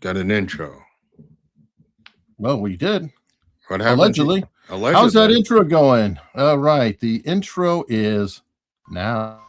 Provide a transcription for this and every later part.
got an intro. Well, we did. What happened? Allegedly. How's that intro going? All right. The intro is now.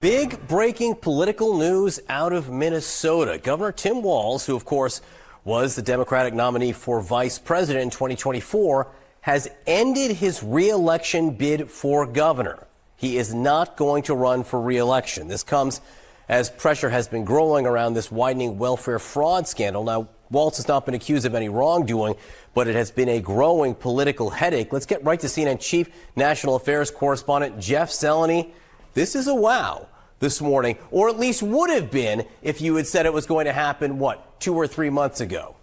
Big breaking political news out of Minnesota. Governor Tim Walz, who of course was the Democratic nominee for vice president in 2024, has ended his re-election bid for governor. He is not going to run for re-election. This comes as pressure has been growing around this widening welfare fraud scandal. Now, Walz has not been accused of any wrongdoing, but it has been a growing political headache. Let's get right to CNN Chief National Affairs Correspondent Jeff Zeleny. This is a wow this morning, or at least would have been if you had said it was going to happen, 2 or 3 months ago?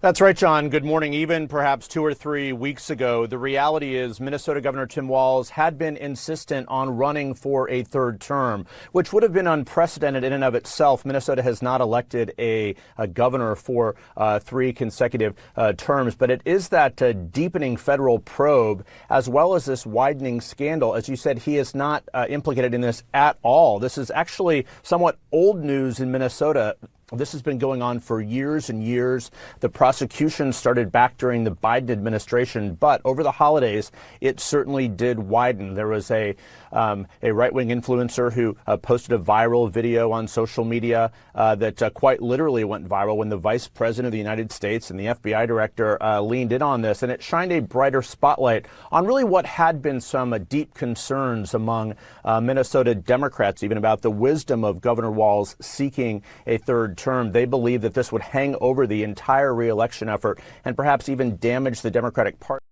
That's right, John. Good morning. Even perhaps 2 or 3 weeks ago, the reality is Minnesota Governor Tim Walz had been insistent on running for a third term, which would have been unprecedented in and of itself. Minnesota has not elected a governor for 3 consecutive terms, but it is that deepening federal probe as well as this widening scandal. As you said, he is not implicated in this at all. This is actually somewhat old news in Minnesota. This has been going on for years and years. The prosecution started back during the Biden administration, but over the holidays, it certainly did widen. There was a right-wing influencer who posted a viral video on social media that quite literally went viral when the vice president of the United States and the FBI director leaned in on this, and it shined a brighter spotlight on really what had been some deep concerns among Minnesota Democrats, even about the wisdom of Governor Walz seeking a third term. They believe that this would hang over the entire re-election effort and perhaps even damage the Democratic Party.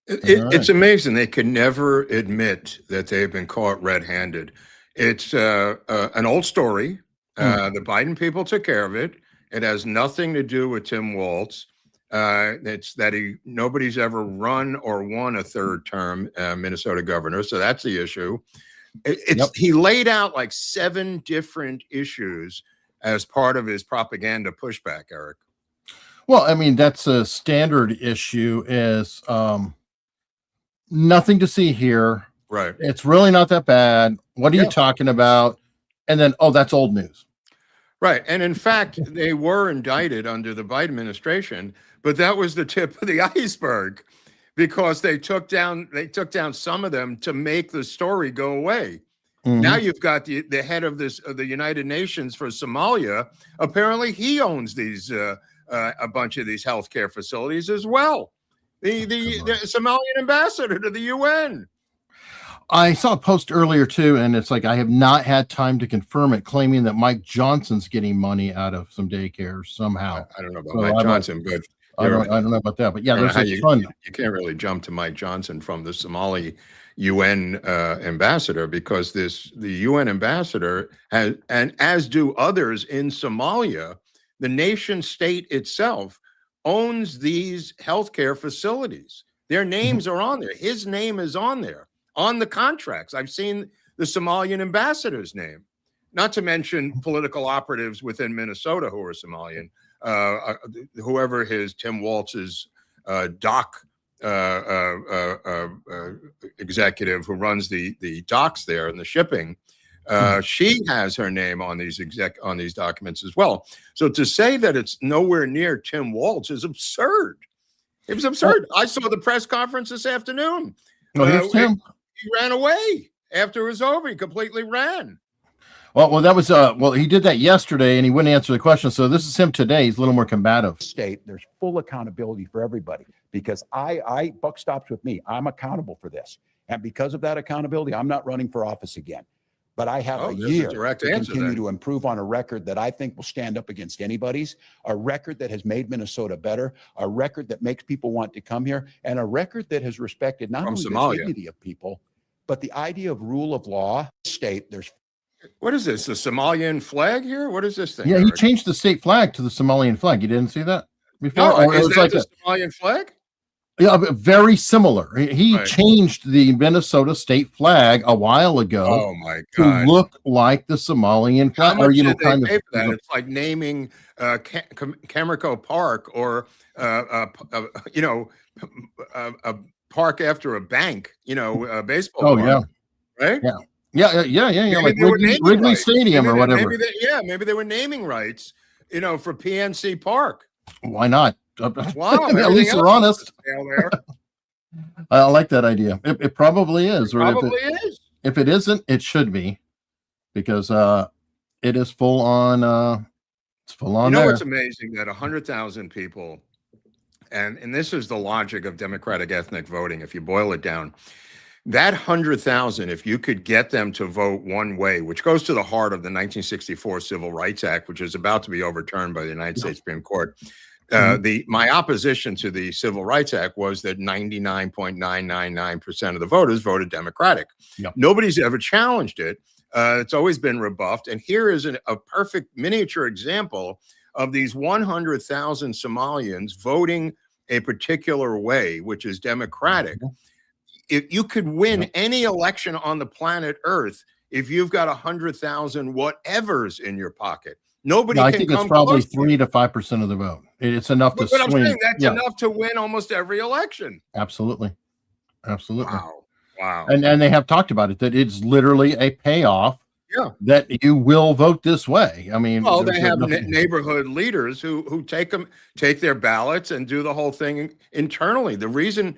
It's amazing. They can never admit that they've been caught red-handed. It's an old story. The Biden people took care of it. It has nothing to do with Tim Walz. It's that nobody's ever run or won a third term Minnesota governor. So that's the issue. He laid out like 7 different issues as part of his propaganda pushback, Eric. Well, I mean, that's a standard issue is nothing to see here. Right. It's really not that bad. What are you talking about? And then, that's old news. Right. And in fact, they were indicted under the Biden administration, but that was the tip of the iceberg because they took down some of them to make the story go away. Now you've got the head of the United Nations for Somalia. Apparently, he owns these a bunch of these healthcare facilities as well. The Somalian ambassador to the UN. I saw a post earlier too, and it's like I have not had time to confirm it, claiming that Mike Johnson's getting money out of some daycare somehow. I don't know about Mike Johnson, but I don't know about that. But yeah, there's a ton. You can't really jump to Mike Johnson from the Somali UN ambassador because the UN ambassador has, and as do others in Somalia, the nation state itself owns these healthcare facilities. Their names are on there. His name is on there on the contracts. I've seen the Somalian ambassador's name, not to mention political operatives within Minnesota who are Somalian. Whoever Tim Walz's dock executive who runs the docks there and the shipping, she has her name on these documents as well. So to say that it's nowhere near Tim Walz is absurd. It was absurd. I saw the press conference this afternoon. Here's Tim. He ran away after it was over. He completely ran. Well, that was he did that yesterday, and he wouldn't answer the question. So this is him today. He's a little more combative. State, there's full accountability for everybody because I buck stops with me. I'm accountable for this, and because of that accountability, I'm not running for office again. But I have a year to continue to improve on a record that I think will stand up against anybody's, a record that has made Minnesota better, a record that makes people want to come here, and a record that has respected not only the dignity of people, but the idea of rule of law. State, there's. What is this? The Somalian flag here? What is this thing? Yeah, he changed the state flag to the Somalian flag. You didn't see that? before? No, Or is it's that like the Somalian flag? yeah, very similar. He Right. changed the Minnesota state flag a while ago Oh my to God. look like the Somalian How flag, much or you know, did they kind pay of. for that? It's like naming Camerco Park or you know, a park after a bank. You know, a baseball Oh park, yeah, right? yeah. Like Maybe they were naming Wrigley rights. Stadium or whatever. Maybe they were naming rights. You know, for PNC Park. Why not? Wow, At least they're honest. There. I like that idea. It probably is, or Probably is. if it isn't, it should be, because it is full on. It's full on. You know there. what's amazing? That 100,000 people, and this is the logic of democratic ethnic voting. If you boil it down, that 100,000, if you could get them to vote one way, which goes to the heart of the 1964 Civil Rights Act, which is about to be overturned by the United States Supreme Court. My opposition to the Civil Rights Act was that 99.999% of the voters voted Democratic. Yep. Nobody's ever challenged it. It's always been rebuffed. And here is a perfect miniature example of these 100,000 Somalians voting a particular way, which is Democratic. If you could win any election on the planet Earth, if you've got 100,000 whatevers in your pocket, nobody can I think it's probably 3 to 5% of the vote. It's enough to swing. I'm saying that's enough to win almost every election. Absolutely. Wow. And they have talked about it, that it's literally a payoff. Yeah. That you will vote this way. I mean, well, they have neighborhood leaders who take their ballots and do the whole thing internally. The reason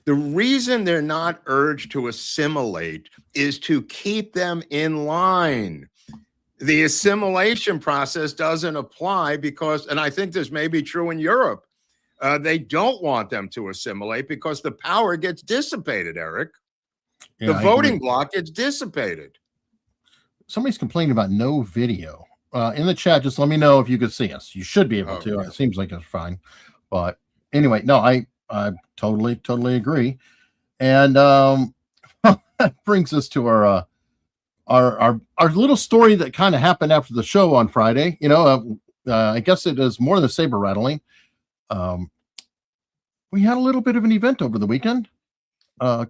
they're not urged to assimilate is to keep them in line. The assimilation process doesn't apply because, and I think this may be true in Europe, they don't want them to assimilate because the power gets dissipated, Eric. The voting block gets dissipated. Somebody's complaining about no video. In the chat, just let me know if you could see us. You should be able to. Yeah. It seems like it's fine. But anyway, no, I totally agree. And that brings us to our little story that kind of happened after the show on Friday. You know, I guess it is more than saber rattling. We had a little bit of an event over the weekend.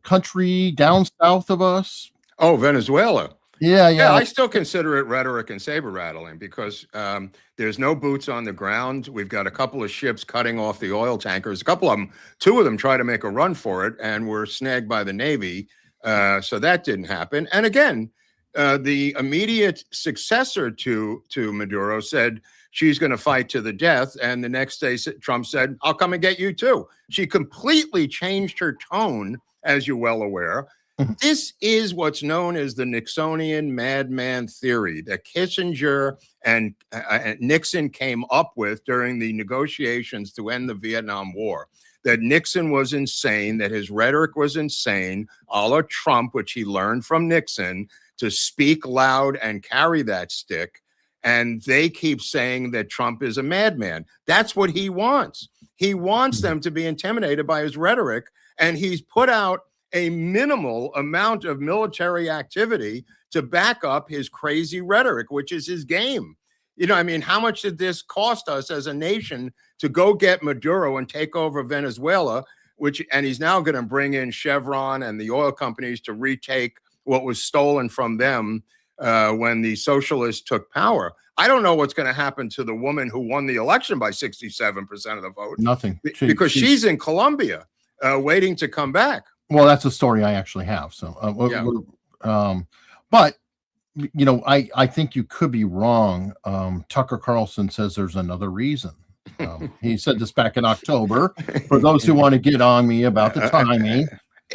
Country down south of us. Oh, Venezuela. Yeah. I still consider it rhetoric and saber rattling because there's no boots on the ground. We've got a couple of ships cutting off the oil tankers. Two of them try to make a run for it and were snagged by the Navy. So that didn't happen. And again, the immediate successor to Maduro said she's going to fight to the death. And the next day, Trump said, I'll come and get you too. She completely changed her tone, as you're well aware. This is what's known as the Nixonian madman theory that Kissinger and Nixon came up with during the negotiations to end the Vietnam War. That Nixon was insane, that his rhetoric was insane, a la Trump, which he learned from Nixon, to speak loud and carry that stick. And they keep saying that Trump is a madman. That's what he wants. He wants them to be intimidated by his rhetoric, and he's put out a minimal amount of military activity to back up his crazy rhetoric, which is his game. You know, I mean, how much did this cost us as a nation to go get Maduro and take over Venezuela, and he's now going to bring in Chevron and the oil companies to retake what was stolen from them when the socialists took power. I don't know what's going to happen to the woman who won the election by 67% of the vote. Nothing. Because she's in Colombia waiting to come back. Well, that's a story I actually have. So, but you know, I think you could be wrong. Tucker Carlson says there's another reason. He said this back in October. For those who want to get on me about the timing.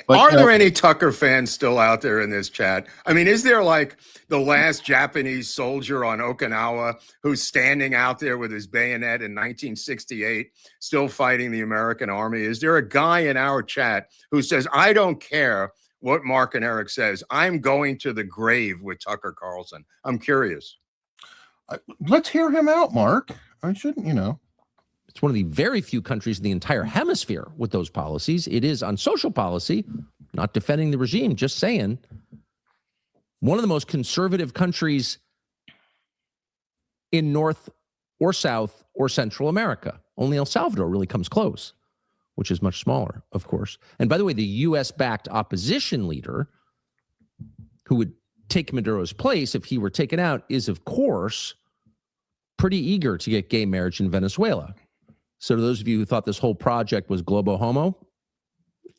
But, are there any Tucker fans still out there in this chat? I mean, is there like the last Japanese soldier on Okinawa who's standing out there with his bayonet in 1968, still fighting the American army? Is there a guy in our chat who says, I don't care what Mark and Eric says, I'm going to the grave with Tucker Carlson? I'm curious. Let's hear him out, Mark. I shouldn't, you know. It's one of the very few countries in the entire hemisphere with those policies. It is on social policy, not defending the regime, just saying, one of the most conservative countries in North or South or Central America. Only El Salvador really comes close, which is much smaller, of course. And by the way, the U.S.-backed opposition leader who would take Maduro's place if he were taken out is, of course, pretty eager to get gay marriage in Venezuela. So to those of you who thought this whole project was globo homo,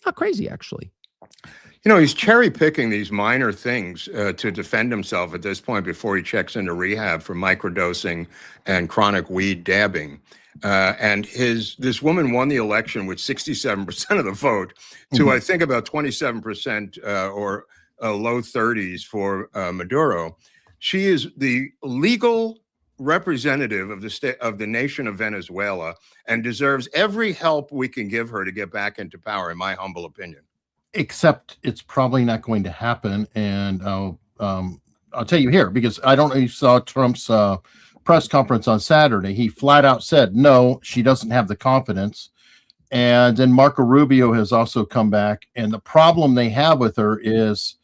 not crazy, actually. You know, he's cherry picking these minor things to defend himself at this point before he checks into rehab for microdosing and chronic weed dabbing. And this woman won the election with 67% of the vote to, I think, about 27% or low 30s for Maduro. She is the legal representative of the state of the nation of Venezuela and deserves every help we can give her to get back into power, in my humble opinion. Except it's probably not going to happen. And I'll tell you here, because I don't know if you saw Trump's press conference on Saturday. He flat out said, no, she doesn't have the confidence. And then Marco Rubio has also come back. And the problem they have with her is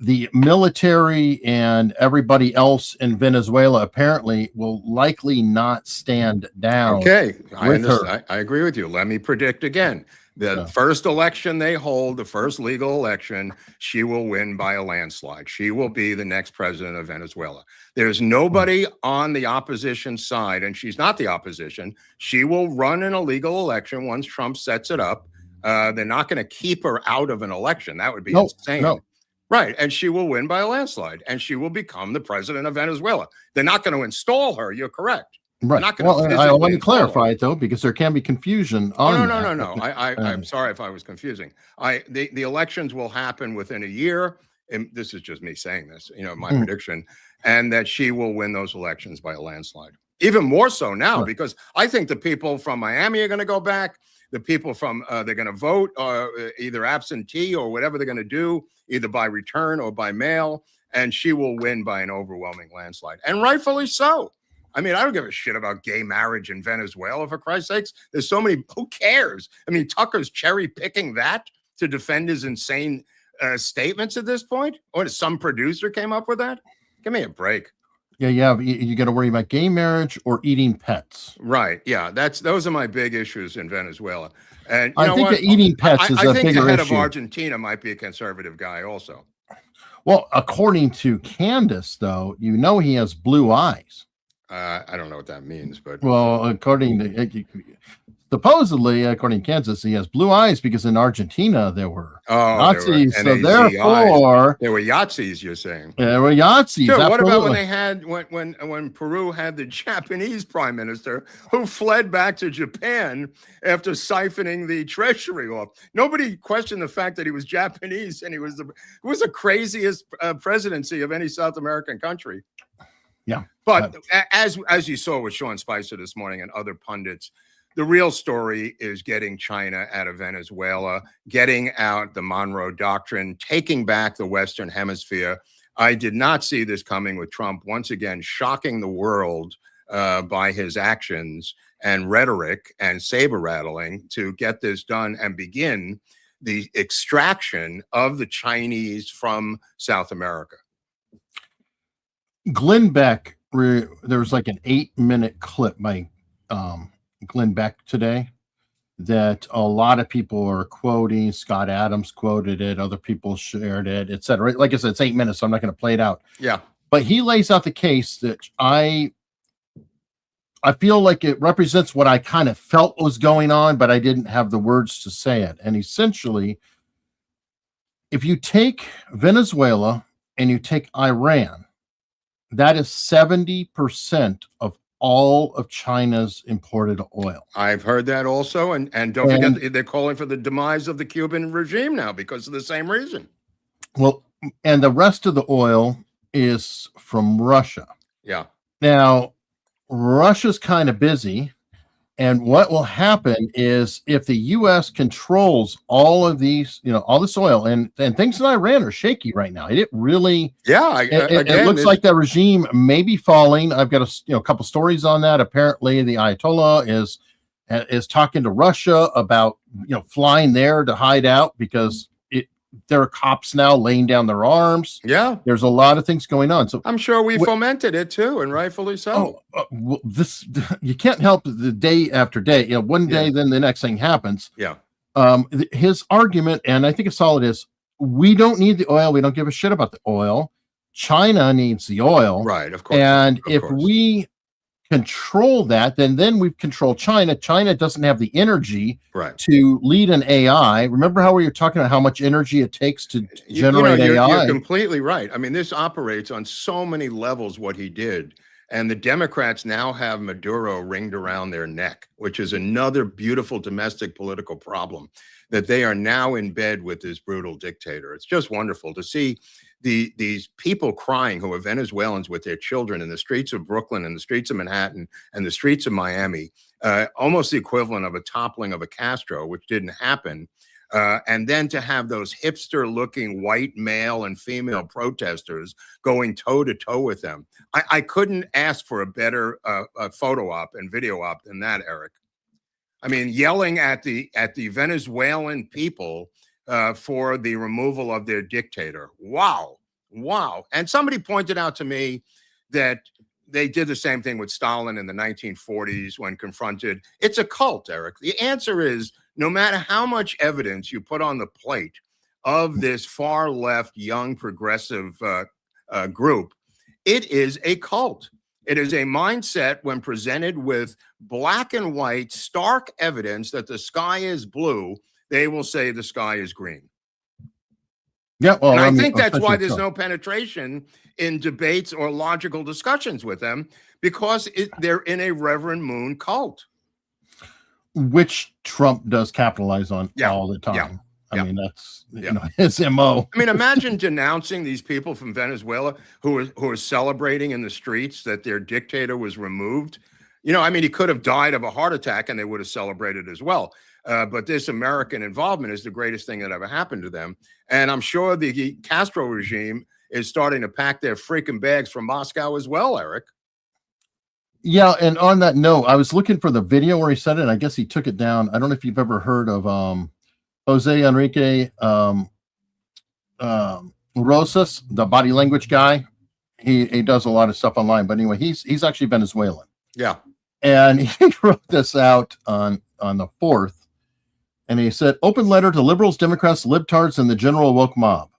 the military and everybody else in Venezuela apparently will likely not stand down. Okay, I agree with you. Let me predict again. The first election they hold, the first legal election, she will win by a landslide. She will be the next president of Venezuela. There's nobody on the opposition side, and she's not the opposition. She will run an illegal election once Trump sets it up. They're not going to keep her out of an election. That would be insane. No. Right. And she will win by a landslide, and she will become the president of Venezuela. They're not going to install her. You're correct. Right. Well, I want to clarify it, though, because there can be confusion on No. I'm sorry if I was confusing. The elections will happen within a year. And this is just me saying this, my prediction, and that she will win those elections by a landslide. Even more so now, because I think the people from Miami are going to go back. The people from they're going to vote either absentee or whatever they're going to do, either by return or by mail. And she will win by an overwhelming landslide, and rightfully so. I mean, I don't give a shit about gay marriage in Venezuela, for Christ's sakes. There's so many, who cares? I mean, Tucker's cherry picking that to defend his insane statements at this point? Or some producer came up with that? Give me a break. Yeah, you got to worry about gay marriage or eating pets. Right. Yeah, those are my big issues in Venezuela. And I think that eating pets is a bigger issue. I think the head of Argentina might be a conservative guy also. Well, according to Candace, though, he has blue eyes. I don't know what that means, but supposedly, according to Kansas, he has blue eyes because in Argentina there were Nazis. So therefore, there were Yahtzees. You're saying there were Yahtzees. Sure, what about when they had when Peru had the Japanese prime minister who fled back to Japan after siphoning the treasury off? Nobody questioned the fact that he was Japanese, and it was the craziest presidency of any South American country. Yeah. But as you saw with Sean Spicer this morning and other pundits, the real story is getting China out of Venezuela, getting out the Monroe Doctrine, taking back the Western Hemisphere. I did not see this coming with Trump once again shocking the world by his actions and rhetoric and saber rattling to get this done and begin the extraction of the Chinese from South America. Glenn Beck, there was like an 8-minute clip by Glenn Beck today that a lot of people are quoting. Scott Adams quoted it. Other people shared it, etc. Like I said, it's 8 minutes, so I'm not going to play it out. Yeah. But he lays out the case that I feel like it represents what I kind of felt was going on, but I didn't have the words to say it. And essentially, if you take Venezuela and you take Iran, that is 70% of all of China's imported oil. I've heard that also. And don't forget, they're calling for the demise of the Cuban regime now because of the same reason. Well, and the rest of the oil is from Russia. Yeah. Now, Russia's kind of busy. And what will happen is if the U.S. controls all of these, all this oil, and things in Iran are shaky right now. It really, it looks like that regime may be falling. I've got a couple stories on that. Apparently, the Ayatollah is talking to Russia about flying there to hide out because there are cops now laying down their arms. Yeah. There's a lot of things going on. So I'm sure we fomented it too, and rightfully so. Well, this, you can't help the day after day. You know, one day, then the next thing happens. Yeah. His argument, and I think it's solid, is we don't need the oil. We don't give a shit about the oil. China needs the oil. Right, of course. And if we control that, then we've controlled China. China doesn't have the energy to lead an AI. Remember how we were talking about how much energy it takes to generate AI? You're completely right. I mean, this operates on so many levels, what he did. And the Democrats now have Maduro ringed around their neck, which is another beautiful domestic political problem, that they are now in bed with this brutal dictator. It's just wonderful to see these people crying who are Venezuelans with their children in the streets of Brooklyn and the streets of Manhattan and the streets of Miami, almost the equivalent of a toppling of a Castro, which didn't happen. And then to have those hipster-looking white male and female protesters going toe-to-toe with them. I couldn't ask for a better photo op and video op than that, Eric. I mean, yelling at the Venezuelan people for the removal of their dictator. Wow. Wow. And somebody pointed out to me that they did the same thing with Stalin in the 1940s when confronted. It's a cult, Eric. The answer is, no matter how much evidence you put on the plate of this far left, young, progressive group, it is a cult. It is a mindset when presented with black and white, stark evidence that the sky is blue, they will say the sky is green. Yeah, well, and I think that's why there's no penetration in debates or logical discussions with them, because they're in a Reverend Moon cult. Which Trump does capitalize on all the time. I mean, that's you know, his MO. I mean, imagine denouncing these people from Venezuela who are celebrating in the streets that their dictator was removed. You know, I mean, he could have died of a heart attack and they would have celebrated as well. But this American involvement is the greatest thing that ever happened to them. And I'm sure the Castro regime is starting to pack their freaking bags from Moscow as well, Eric. Yeah, and on that note, I was looking for the video where he said it, and I guess he took it down. I don't know if you've ever heard of Jose Enrique Rosas, the body language guy. He does a lot of stuff online, but anyway, he's actually Venezuelan. Yeah. And he wrote this out on the 4th, and he said, "Open letter to liberals, Democrats, libtards, and the general woke mob.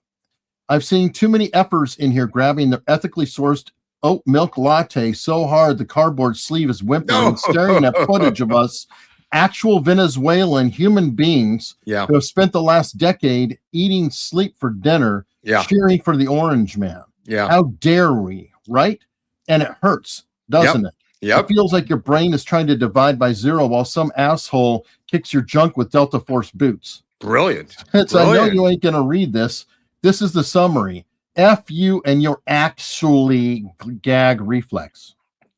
I've seen too many effers in here grabbing their ethically sourced oat milk latte so hard the cardboard sleeve is whimpering, staring at footage of us, actual Venezuelan human beings who have spent the last decade eating sleep for dinner, cheering for the orange man. How dare we, right? And it hurts, doesn't it? It feels like your brain is trying to divide by zero while some asshole kicks your junk with Delta Force boots." Brilliant. I know you ain't going to read this. This is the summary. F you and your actually gag reflex.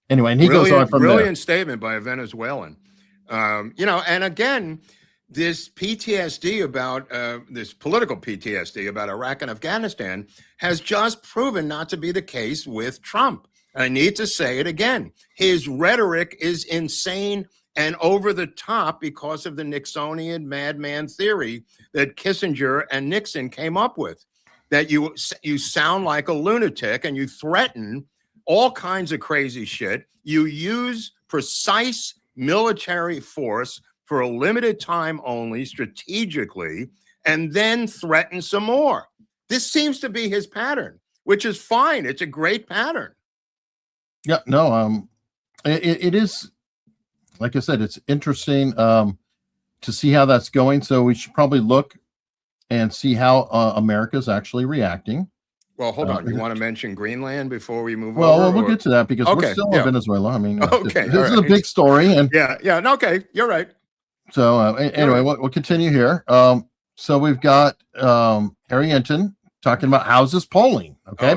Anyway, and he goes on from there. Brilliant statement by a Venezuelan. You know, and again, this PTSD about this political PTSD about Iraq and Afghanistan has just proven not to be the case with Trump. I need to say it again. His rhetoric is insane and over the top because of the Nixonian madman theory that Kissinger and Nixon came up with, that you sound like a lunatic and you threaten all kinds of crazy shit. You use precise military force for a limited time only, strategically, and then threaten some more. This seems to be his pattern, which is fine. It's a great pattern. Yeah, no, it is, like I said, it's interesting to see how that's going. So we should probably look and see how America's actually reacting. Well, hold on. You want to mention Greenland before we move over? Well, we'll get to that because we're still in Venezuela. I mean, this is a big story. And okay, you're right. So anyway, we'll continue here. So we've got Harry Hinton talking about houses polling. Okay,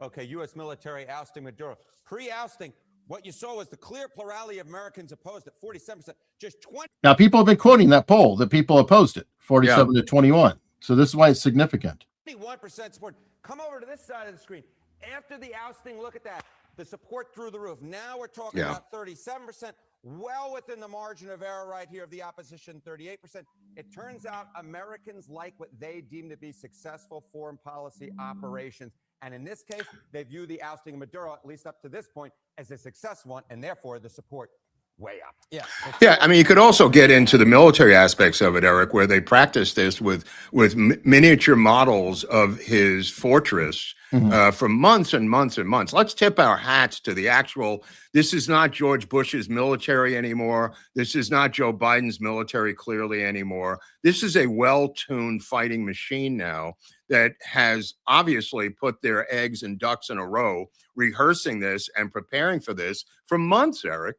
Okay, U.S. military ousting Maduro. Pre-ousting, what you saw was the clear plurality of Americans opposed at 47%. Just 20. Now, people have been quoting that poll that people opposed it, 47 to 21. So this is why it's significant. 21% support. Come over to this side of the screen. After the ousting, look at that. the support through the roof. Now we're talking about 37%, well within the margin of error right here of the opposition, 38%. It turns out Americans like what they deem to be successful foreign policy operations. And in this case, they view the ousting of Maduro, at least up to this point, as a successful one, and therefore the support way up. Yeah. I mean, you could also get into the military aspects of it, Eric, where they practice this with miniature models of his fortress for months and months and months. Let's tip our hats to the actual. This is not George Bush's military anymore. This is not Joe Biden's military clearly anymore. This is a well-tuned fighting machine now that has obviously put their eggs and ducks in a row, rehearsing this and preparing for this for months, Eric.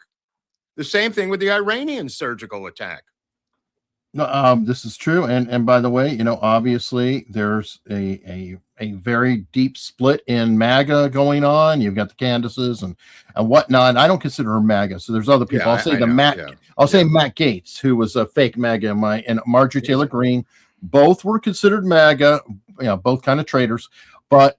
The same thing with the Iranian surgical attack. No, this is true. And by the way, obviously there's a very deep split in MAGA going on. You've got the Candaces and whatnot. I don't consider her MAGA. So there's other people. I'll say Matt Gaetz, who was a fake MAGA, and Marjorie Taylor Greene. Both were considered MAGA, both kind of traitors. But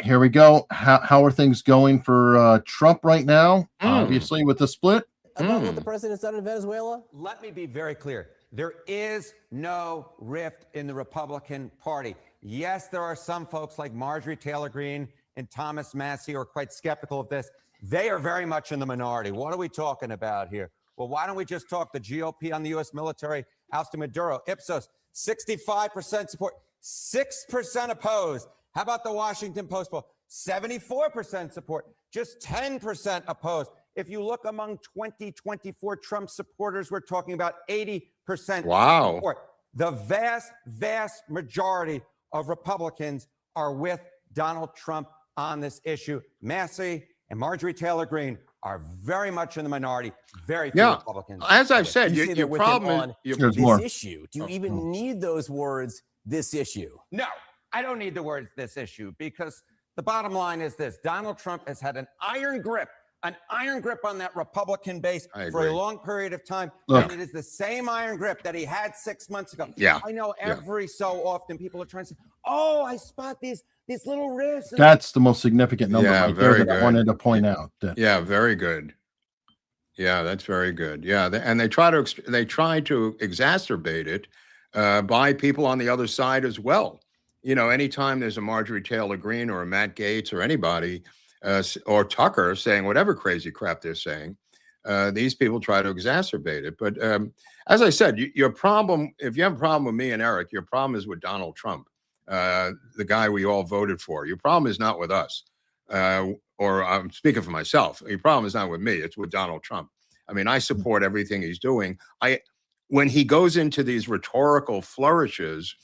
here we go. How are things going for Trump right now? Obviously, with the split. About what the president's done in Venezuela? Let me be very clear. There is no rift in the Republican Party. Yes, there are some folks like Marjorie Taylor Greene and Thomas Massie who are quite skeptical of this. They are very much in the minority. What are we talking about here? Well, why don't we just talk the GOP on the U.S. military ousting Maduro? Ipsos, 65% support, 6% opposed. How about the Washington Post poll? 74% support, just 10% opposed. If you look among 2024 Trump supporters, we're talking about 80% support. The vast, vast majority of Republicans are with Donald Trump on this issue. Massey and Marjorie Taylor Greene are very much in the minority. Very few Republicans. As I've said, your problem is this issue. Do you even need those words, this issue? No, I don't need the words, this issue, because the bottom line is this. Donald Trump has had an iron grip on that Republican base for a long period of time. And it is the same iron grip that he had 6 months ago. I know every so often people are trying to say, oh, I spot these little rifts. That's the most significant number right there that I wanted to point out. Very good. Yeah, that's very good. Yeah, and they try to exacerbate it by people on the other side as well. Anytime there's a Marjorie Taylor Greene or a Matt Gaetz or anybody or Tucker saying whatever crazy crap they're saying, these people try to exacerbate it. But as I said, your problem, if you have a problem with me and Eric, your problem is with Donald Trump, the guy we all voted for. Your problem is not with us, or I'm speaking for myself. Your problem is not with me. It's with Donald Trump. I mean, I support everything he's doing. When he goes into these rhetorical flourishes,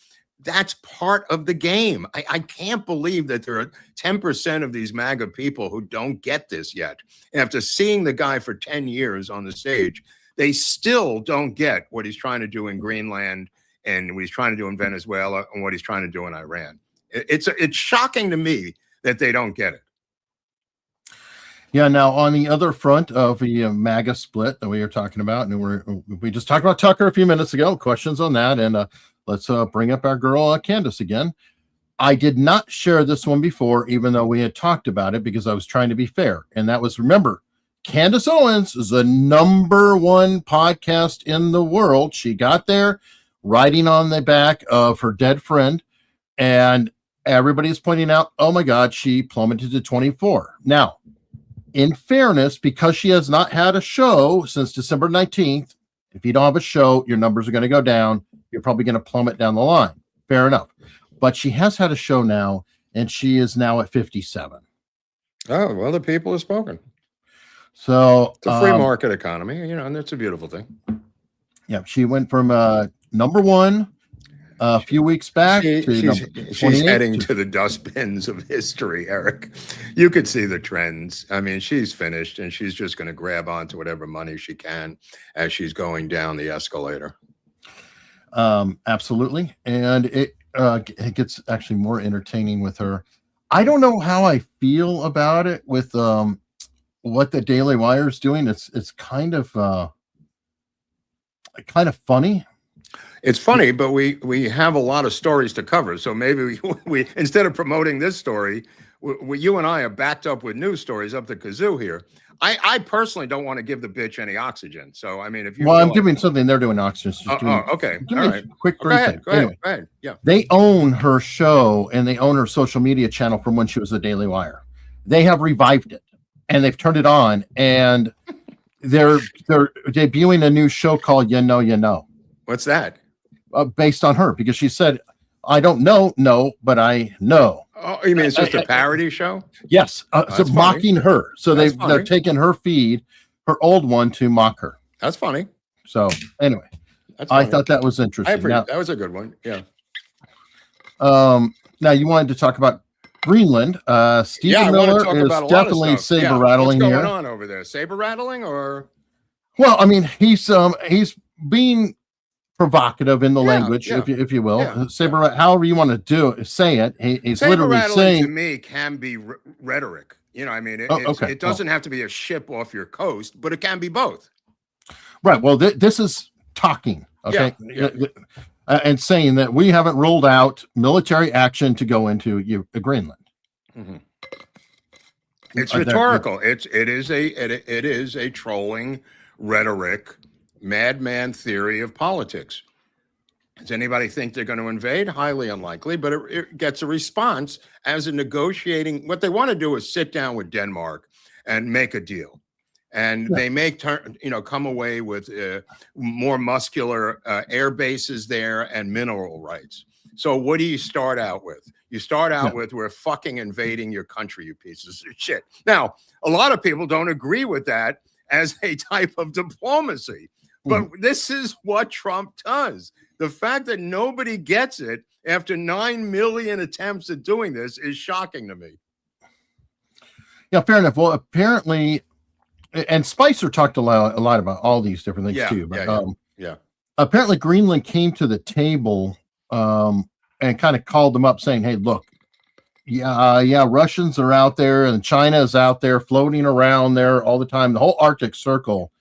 that's part of the game. I can't believe that there are 10% of these MAGA people who don't get this yet. And after seeing the guy for 10 years on the stage, they still don't get what he's trying to do in Greenland and what he's trying to do in Venezuela and what he's trying to do in Iran. It's shocking to me that they don't get it. Yeah. Now, on the other front of the MAGA split that we were talking about, and we just talked about Tucker a few minutes ago. Questions on that, and let's bring up our girl Candace again. I did not share this one before, even though we had talked about it, because I was trying to be fair. And that was, remember, Candace Owens is the #1 podcast in the world. She got there riding on the back of her dead friend, and everybody's pointing out, oh my God, she plummeted to 24. Now, in fairness, because she has not had a show since December 19th, if you don't have a show, your numbers are going to go down. You're probably going to plummet down the line. Fair enough. But she has had a show now, and she is now at 57. Oh, well, the people have spoken. So it's a free market economy, and that's a beautiful thing. Yeah, she went from #1 a few weeks back she's heading to the dustbins of history, Eric. You could see the trends. I mean, she's finished, and she's just going to grab onto whatever money she can as she's going down the escalator. Absolutely. And it gets actually more entertaining with her. I don't know how I feel about it with what the Daily Wire is doing. It's kind of funny. It's funny, but we have a lot of stories to cover. So maybe we instead of promoting this story, you and I are backed up with news stories up the kazoo here. I personally don't want to give the bitch any oxygen. So, I mean, if you well, I'm giving something they're doing oxygen. Okay. Give me a quick Go brief ahead. thing. Go ahead. Anyway, Go ahead. Yeah. they own her show and they own her social media channel from when she was the Daily Wire. They have revived it and they've turned it on, and they're debuting a new show called You Know. What's that? Based on her, because she said, I don't know, but I know. Oh, you mean it's just a parody show? Yes. So mocking her. So they're taking her feed, her old one, to mock her. That's funny. So anyway, I thought that was interesting. That was a good one. Yeah. Now you wanted to talk about Greenland. Stephen Miller is definitely saber rattling here. What's going on over there? Saber rattling, or? Well, I mean, he's being provocative in the language, if you will. Yeah. Saber, however you want to say it. He's literally saying, to me, can be rhetoric. You know, I mean, it doesn't have to be a ship off your coast, but it can be both. Right. Well, this is talking. Okay. Yeah. And saying that we haven't ruled out military action to go into Greenland. Mm-hmm. It's rhetorical. It is a trolling rhetoric, madman theory of politics. Does anybody think they're going to invade? Highly unlikely, but it gets a response as a negotiating. What they want to do is sit down with Denmark and make a deal. And they may come away with more muscular air bases there and mineral rights. So what do you start out with? You start out with, we're fucking invading your country, you pieces of shit. Now, a lot of people don't agree with that as a type of diplomacy. But this is what Trump does. The fact that nobody gets it after 9 million attempts at doing this is shocking to me. Yeah, fair enough. Well, apparently, and Spicer talked a lot about all these different things too. But apparently Greenland came to the table and kind of called them up saying, hey, look, Russians are out there and China is out there floating around there all the time. The whole Arctic Circle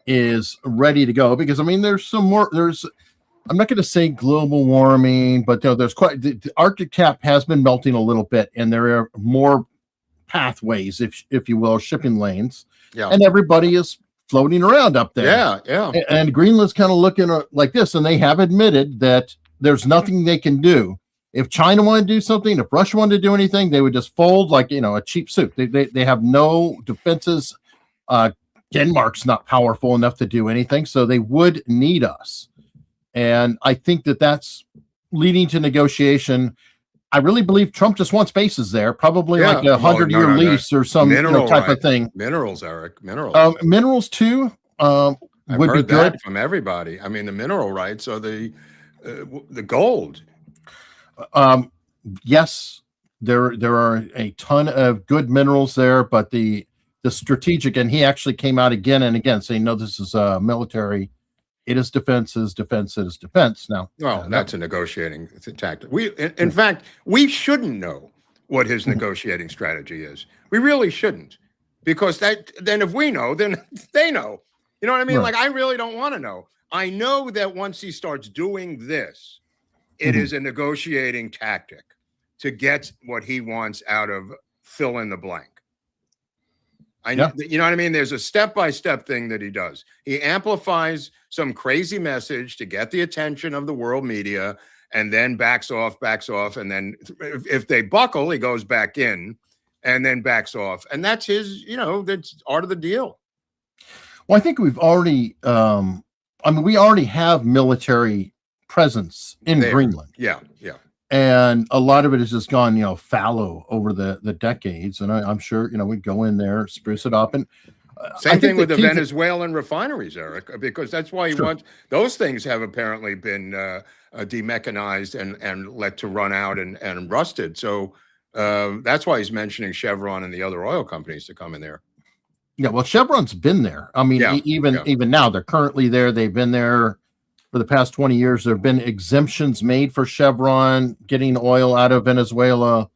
is ready to go, because I mean, I'm not going to say global warming, but there's quite the Arctic cap has been melting a little bit, and there are more pathways, if you will, shipping lanes, and everybody is floating around up there. And Greenland's kind of looking like this, and they have admitted that there's nothing they can do. If China wanted to do something, if Russia wanted to do anything, they would just fold like a cheap suit. They have no defenses. Denmark's not powerful enough to do anything, so they would need us. And I think that's leading to negotiation. I really believe Trump just wants bases there, probably like a 100-year lease or some type of thing. Minerals, Eric. Minerals. Minerals too I've would heard be good that from everybody. I mean, the mineral rights are the gold. Yes, there are a ton of good minerals there, but the strategic, and he actually came out again and again saying, no, this is military. It is defense, it is defense, it is defense. Now, well, that's a negotiating tactic. In fact, we shouldn't know what his negotiating strategy is. We really shouldn't, because then if we know, then they know. You know what I mean? Like, I really don't want to know. I know that once he starts doing this, it is a negotiating tactic to get what he wants out of fill in the blank. You know what I mean? There's a step-by-step thing that he does. He amplifies some crazy message to get the attention of the world media, and then backs off. And then if they buckle, he goes back in and then backs off. And that's his, that's art of the deal. Well, I think we've already, we already have military presence in Greenland. Yeah. And a lot of it has just gone, fallow over the decades. And I'm sure, we go in there, spruce it up. And same thing with the Venezuelan refineries, Eric, because that's why he wants, those things have apparently been demechanized and let to run out and rusted. So that's why he's mentioning Chevron and the other oil companies to come in there. Yeah, well, Chevron's been there. I mean, even now, they're currently there. They've been there for the past 20 years. There have been exemptions made for Chevron getting oil out of Venezuela.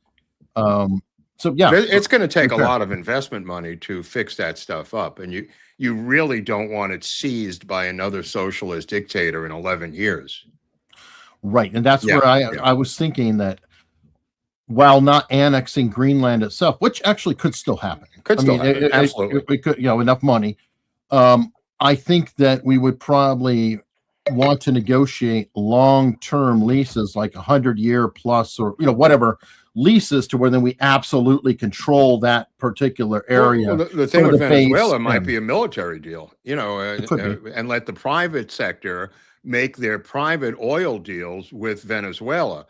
It's going to take a lot of investment money to fix that stuff up, and you really don't want it seized by another socialist dictator in 11 years. Right, and that's where I was thinking that while not annexing Greenland itself, which actually could still happen. Could still happen. Absolutely. We could, enough money. I think that we would probably want to negotiate long-term leases, like 100-year plus, or whatever leases, to where then we absolutely control that particular area. Well, the thing with Venezuela might be a military deal, and let the private sector make their private oil deals with Venezuela.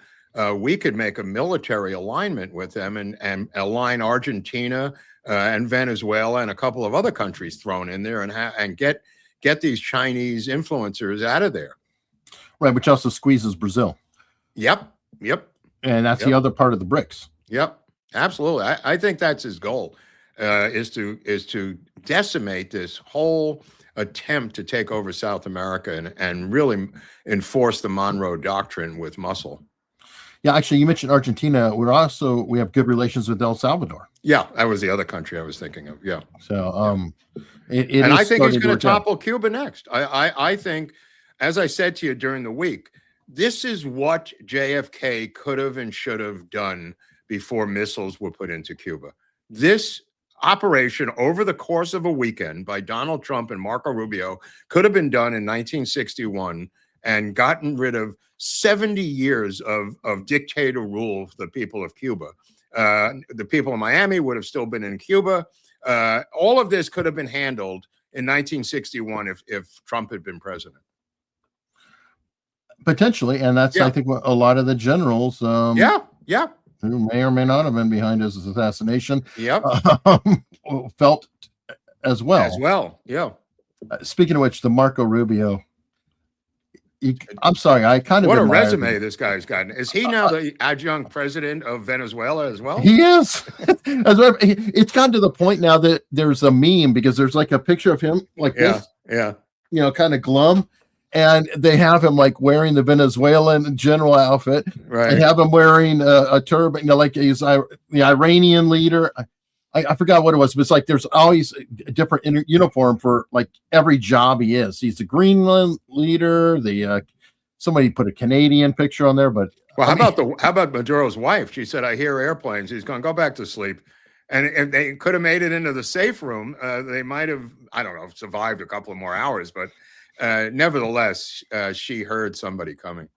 We could make a military alignment with them and align Argentina and Venezuela and a couple of other countries thrown in there, and get these Chinese influencers out of there. Right, which also squeezes Brazil. Yep. And that's the other part of the BRICS. Yep, absolutely. I think that's his goal, is to decimate this whole attempt to take over South America and really enforce the Monroe Doctrine with muscle. Yeah, actually, you mentioned Argentina. We have good relations with El Salvador. Yeah, that was the other country I was thinking of. Yeah. So, and I think he's going to topple Cuba next. I think, as I said to you during the week, this is what JFK could have and should have done before missiles were put into Cuba. This operation over the course of a weekend by Donald Trump and Marco Rubio could have been done in 1961 and gotten rid of 70 years of dictator rule of the people of Cuba. The people of Miami would have still been in Cuba. All of this could have been handled in 1961 if Trump had been president. Potentially, and that's I think what a lot of the generals, who may or may not have been behind his assassination, felt as well. Yeah. Speaking of which, the Marco Rubio. I'm sorry, I kind of what a resume this guy's gotten. Is he now the adjunct president of Venezuela as well? He is. It's gotten to the point now that there's a meme, because there's like a picture of him like this, kind of glum. And they have him like wearing the Venezuelan general outfit. Right. They have him wearing a turban, like he's the Iranian leader. I forgot what it was, but it's like there's always a different uniform for like every job he is. He's the Greenland leader. Somebody put a Canadian picture on there, but how about Maduro's wife? She said, "I hear airplanes." He's going, "Go back to sleep." And if they could have made it into the safe room, they might have, I don't know, survived a couple of more hours, but. Nevertheless, she heard somebody coming.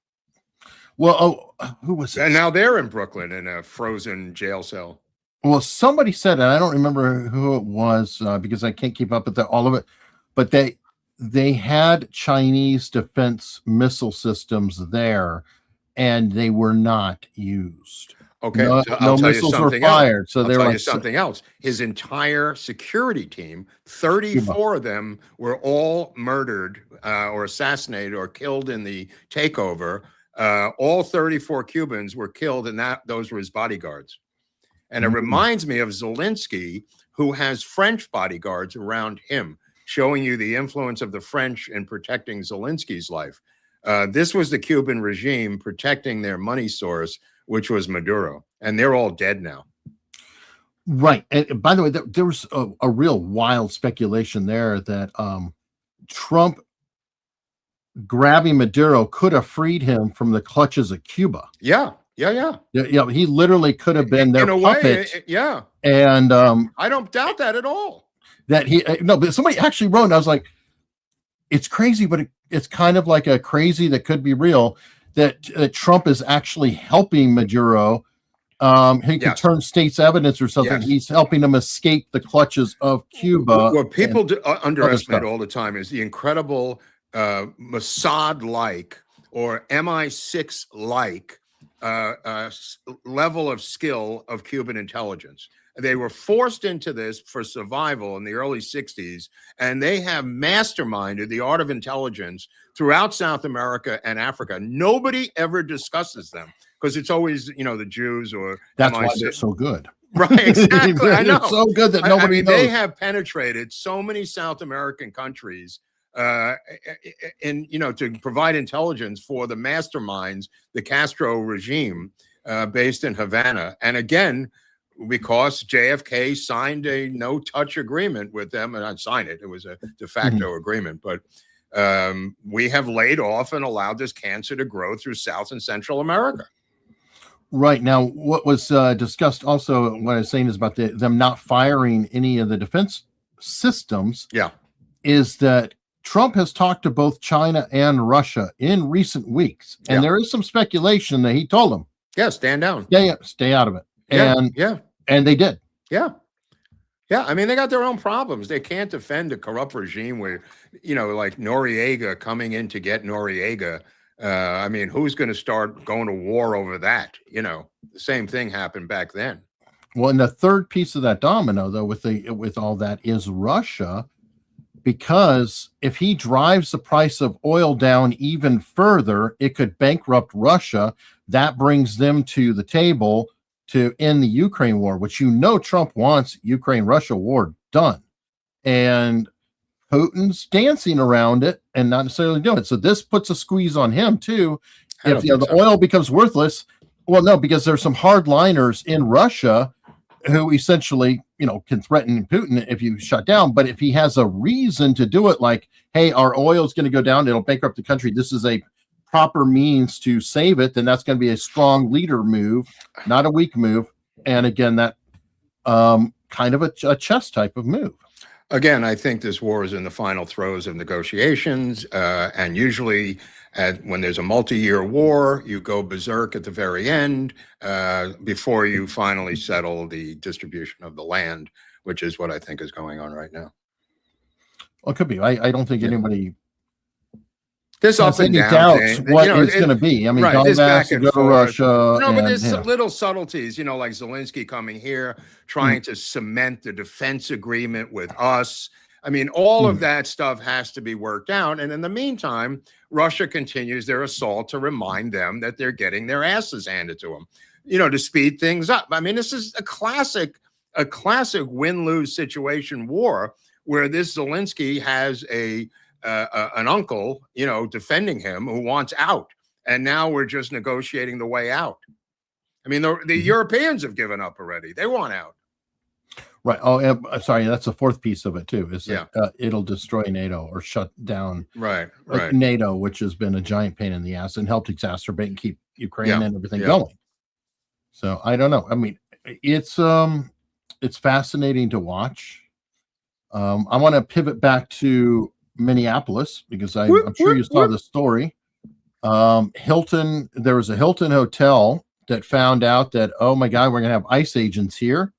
Well, who was it? And now they're in Brooklyn in a frozen jail cell. Well, somebody said, and I don't remember who it was because I can't keep up with all of it, but they had Chinese defense missile systems there, and they were not used. Okay, no missiles were fired. So they're like something else. His entire security team, 34 of them, were all murdered or assassinated or killed in the takeover. All 34 Cubans were killed, and those were his bodyguards. And it reminds me of Zelensky, who has French bodyguards around him, showing you the influence of the French in protecting Zelensky's life. This was the Cuban regime protecting their money source, which was Maduro, and they're all dead now. Right. And by the way, there was a real wild speculation there that Trump grabbing Maduro could have freed him from the clutches of Cuba. Yeah. He literally could have been their puppet. Yeah. And I don't doubt that at all. But somebody actually wrote, and I was like, it's crazy, but it's kind of like a crazy that could be real. That Trump is actually helping Maduro. He could turn state's evidence or something. Yes. He's helping him escape the clutches of Cuba. What people underestimate all the time is the incredible Mossad-like or MI6-like level of skill of Cuban intelligence. They were forced into this for survival in the early 60s, and they have masterminded the art of intelligence throughout South America and Africa. Nobody ever discusses them because it's always, the Jews or that's MI6. Why they're so good. Right, exactly. I know. So good that nobody knows. They have penetrated so many South American countries to provide intelligence for the masterminds, the Castro regime based in Havana. And again, because JFK signed a no-touch agreement with them, and I'd sign it. It was a de facto agreement, but we have laid off and allowed this cancer to grow through South and Central America. Right now, what was discussed also, what I was saying is about them not firing any of the defense systems. Yeah. Is that Trump has talked to both China and Russia in recent weeks. And there is some speculation that he told them, yeah, stand down. Stay out of it. Yeah, and and they did. Yeah. Yeah, I mean, they got their own problems. They can't defend a corrupt regime where, like Noriega coming in to get Noriega. I mean, who's going to start going to war over that? The same thing happened back then. Well, and the third piece of that domino, though, with all that is Russia, because if he drives the price of oil down even further, it could bankrupt Russia. That brings them to the table to end the Ukraine war, which Trump wants Ukraine-Russia war done. And Putin's dancing around it and not necessarily doing it. So this puts a squeeze on him too. If the oil becomes worthless, well, no, because there's some hardliners in Russia who essentially, can threaten Putin if you shut down. But if he has a reason to do it, like, hey, our oil is going to go down, it'll bankrupt the country, this is a proper means to save it, then that's going to be a strong leader move, not a weak move. And again, that kind of a chess type of move. Again, I think this war is in the final throes of negotiations, and usually when there's a multi-year war, you go berserk at the very end before you finally settle the distribution of the land, which is what I think is going on right now. Well, it could be. I don't think anybody... There's up and down doubts what it's going to be. I mean, Donbass to go to Russia. No, but there's little subtleties, like Zelensky coming here, trying to cement the defense agreement with us. I mean, all of that stuff has to be worked out. And in the meantime, Russia continues their assault to remind them that they're getting their asses handed to them, to speed things up. I mean, this is a classic win-lose situation war where this Zelensky has an uncle, defending him who wants out. And now we're just negotiating the way out. I mean, the Europeans have given up already. They want out. Right. Oh, sorry. That's the fourth piece of it too. Is that it'll destroy NATO or shut down right. NATO, which has been a giant pain in the ass and helped exacerbate and keep Ukraine and everything going. So I don't know. I mean, it's fascinating to watch. I want to pivot back to Minneapolis because I'm sure you saw the story. Hilton, there was a Hilton hotel that found out that, oh my God, we're going to have ICE agents here.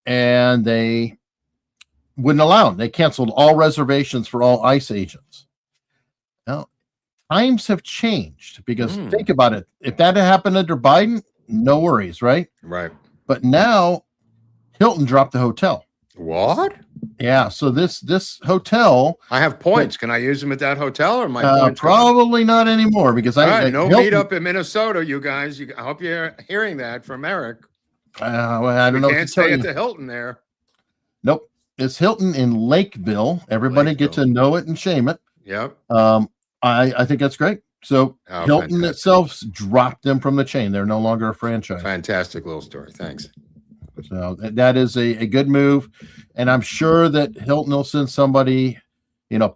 And they wouldn't allow them. They canceled all reservations for all ICE agents. Now, times have changed because think about it. If that had happened under Biden, no worries, right? Right. But now Hilton dropped the hotel. What? Yeah. So this hotel. I have points. Can I use them at that hotel or my probably not anymore because no meetup in Minnesota, you guys. I hope you're hearing that from Eric. Well, I don't know. Can't stay at the Hilton there. Nope. It's Hilton in Lakeville. Everybody get to know it and shame it. Yep. I think that's great. So Hilton itself dropped them from the chain. They're no longer a franchise. Fantastic little story. Thanks. So that is a good move. And I'm sure that Hilton will send somebody,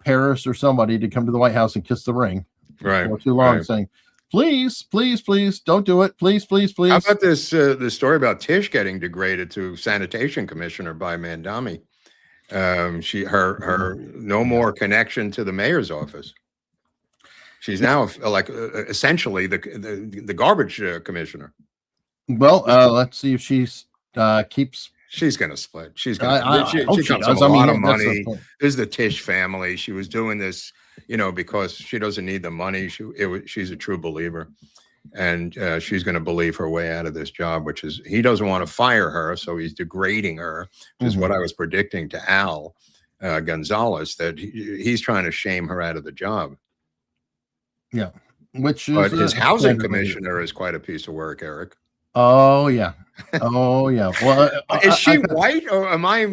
Paris or somebody to come to the White House and kiss the ring. Right. For too long saying, please, please, please don't do it. Please, please, please. How about this story about Tish getting degraded to sanitation commissioner by Mandami? Her no more connection to the mayor's office. She's now essentially the garbage commissioner. Well, let's see if she's keeps. She's going to split. She's going to. She comes with a lot of money. This is the Tish family. She was doing this, because she doesn't need the money. She's a true believer, and she's going to believe her way out of this job. Which is, he doesn't want to fire her, so he's degrading her. Which is what I was predicting to Al Gonzalez, that he's trying to shame her out of the job. Yeah, but his housing commissioner is quite a piece of work, Eric. Oh yeah. Oh yeah. Well, is she white, or am I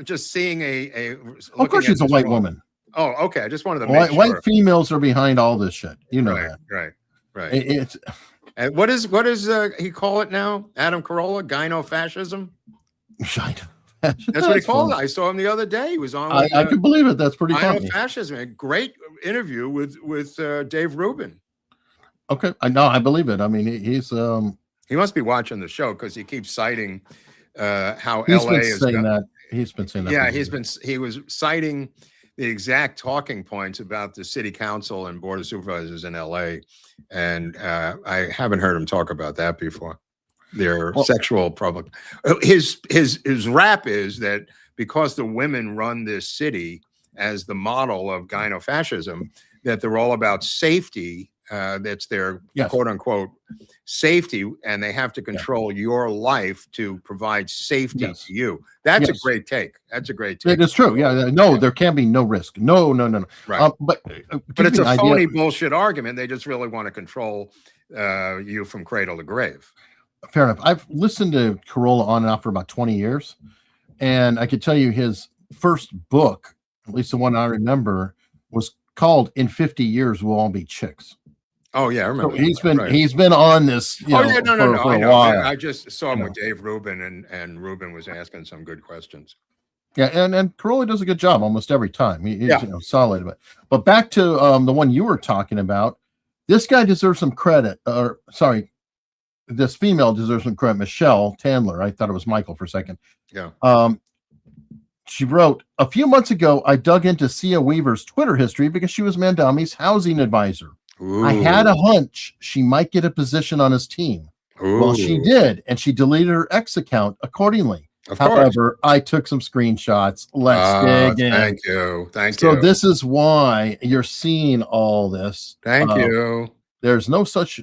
just seeing a? Of course, she's a white woman. Oh, okay. I just wanted to make sure. White females are behind all this shit. That. Right. It's. And what is he call it now? Adam Carolla, gyno-fascism. That's what he called it. I saw him the other day. He was on. I could believe it. That's pretty funny. Gyno-fascism. A great interview with Dave Rubin. Okay, I know. I believe it. I mean, he's He must be watching the show because he keeps citing how He's LA been is. saying that. He's been saying that. Yeah, he was citing the exact talking points about the city council and board of supervisors in LA, and I haven't heard him talk about that before. Their sexual public. His rap is that because the women run this city as the model of gynofascism, that they're all about safety. That's their quote unquote safety, and they have to control your life to provide safety to you. That's a great take. That's a great take. It is true. Yeah. No, there can be no risk. No. Right. But it's a phony bullshit argument. They just really want to control you from cradle to grave. Fair enough. I've listened to Carolla on and off for about 20 years, and I could tell you his first book, at least the one I remember, was called "In 50 Years We'll All Be Chicks." Oh yeah, I remember. So he's been on this. For a while. I just saw him with Dave Rubin, and Rubin was asking some good questions. Yeah, and Carolla does a good job almost every time. He's solid. But back to the one you were talking about. This guy deserves some credit. This female deserves some credit. Michelle Tandler. I thought it was Michael for a second. Yeah. She wrote, a few months ago, I dug into Sia Weaver's Twitter history because she was Mandami's housing advisor. Ooh. I had a hunch she might get a position on his team. Ooh. Well, she did, and she deleted her X account accordingly. However, I took some screenshots. Let's dig in. Thank you. So this is why you're seeing all this. Thank you. There's no such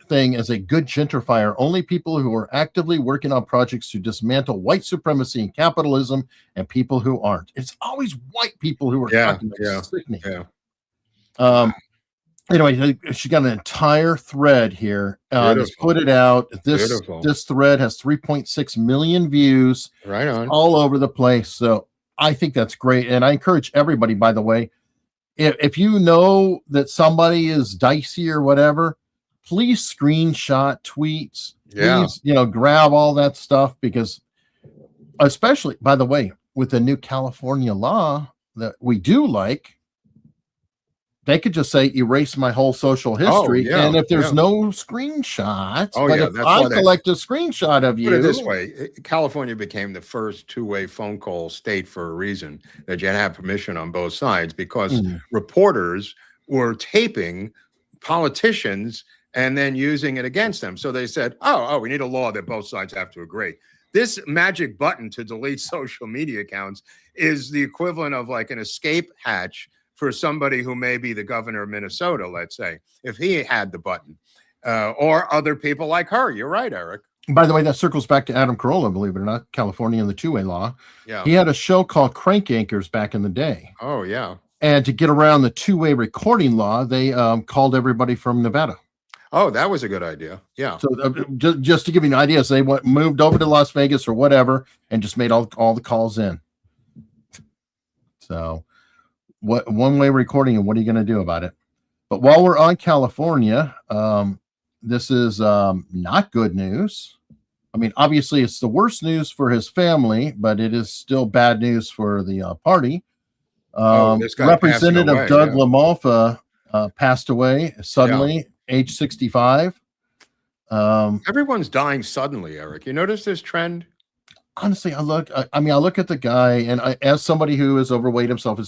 thing as a good gentrifier. Only people who are actively working on projects to dismantle white supremacy and capitalism, and people who aren't. It's always white people who are talking about sickening. Yeah. Anyway, she got an entire thread here. Just put it out. This thread has 3.6 million views. Right on. All over the place. So I think that's great. And I encourage everybody, by the way, if you know that somebody is dicey or whatever, please screenshot tweets. Please, grab all that stuff, because especially, by the way, with the new California law that we do like, they could just say erase my whole social history, and if there's no screenshots, if I collect a screenshot of you. Put it this way: California became the first two-way phone call state for a reason, that you had to have permission on both sides, because reporters were taping politicians and then using it against them. So they said, "Oh, we need a law that both sides have to agree." This magic button to delete social media accounts is the equivalent of like an escape hatch for somebody who may be the governor of Minnesota, let's say, if he had the button, or other people like her. You're right, Eric. By the way, that circles back to Adam Carolla, believe it or not, California and the two-way law. Yeah. He had a show called Crank Anchors back in the day. Oh, yeah. And to get around the two-way recording law, they called everybody from Nevada. Oh, that was a good idea. Yeah. So just to give you an idea, so they moved over to Las Vegas or whatever and just made all the calls in. So what one-way recording, and what are you going to do about it? But while we're on California, this is not good news. I mean, obviously it's the worst news for his family, but it is still bad news for the party. Representative Doug LaMalfa passed away suddenly, age 65. Everyone's dying suddenly, Eric. You notice this trend? Honestly, I look at the guy, and as somebody who is overweight himself,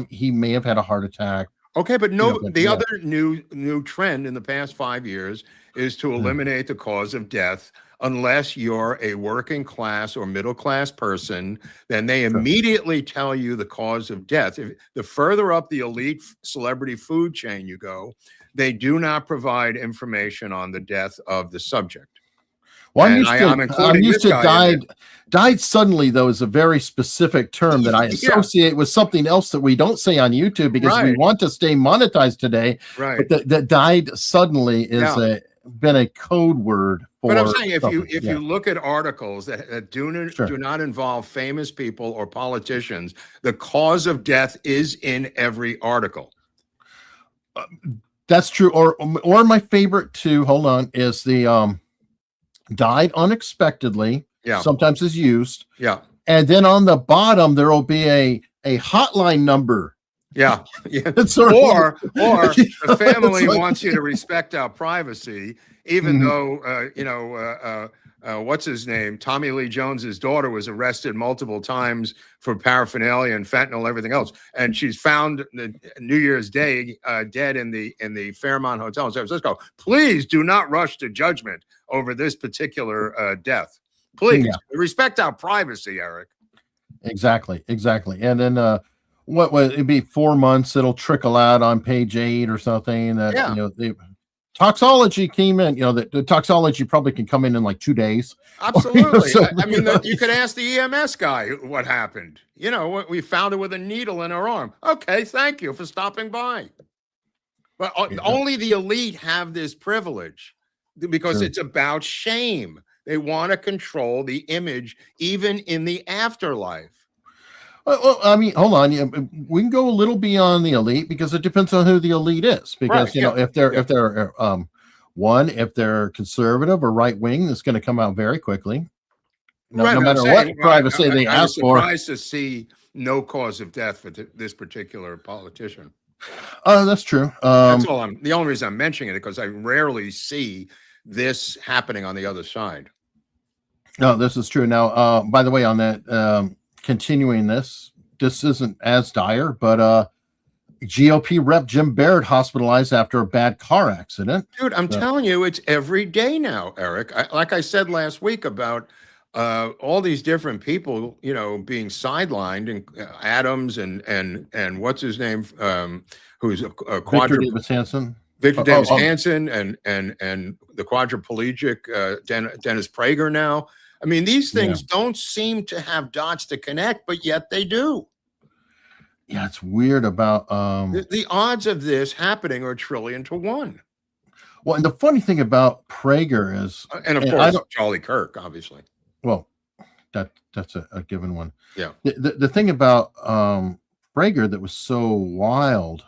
he may have had a heart attack. Okay, but other new trend in the past 5 years is to eliminate the cause of death unless you're a working class or middle class person. Then they immediately tell you the cause of death. The further up the elite celebrity food chain you go, they do not provide information on the death of the subject. Well, I'm used to died suddenly, though, is a very specific term that I associate with something else that we don't say on YouTube, because we want to stay monetized today. Right. But that died suddenly is been a code word for. But I'm saying, if you look at articles that do not involve famous people or politicians, the cause of death is in every article. That's true. Or my favorite too, hold on, is the died unexpectedly. Sometimes is used. And then on the bottom there will be a hotline number Yeah, yeah. It's sort Or of, the family like, wants you to respect our privacy, even though what's his name? Tommy Lee Jones's daughter was arrested multiple times for paraphernalia and fentanyl, everything else, and she's found New Year's Day dead in the Fairmont Hotel in San Francisco. Please do not rush to judgment over this particular death. Please respect our privacy, Eric. Exactly. And then what would it be? 4 months? It'll trickle out on page 8 or something. That the toxology came in. The toxology probably can come in like 2 days. Absolutely. I mean, you could ask the EMS guy what happened. We found her with a needle in her arm. Okay, thank you for stopping by. But only the elite have this privilege because it's about shame. They want to control the image, even in the afterlife. Well, I mean, hold on. We can go a little beyond the elite because it depends on who the elite is. Because if they're conservative or right wing, it's going to come out very quickly. No matter what privacy they ask for. I'm surprised to see no cause of death for this particular politician. That's true. That's all. The only reason I'm mentioning it because I rarely see this happening on the other side. No, this is true. Now, by the way, on that. Continuing this isn't as dire, but GOP rep Jim Baird hospitalized after a bad car accident. Dude, I'm telling you, it's every day now, Eric. Like I said last week about all these different people, being sidelined, and Adams and what's his name, who's a Victor Davis Hansen. Victor Davis Hansen and the quadriplegic Dennis Prager now. I mean, these things don't seem to have dots to connect, but yet they do. Yeah, it's weird about the odds of this happening are 1 trillion to 1. Well, and the funny thing about Prager is, and of course, Charlie Kirk, obviously. Well, that's a given one. Yeah. The thing about Prager that was so wild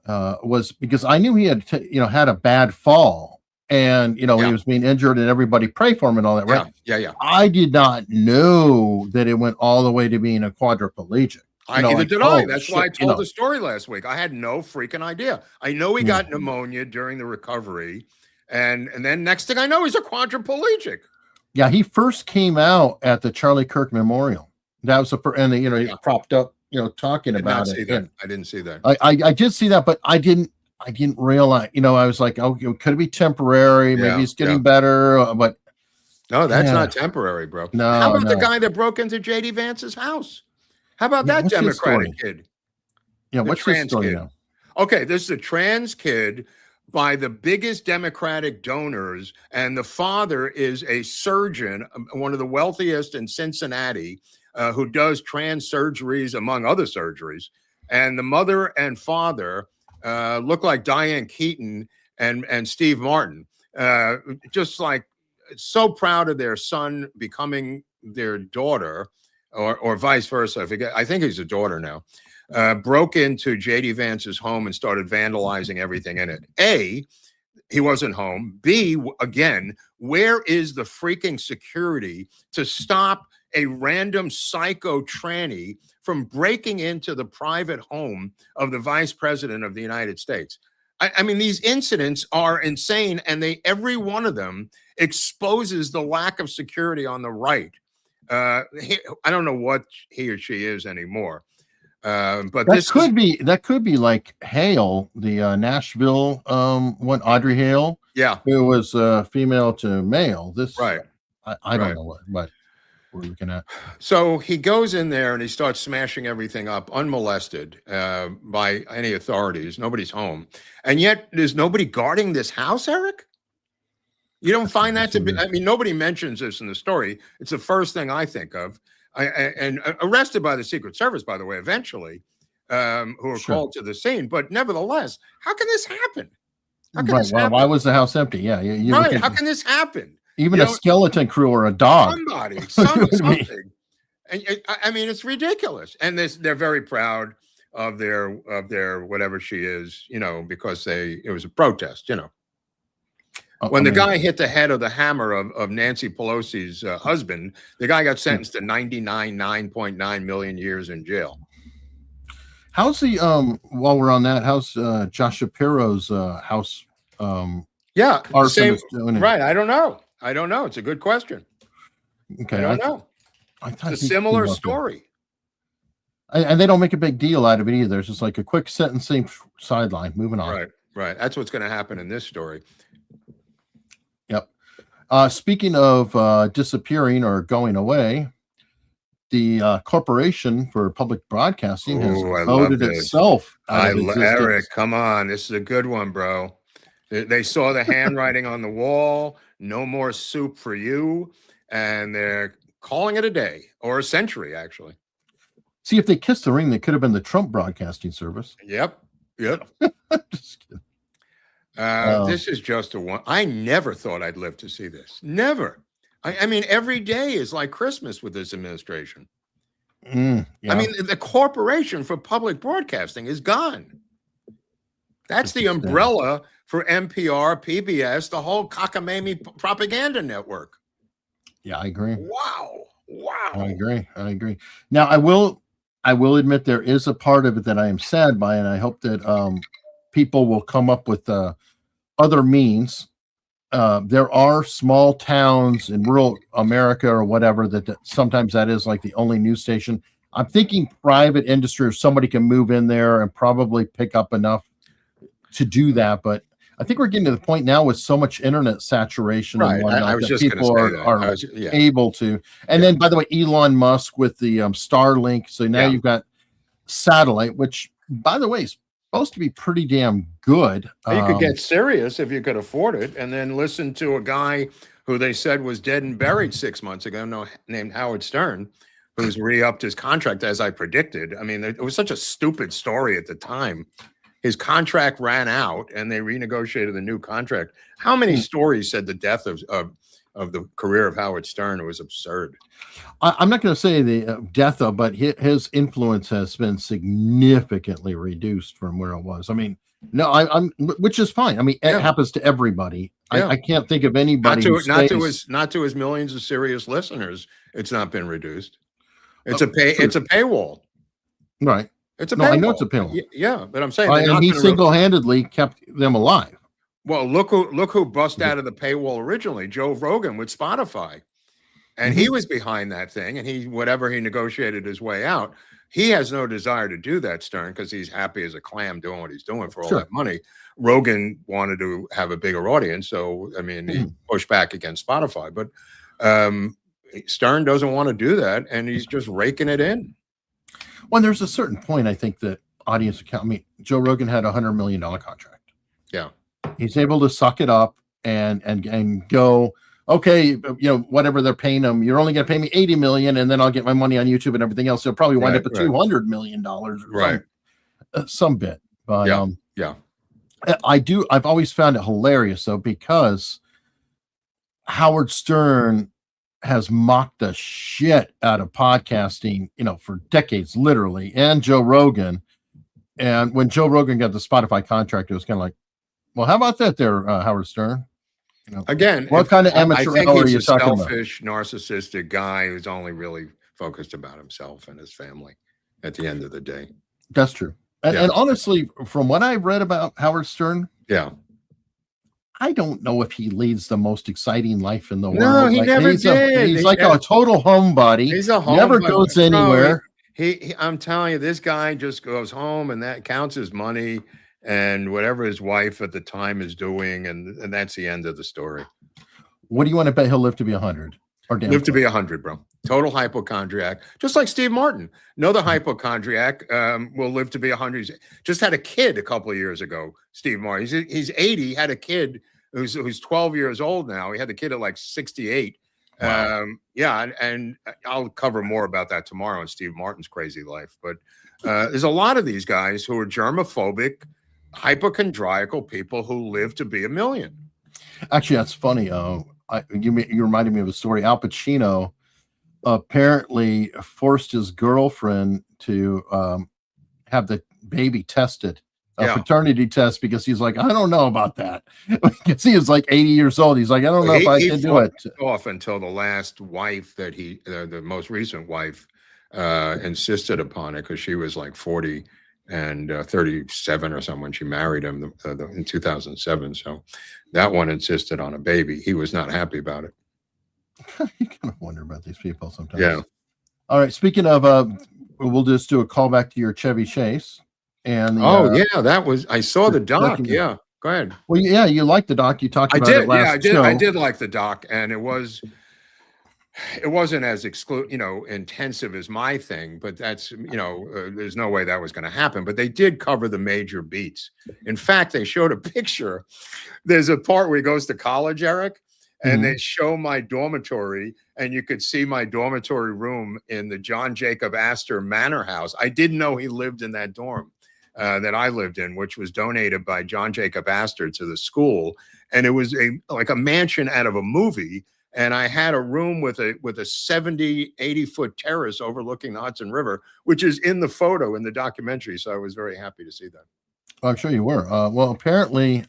was because I knew he had had a bad fall. And he was being injured, and everybody pray for him and all that, right? Yeah. I did not know that it went all the way to being a quadriplegic. Neither did I. That's why I told the story last week. I had no freaking idea. I know he got pneumonia during the recovery, and then next thing I know, he's a quadriplegic. Yeah, he first came out at the Charlie Kirk Memorial. That was he propped up, talking about it. I didn't see that. I did see that, but I didn't realize, I was like, oh, could it be temporary? Maybe it's getting better, but no, that's not temporary, bro. No. How about the guy that broke into JD Vance's house? How about that Democratic kid? Yeah, what's his story now? Okay, this is a trans kid by the biggest Democratic donors, and the father is a surgeon, one of the wealthiest in Cincinnati, who does trans surgeries, among other surgeries. And the mother and father look like Diane Keaton and Steve Martin, just like so proud of their son becoming their daughter, or vice versa. I think he's a daughter now. Broke into JD Vance's home and started vandalizing everything in it. A, he wasn't home. B, again, where is the freaking security to stop a random psycho tranny from breaking into the private home of the vice president of the United States? I mean, these incidents are insane, and every one of them exposes the lack of security on the right. I don't know what he or she is anymore. But that could be like Hale, the Nashville one, Audrey Hale. Yeah. Who was female to male. This right. I don't know what we're looking at. So he goes in there and he starts smashing everything up unmolested by any authorities. Nobody's home. And yet there's nobody guarding this house, Eric? You don't find that to be, I mean, nobody mentions this in the story. It's the first thing I think of. And arrested by the Secret Service, by the way, eventually, who are called to the scene. But nevertheless, how can this happen? How can this happen? Why was the house empty? Yeah. Right. How can this happen? Even a skeleton crew or a dog. Something. And I mean, it's ridiculous. And they're very proud of their whatever she is, because it was a protest, When the guy hit the head of the hammer of Nancy Pelosi's husband, the guy got sentenced to 9.9 million years in jail. How's the while we're on that, how's Josh Shapiro's house yeah, arson doing? Right. I don't know. It's a good question. Okay. I don't know. It's a similar story. And they don't make a big deal out of it either. It's just like a quick sentencing sideline. Moving on. Right. That's what's going to happen in this story. Yep. Speaking of disappearing or going away, the Corporation for Public Broadcasting has voted itself out of existence. Eric, come on. This is a good one, bro. They saw the handwriting on the wall. No more soup for you. And they're calling it a day or a century, actually. See, if they kissed the ring, they could have been the Trump Broadcasting Service. Yep. Just kidding. This is just a one. I never thought I'd live to see this. Never. I mean, every day is like Christmas with this administration. Yeah. I mean, the Corporation for Public Broadcasting is gone. That's the umbrella for NPR, PBS, the whole cockamamie propaganda network. Yeah, I agree. Wow. I agree. Now, I will admit there is a part of it that I am sad by, and I hope that people will come up with other means. There are small towns in rural America or whatever that sometimes that is like the only news station. I'm thinking private industry or somebody can move in there and probably pick up enough to do that. But I think we're getting to the point now with so much internet saturation and whatnot that people are able to. And then, by the way, Elon Musk with the Starlink. So now you've got satellite, which, by the way, is supposed to be pretty damn good. You could get serious if you could afford it, and then listen to a guy who they said was dead and buried 6 months ago, named Howard Stern, who's re-upped his contract as I predicted. I mean, it was such a stupid story at the time. His contract ran out, and they renegotiated the new contract. How many stories said the death of the career of Howard Stern? It was absurd. I'm not going to say the death of, but his influence has been significantly reduced from where it was. I mean, no, I'm which is fine. I mean, it happens to everybody. I can't think of anybody not to his millions of serious listeners. It's not been reduced. It's a paywall. Right. It's a paywall. I know it's a paywall. Yeah, but I'm saying and he single-handedly kept them alive. Well, look who bust out of the paywall originally, Joe Rogan with Spotify. And he was behind that thing, and he negotiated his way out. He has no desire to do that, Stern, because he's happy as a clam doing what he's doing for all that money. Rogan wanted to have a bigger audience, so I mean, he pushed back against Spotify. But Stern doesn't want to do that, and he's just raking it in. Well, there's a certain point, I think, that audience account. I mean, Joe Rogan had $100 million contract. Yeah, he's able to suck it up and go, okay, whatever they're paying him, you're only going to pay me $80 million, and then I'll get my money on YouTube and everything else. They'll probably wind up at $200 million, some bit. But I've always found it hilarious though, because Howard Stern has mocked the shit out of podcasting, for decades, literally, and Joe Rogan. And when Joe Rogan got the Spotify contract, it was kind of like, well, how about that there, Howard Stern? Again, what kind of amateur hour are you talking about? Selfish, narcissistic guy who's only really focused about himself and his family at the end of the day. That's true. And honestly, from what I've read about Howard Stern, I don't know if he leads the most exciting life in the world. No, he never did. He's like a total homebody. He's a homebody. Never goes anywhere. I'm telling you, this guy just goes home, and that counts as money and whatever his wife at the time is doing, and that's the end of the story. What do you want to bet he'll live to be 100? Or live to be 100, bro. Total hypochondriac, just like Steve Martin. Another hypochondriac will live to be 100. He's just had a kid a couple of years ago. Steve Martin. He's 80. Had a kid who's 12 years old now. He had the kid at like 68. Wow. And I'll cover more about that tomorrow in Steve Martin's crazy life. But there's a lot of these guys who are germophobic, hypochondriacal people who live to be 1 million. Actually, that's funny. You reminded me of a story. Al Pacino apparently forced his girlfriend to have the baby tested, paternity test, because he's like, I don't know about that. Because he is like 80 years old. He's like, I don't know if I can do it. Off until the last wife that the most recent wife insisted upon it, because she was like 40 and 37 or something when she married him in 2007. So that one insisted on a baby. He was not happy about it. You kind of wonder about these people sometimes. Yeah. All right. Speaking of, we'll just do a callback to your Chevy Chase. And yeah, that was, I saw the doc. Yeah. Go ahead. Well, yeah, you liked the doc. You talked about it last show. I did like the doc, and it wasn't as intensive as my thing, but that's, there's no way that was going to happen. But they did cover the major beats. In fact, they showed a picture. There's a part where he goes to college, Eric, and they show my dormitory, and you could see my dormitory room in the John Jacob Astor Manor House. I didn't know he lived in that dorm that I lived in, which was donated by John Jacob Astor to the school. And it was like a mansion out of a movie. And I had a room with a 70, 80-foot terrace overlooking the Hudson River, which is in the photo in the documentary. So I was very happy to see that. Well, I'm sure you were. Well, apparently,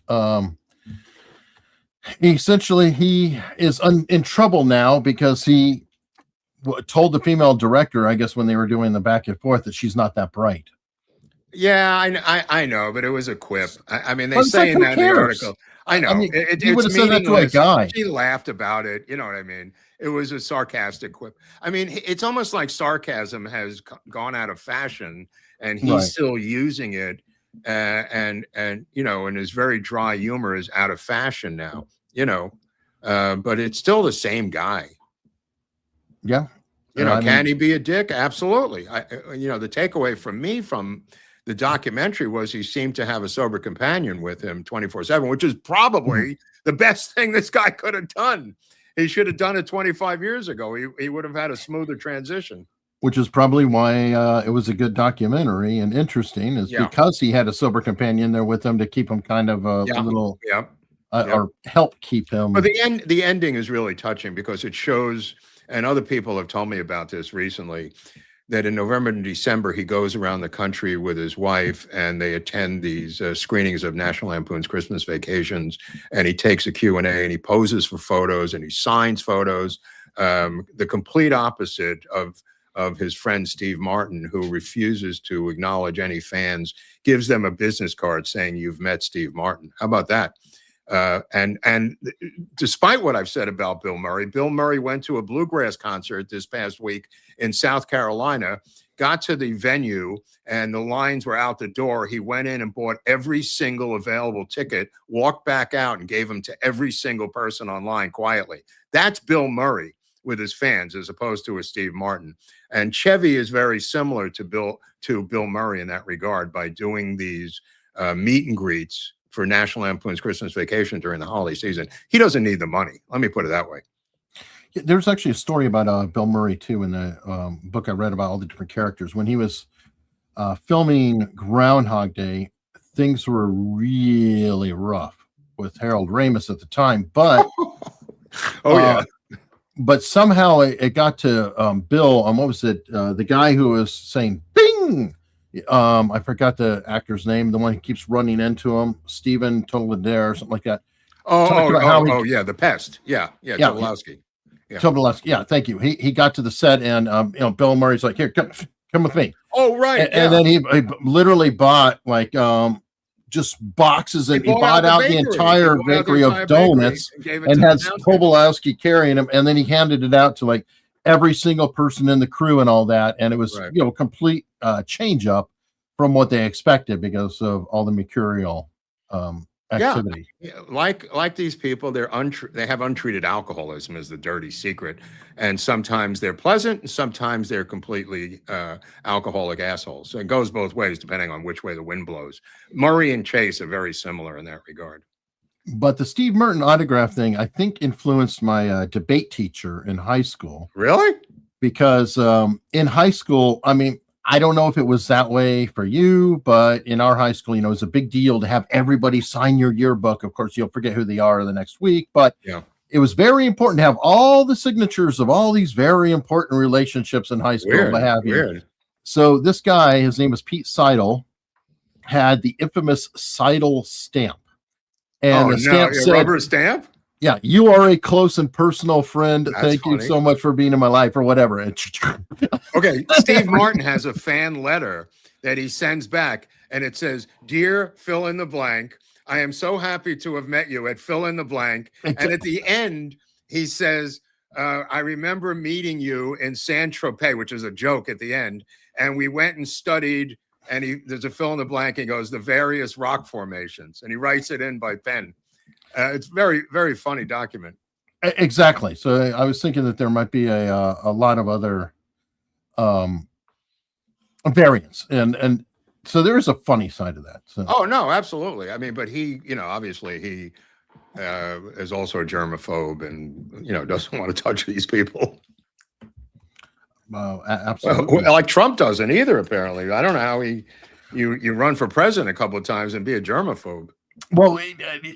he is in trouble now because he told the female director, I guess, when they were doing the back and forth, that she's not that bright. Yeah, I know, but it was a quip. I mean, they say in that in the article. I know. You would have said that to a guy. She laughed about it. You know what I mean? It was a sarcastic quip. I mean, it's almost like sarcasm has gone out of fashion, and he's still using it. And his very dry humor is out of fashion now. But it's still the same guy. Yeah. Can he be a dick? Absolutely. The takeaway from me from the documentary was he seemed to have a sober companion with him 24/7, which is probably the best thing this guy could have done. He should have done it 25 years ago. He would have had a smoother transition. Which is probably why it was a good documentary and interesting, because he had a sober companion there with him to keep him kind of a little, or help keep him. But the ending is really touching because it shows, and other people have told me about this recently, that in November and December, he goes around the country with his wife and they attend these screenings of National Lampoon's Christmas Vacations. And he takes a Q&A and he poses for photos and he signs photos. The complete opposite of his friend, Steve Martin, who refuses to acknowledge any fans, gives them a business card saying, "You've met Steve Martin." How about that? And despite what I've said about Bill Murray went to a bluegrass concert this past week in South Carolina, got to the venue, and the lines were out the door. He went in and bought every single available ticket, walked back out, and gave them to every single person online quietly. That's Bill Murray with his fans, as opposed to a Steve Martin. And Chevy is very similar to Bill Murray in that regard by doing these meet and greets for National Lampoon's Christmas Vacation during the holiday season. He doesn't need the money. Let me put it that way. Yeah, there's actually a story about Bill Murray too in the book I read about all the different characters. When he was filming Groundhog Day, things were really rough with Harold Ramis at the time. But but somehow it got to Bill. What was it? The guy who was saying "Bing." I forgot the actor's name, the one who keeps running into him, Stephen Toledare or something like that. The Pest. Tobolowsky. Tobolowsky. Yeah, thank you. He got to the set and Bill Murray's like, "Here, come with me." Oh, right. And then he literally bought like just boxes, and he bought out the entire bakery of donuts and had Tobolowsky carrying him, and then he handed it out to like every single person in the crew and all that. And it was, complete change up from what they expected because of all the mercurial activity. Yeah. Like these people, they have untreated alcoholism as the dirty secret. And sometimes they're pleasant and sometimes they're completely alcoholic assholes. So it goes both ways depending on which way the wind blows. Murray and Chase are very similar in that regard. But the Steve Martin autograph thing, I think, influenced my debate teacher in high school. Really? Because in high school, I mean, I don't know if it was that way for you, but in our high school, it was a big deal to have everybody sign your yearbook. Of course, you'll forget who they are the next week, but it was very important to have all the signatures of all these very important relationships in high school. Weird. So this guy, his name was Pete Seidel, had the infamous Seidel stamp. And the stamp said, rubber stamp? Yeah, "You are a close and personal friend. Thank you so much for being in my life," or whatever. Okay, Steve Martin has a fan letter that he sends back, and it says, "Dear fill in the blank, I am so happy to have met you at fill in the blank." And at the end, he says, "I remember meeting you in Saint Tropez," which is a joke at the end. "And we went and studied," and there's a fill in the blank. He goes, "the various rock formations," and he writes it in by pen. It's very, very funny document. Exactly. So I was thinking that there might be a lot of other variants, and so there is a funny side of that. So. Oh no, absolutely. I mean, but he, obviously he is also a germaphobe, and doesn't want to touch these people. Absolutely. Well, like Trump doesn't either. Apparently, I don't know how you run for president a couple of times and be a germaphobe. Well,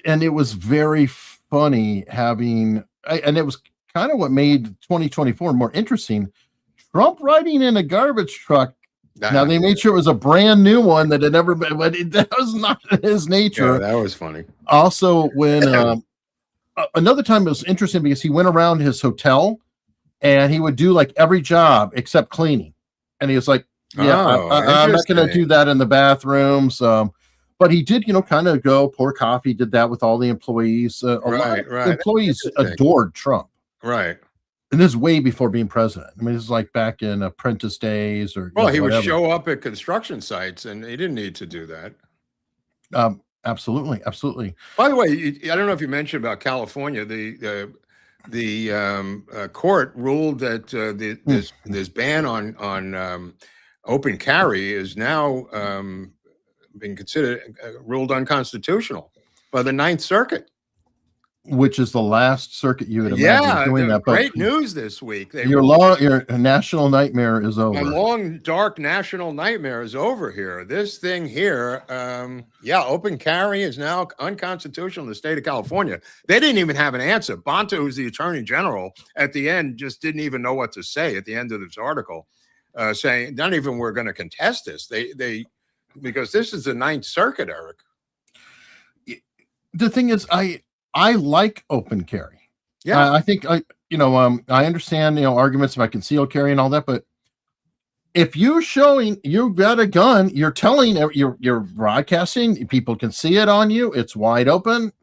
and it was very funny having, and it was kind of what made 2024 more interesting. Trump riding in a garbage truck. Now they made sure it was a brand new one that had never been, but that was not his nature. Yeah, that was funny. Also, when another time it was interesting because he went around his hotel and he would do like every job except cleaning, and he was like, "Yeah, I'm not going to do that in the bathrooms." But he did, kind of go pour coffee. Did that with all the employees. Right. Employees adored Trump. Right. And this is way before being president. I mean, this is like back in apprentice days, or he would show up at construction sites, and he didn't need to do that. Absolutely. By the way, I don't know if you mentioned about California. The court ruled that this ban on open carry is now being considered ruled unconstitutional by the Ninth Circuit. Which is the last circuit you would imagine doing that. Great news this week. Your national nightmare is over. My long, dark national nightmare is over here. This thing here, open carry is now unconstitutional in the state of California. They didn't even have an answer. Bonta, who's the attorney general, at the end just didn't even know what to say at the end of this article, saying, not even we're going to contest this. They because this is the Ninth Circuit, Eric. The thing is, I like open carry. Yeah, I think I understand arguments about concealed carry and all that, but if you're showing you've got a gun, you're telling you're broadcasting, people can see it on you. It's wide open.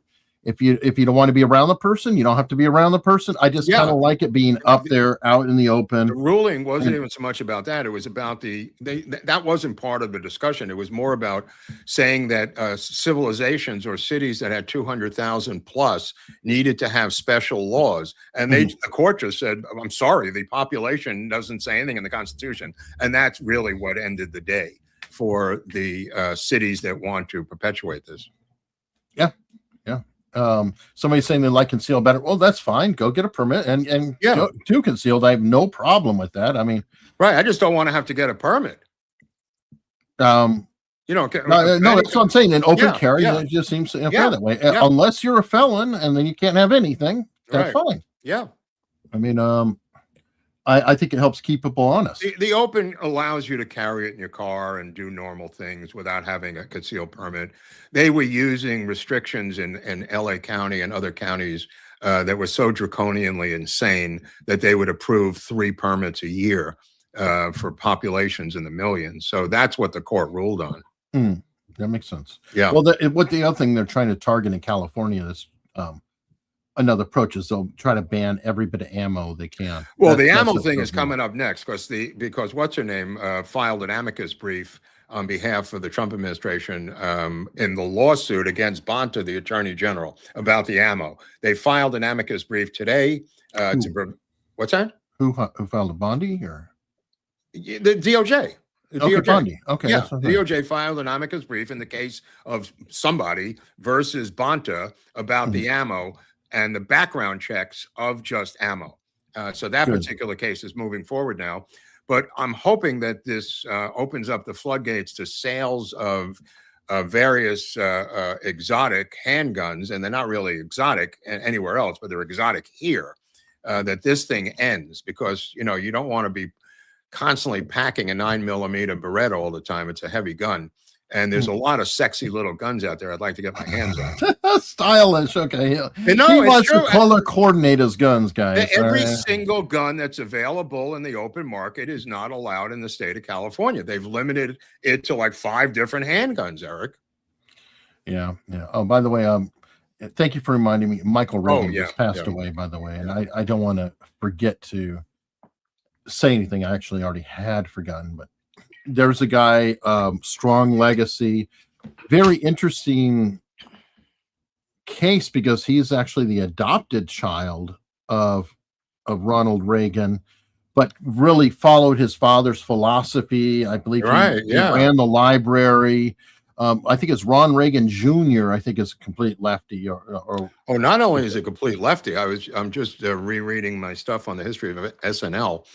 If you don't want to be around the person, you don't have to be around the person. I just kind of like it being up there, out in the open. The ruling wasn't even so much about that. It was about that wasn't part of the discussion. It was more about saying that civilizations or cities that had 200,000 plus needed to have special laws. And the court just said, "I'm sorry, the population doesn't say anything in the Constitution." And that's really what ended the day for the cities that want to perpetuate this. Yeah. Somebody's saying they like concealed better. Well, that's fine. Go get a permit and go to concealed. I have no problem with that. I mean, right. I just don't want to have to get a permit. No, that's what I'm saying. In open carry, it just seems fair that way. Unless you're a felon, and then you can't have anything. That's fine. Yeah. I mean, I think it helps keep people honest. The open allows you to carry it in your car and do normal things without having a concealed permit. They were using restrictions in LA County and other counties that were so draconianly insane that they would approve 3 permits a year for populations in the millions. So that's what the court ruled on. That makes sense. Yeah. Well, the other thing they're trying to target in California is another approach is they'll try to ban every bit of ammo they can. Well, the ammo thing is coming up next because what's her name filed an amicus brief on behalf of the Trump administration in the lawsuit against Bonta, the attorney general, about the ammo. They filed an amicus brief today. What's that? Who filed a Bondi or the DOJ? The DOJ. Bondi. Okay. Yeah, the DOJ filed an amicus brief in the case of somebody versus Bonta about the ammo and the background checks of just ammo. So that particular case is moving forward now. But I'm hoping that this opens up the floodgates to sales of various exotic handguns, and they're not really exotic anywhere else, but they're exotic here, that this thing ends because, you don't want to be constantly packing a 9mm Beretta all the time. It's a heavy gun. And there's a lot of sexy little guns out there I'd like to get my hands on. Stylish. Okay. You know, he wants to color coordinate his guns, guys. Every single gun that's available in the open market is not allowed in the state of California. They've limited it to like 5 different handguns, Eric. Yeah. Yeah. Oh, by the way, thank you for reminding me. Michael Reagan just passed away, by the way. And I don't want to forget to say anything I actually already had forgotten, but there's a guy, strong legacy, very interesting case because he's actually the adopted child of Ronald Reagan, but really followed his father's philosophy. I believe he ran the library. I think it's Ron Reagan Jr. I think is a complete lefty. Not only is a complete lefty. I'm just rereading my stuff on the history of SNL.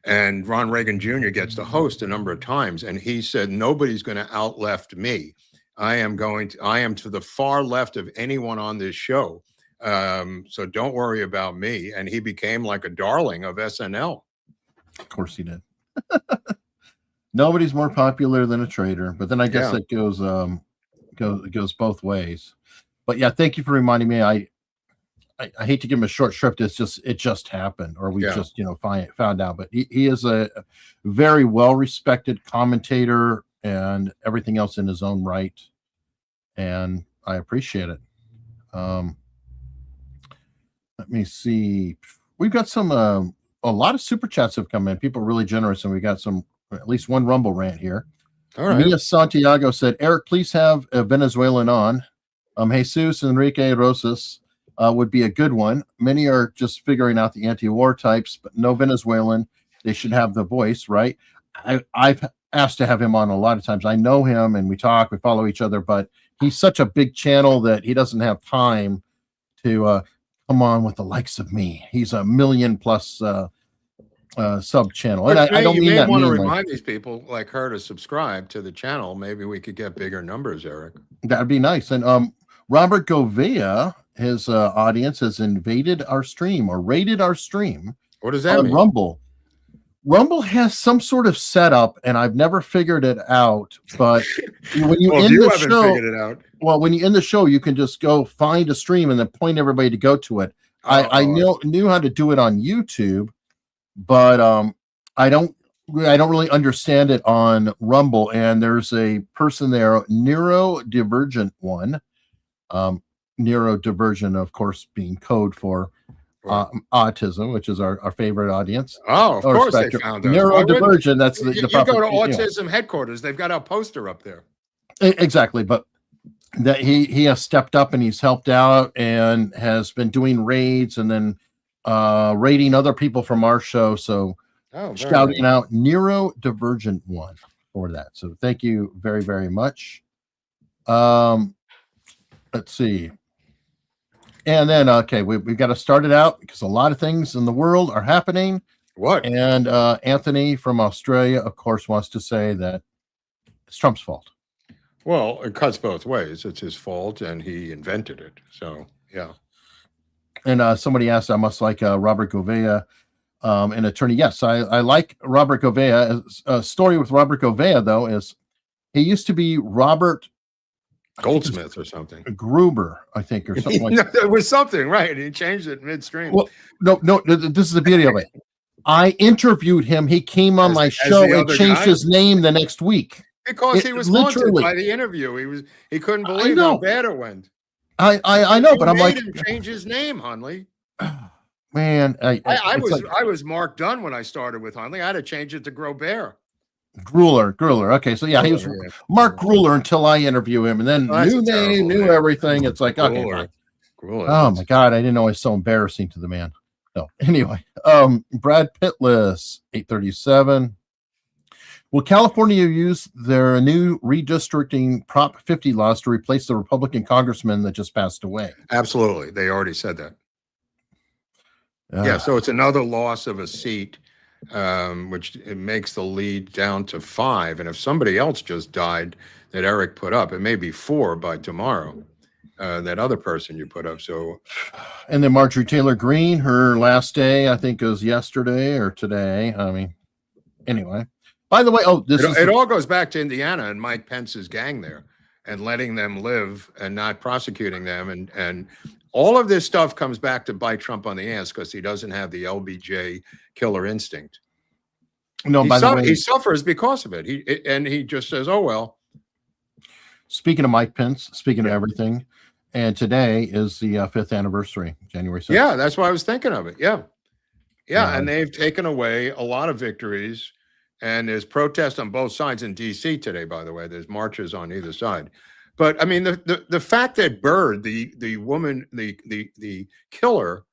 And Ron Reagan Jr. gets to host a number of times, and he said, "Nobody's going to out-left me. I am to the far left of anyone on this show. So don't worry about me." And he became like a darling of SNL. Of course he did. Nobody's more popular than a traitor, but then I guess it goes both ways. But yeah, thank you for reminding me. I hate to give him a short shrift. It just happened, or we just found out. But he is a very well respected commentator and everything else in his own right, and I appreciate it. Let me see. We've got some a lot of super chats have come in. People are really generous, and we got at least one Rumble rant here. All right. Mia Santiago said, "Eric, please have a Venezuelan on. Jesus Enrique Rosas would be a good one. Many are just figuring out the anti-war types, but no Venezuelan. They should have the voice, right?" I've asked to have him on a lot of times. I know him, and we talk, we follow each other, but he's such a big channel that he doesn't have time to come on with the likes of me. He's a million plus sub channel, and I don't mean that. Want to remind these people like her to subscribe to the channel. Maybe we could get bigger numbers, Eric. That'd be nice. And Robert Govea, his audience has invaded our stream or raided our stream. What does that mean? Rumble. Rumble has some sort of setup, and I've never figured it out. But when you end the show, figured it out. Well, when you end the show, you can just go find a stream and then point everybody to go to it. I knew how to do it on YouTube, but I don't really understand it on Rumble. And there's a person there, neurodivergent one. Neurodivergent, of course, being code for autism, which is our favorite audience. Oh, of course they found us. Neurodivergent, that's the you go to autism headquarters, they've got our poster up there. Exactly, but that he has stepped up and he's helped out and has been doing raids and then raiding other people from our show. So shouting out neurodivergent one for that. So thank you very, very much. Let's see. And then, we've got to start it out because a lot of things in the world are happening. What? And Anthony from Australia, of course, wants to say that it's Trump's fault. Well, it cuts both ways. It's his fault, and he invented it. So, yeah. And somebody asked, I must like Robert Govea, an attorney. Yes, I like Robert Govea. A story with Robert Govea, though, is he used to be Robert Goldsmith or something. Gruber, I think, or something like that. It was something, right? He changed it midstream. Well, no, this is the beauty of it. I interviewed him. He came on my show and changed his name the next week. Because he was haunted by the interview. He couldn't believe how bad it went. I know, but I'm like, him change his name, Hunley. Man, I was Mark Dunn when I started with Hunley. I had to change it to Grobert. Gruler. Okay, so yeah, he was Mark Gruler until I interview him, and then new name, new everything. It's like, okay, fine. Oh my God, I didn't know it was so embarrassing to the man. No, anyway, Brad Pitless, 837. Will California use their new redistricting Prop 50 laws to replace the Republican congressman that just passed away? Absolutely, they already said that. Yeah, so it's another loss of a seat. Which it makes the lead down to 5. And if somebody else just died that Eric put up, it may be 4 by tomorrow. That other person you put up. So, and then Marjorie Taylor Greene, her last day, I think, was yesterday or today. I mean, anyway. By the way, it all goes back to Indiana and Mike Pence's gang there, and letting them live and not prosecuting them, and all of this stuff comes back to bite Trump on the ass because he doesn't have the LBJ killer instinct. No, by the way, he suffers because of it. He just says, "Oh well." Speaking of Mike Pence, speaking of everything, and today is the 5th anniversary, January 6th. Yeah, that's why I was thinking of it. Yeah, and they've taken away a lot of victories, and there's protests on both sides in D.C. today. By the way, there's marches on either side. But I mean, the fact that Byrd, the woman, the killer,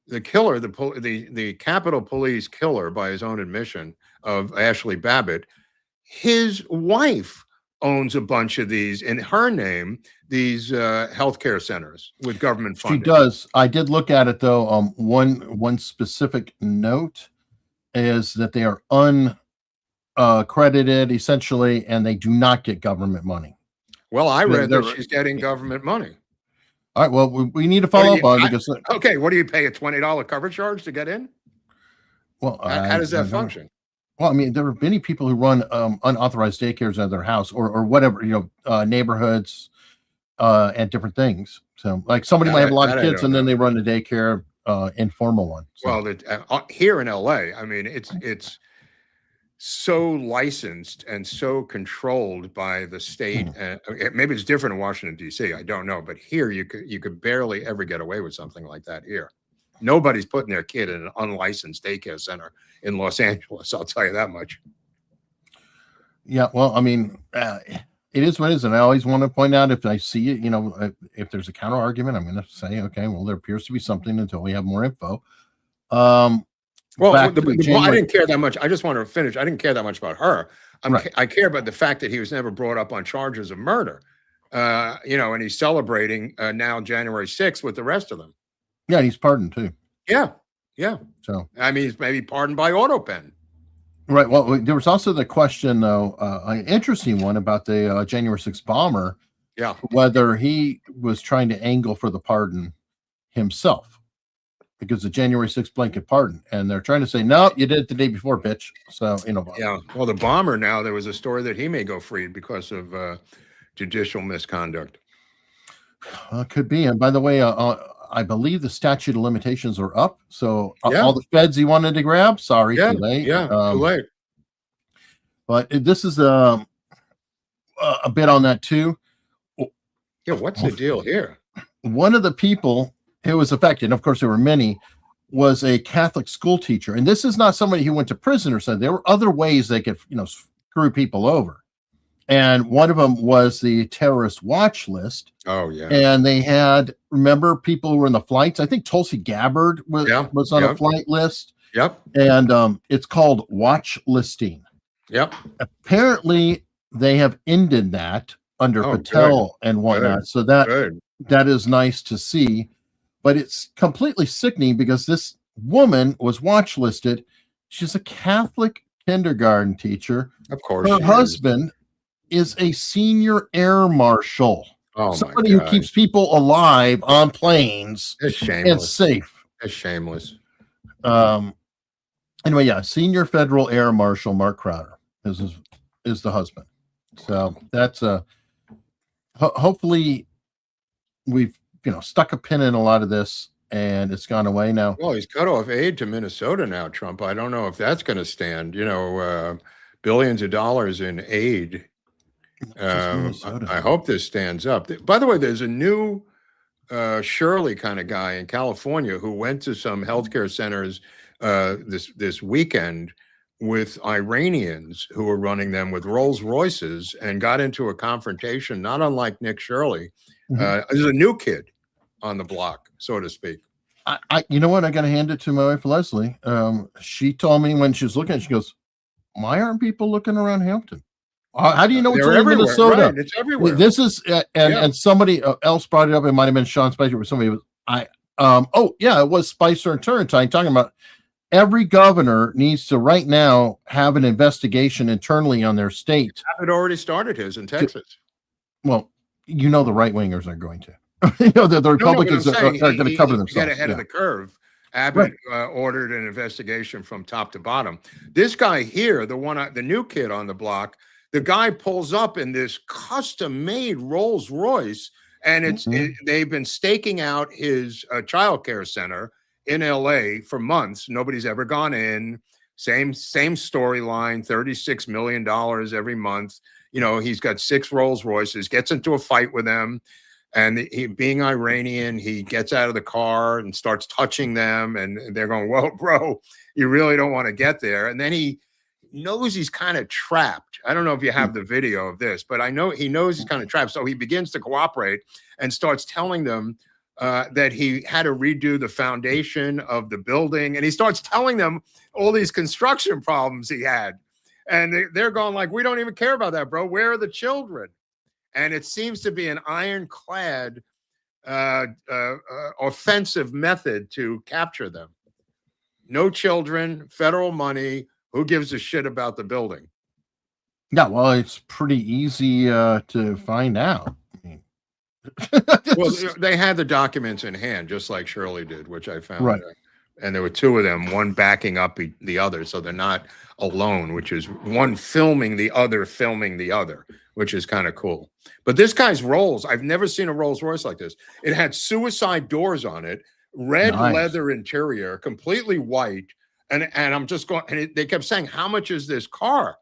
the Capitol Police killer by his own admission of Ashley Babbitt, his wife owns a bunch of these in her name, these healthcare centers with government funding. She does. I did look at it though. One specific note is that they are uncredited essentially, and they do not get government money. Well, I read that she's getting government money. All right. Well, we need to follow up on it because. Okay. What do you pay, a $20 cover charge to get in? Well, how does that function? Well, I mean, there are many people who run unauthorized daycares at their house or whatever, neighborhoods and different things. So, like somebody might have a lot of kids and then they run a daycare, informal one. So. Well, here in LA, I mean, it's so licensed and so controlled by the state. Maybe it's different in Washington, D.C. I don't know. But here you could barely ever get away with something like that here. Nobody's putting their kid in an unlicensed daycare center in Los Angeles. I'll tell you that much. Yeah. Well, I mean, it is what it is. And I always want to point out if I see it, if there's a counter argument, I'm going to say, okay, well, there appears to be something until we have more info. Well, I didn't care that much. I just want to finish. I didn't care that much about her. I care about the fact that he was never brought up on charges of murder. And he's celebrating now January 6th with the rest of them. Yeah, and he's pardoned too. Yeah. So I mean, he's maybe pardoned by autopen. Right. Well, there was also the question, though, an interesting one about the January 6th bomber. Yeah. Whether he was trying to angle for the pardon himself, because the January 6th blanket pardon, and they're trying to say, no, you did it the day before, bitch. So, Yeah. Well, the bomber now, there was a story that he may go free because of judicial misconduct. Could be. And by the way, I believe the statute of limitations are up. So all the feds he wanted to grab, sorry, too late. Yeah, too late. But this is a bit on that too. Yeah, what's the deal here? One of the people who was affected, and of course there were many, was a Catholic school teacher. And this is not somebody who went to prison or something. There were other ways they could, screw people over. And one of them was the terrorist watch list. Oh, yeah. And they had, remember, people who were in the flights. I think Tulsi Gabbard was on a flight list. Yep. And it's called watch listing. Yep. Apparently, they have ended that under Patel and whatnot. So that is nice to see. But it's completely sickening because this woman was watch listed. She's a Catholic kindergarten teacher. Of course. Her husband is a senior air marshal. Oh, somebody who keeps people alive on planes and safe. It's shameless. Anyway, senior federal air marshal Mark Crowder is the husband. So that's hopefully we've stuck a pin in a lot of this and it's gone away now. Well, he's cut off aid to Minnesota now, Trump. I don't know if that's going to stand. Billions of dollars in aid. I hope this stands up. By the way, there's a new Shirley kind of guy in California who went to some healthcare centers this weekend with Iranians who were running them with Rolls Royces and got into a confrontation, not unlike Nick Shirley. There's a new kid on the block, so to speak. You know what? I got to hand it to my wife, Leslie. She told me when she was looking, she goes, "Why aren't people looking around Hampton? How do you know it's in Minnesota? Right, it's everywhere." This is and somebody else brought it up. It might have been Sean Spicer or somebody. It was Spicer and Turrentine talking about every governor needs to right now have an investigation internally on their state. It already started his in Texas. Well, the right wingers are going to. The Republicans are going to cover themselves. Get ahead of the curve. Abbott ordered an investigation from top to bottom. This guy here, the new kid on the block, the guy pulls up in this custom-made Rolls Royce, and they've been staking out his child care center in LA for months. Nobody's ever gone in. Same storyline, $36 million every month. You know, he's got 6 Rolls Royces, gets into a fight with them. And he, being Iranian, he gets out of the car and starts touching them. And they're going, well, bro, you really don't want to get there. And then he knows he's kind of trapped. I don't know if you have the video of this, but I know he knows he's kind of trapped. So he begins to cooperate and starts telling them that he had to redo the foundation of the building. And he starts telling them all these construction problems he had. And they're going like, we don't even care about that, bro. Where are the children? And it seems to be an ironclad offensive method to capture them. No children, federal money. Who gives a shit about the building? Yeah, well, it's pretty easy to find out. Well, they had the documents in hand, just like Shirley did, which I found. Right. And there were 2 of them, one backing up the other, so they're not alone, which is one filming the other, which is kind of cool. But this guy's Rolls, I've never seen a Rolls Royce like this. It had suicide doors on it, red leather interior, completely white. And I'm just going, and they kept saying, how much is this car?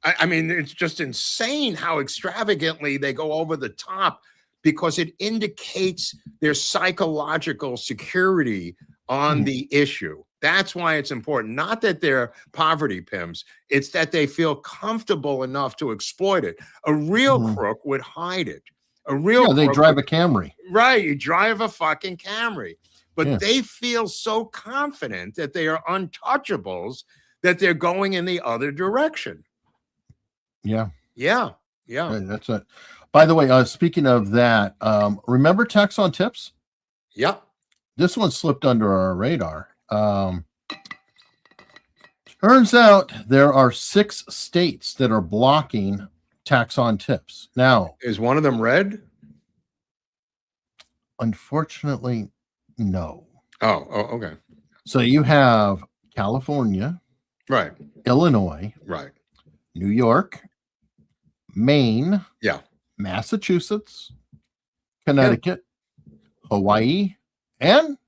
I mean, it's just insane how extravagantly they go over the top, because it indicates their psychological security on the issue. That's why it's important. Not that they're poverty pimps. It's that they feel comfortable enough to exploit it. A real crook would hide it. They drive a Camry. Right. You drive a fucking Camry. But they feel so confident that they are untouchables that they're going in the other direction. Yeah. That's it. By the way, speaking of that, remember tax on tips? Yep. This one slipped under our radar. Turns out there are 6 states that are blocking tax on tips. Now, is one of them red? Unfortunately, no. Oh, okay. So you have California, right? Illinois, right? New York, Maine, Massachusetts, Connecticut, Hawaii, and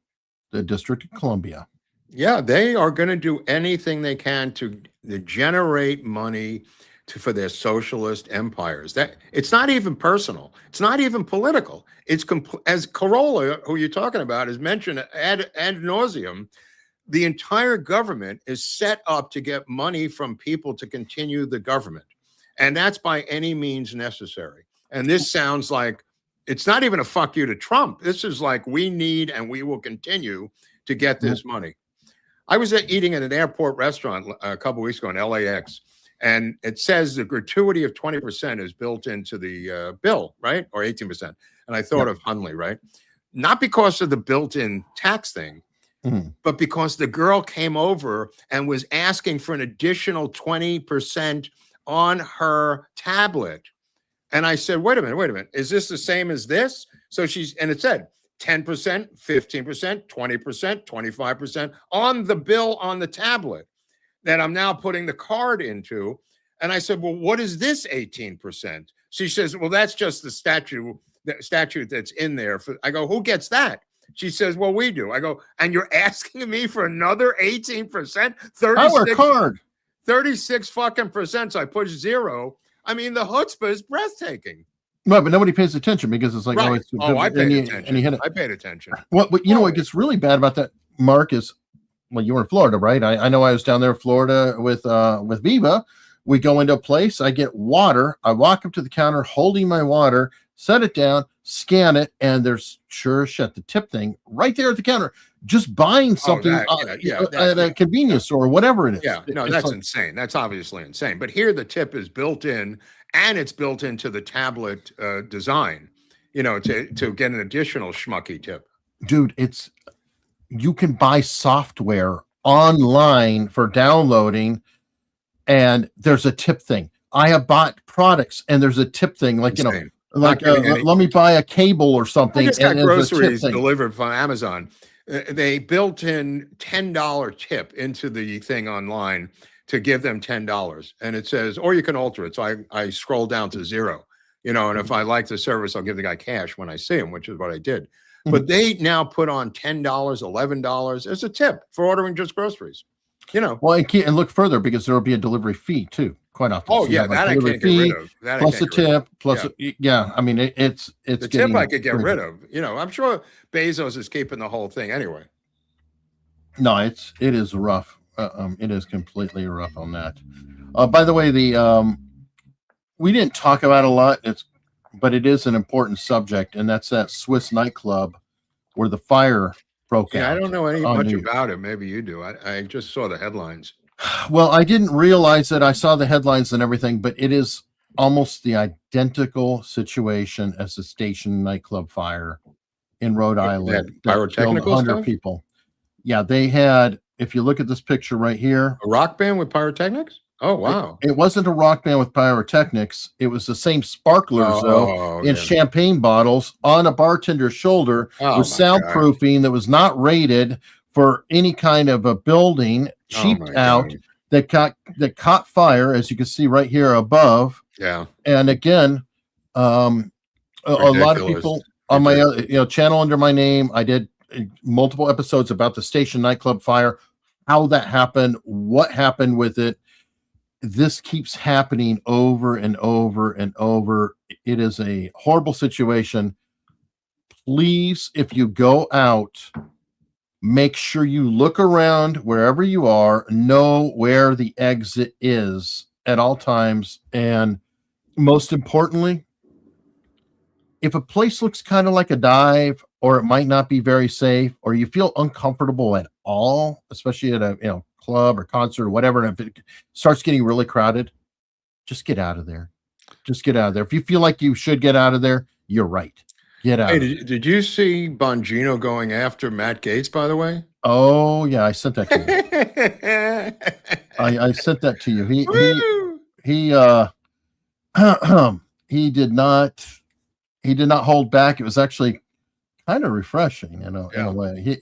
the District of Columbia. Yeah, they are going to do anything they can to generate money for their socialist empires. That it's not even personal. It's not even political. It's as Corolla, who you're talking about, is mentioned ad nauseum. The entire government is set up to get money from people to continue the government, and that's by any means necessary. And this sounds like it's not even a fuck you to Trump. This is like, we need and we will continue to get this money. I was eating at an airport restaurant a couple of weeks ago in LAX, and it says the gratuity of 20% is built into the bill, right? Or 18%. And I thought of Hunley, right? Not because of the built-in tax thing, but because the girl came over and was asking for an additional 20% on her tablet. And I said, wait a minute. Is this the same as this? So and it said 10%, 15%, 20%, 25% on the bill on the tablet that I'm now putting the card into. And I said, well, what is this 18%? She says, well, that's just the statute that's in there. I go, who gets that? She says, well, we do. I go, and you're asking me for another 18%? 36 fucking percent. So I push 0. I mean, the chutzpah is breathtaking. Right, but nobody pays attention because it's like, I paid attention. And you hit it. I paid attention. Well, but you know what gets really bad about that, Mark, is, well, you were in Florida, right? I know I was down there in Florida with Viva. We go into a place, I get water. I walk up to the counter holding my water, set it down, scan it, and there's sure as shit the tip thing right there at the counter. Just buying something at a convenience store or whatever it is. Yeah, no, that's insane. That's obviously insane. But here the tip is built in, and it's built into the tablet design, to get an additional schmucky tip. Dude, you can buy software online for downloading, and there's a tip thing. I have bought products, and there's a tip thing, like, insane. Let me buy a cable or something. I just got groceries delivered from Amazon. they built in $10 tip into the thing online to give them $10. And it says, or you can alter it. So I scroll down to 0, and if I like the service, I'll give the guy cash when I see him, which is what I did. But they now put on $10, $11 as a tip for ordering just groceries. Well, and look further, because there will be a delivery fee too, quite often. Oh, so yeah, that I can't get rid of. That plus the tip, plus I mean, it's the tip I could get rid of. I'm sure Bezos is keeping the whole thing anyway. No, it is rough. It is completely rough on that. By the way, we didn't talk about it a lot. But it is an important subject, and that's that Swiss nightclub where the fire broke out. I don't know much about it. Maybe you do. I just saw the headlines. Well, I didn't realize that. I saw the headlines and everything, but it is almost the identical situation as the Station nightclub fire in Rhode Island. Pyrotechnical 100 people. Yeah, they had. If you look at this picture right here, a rock band with pyrotechnics. Oh, wow. It wasn't a rock band with pyrotechnics. It was the same sparklers, in champagne bottles on a bartender's shoulder with soundproofing that was not rated for any kind of a building, cheaped out, that caught fire, as you can see right here above. Yeah. And again, a lot of people on my channel under my name, I did multiple episodes about the Station nightclub fire, how that happened, what happened with it. This keeps happening over and over and over. It is a horrible situation. Please, if you go out, make sure you look around wherever you are, know where the exit is at all times. And most importantly, if a place looks kind of like a dive, or it might not be very safe, or you feel uncomfortable at all, especially at a club or concert or whatever, and if it starts getting really crowded, just get out of there. Just get out of there. If you feel like you should get out of there, you're right. Get out. Hey, did you see Bongino going after Matt Gaetz, by the way? Oh yeah, I sent that to you. I sent that to you. He did not hold back. It was actually kind of refreshing, in a way.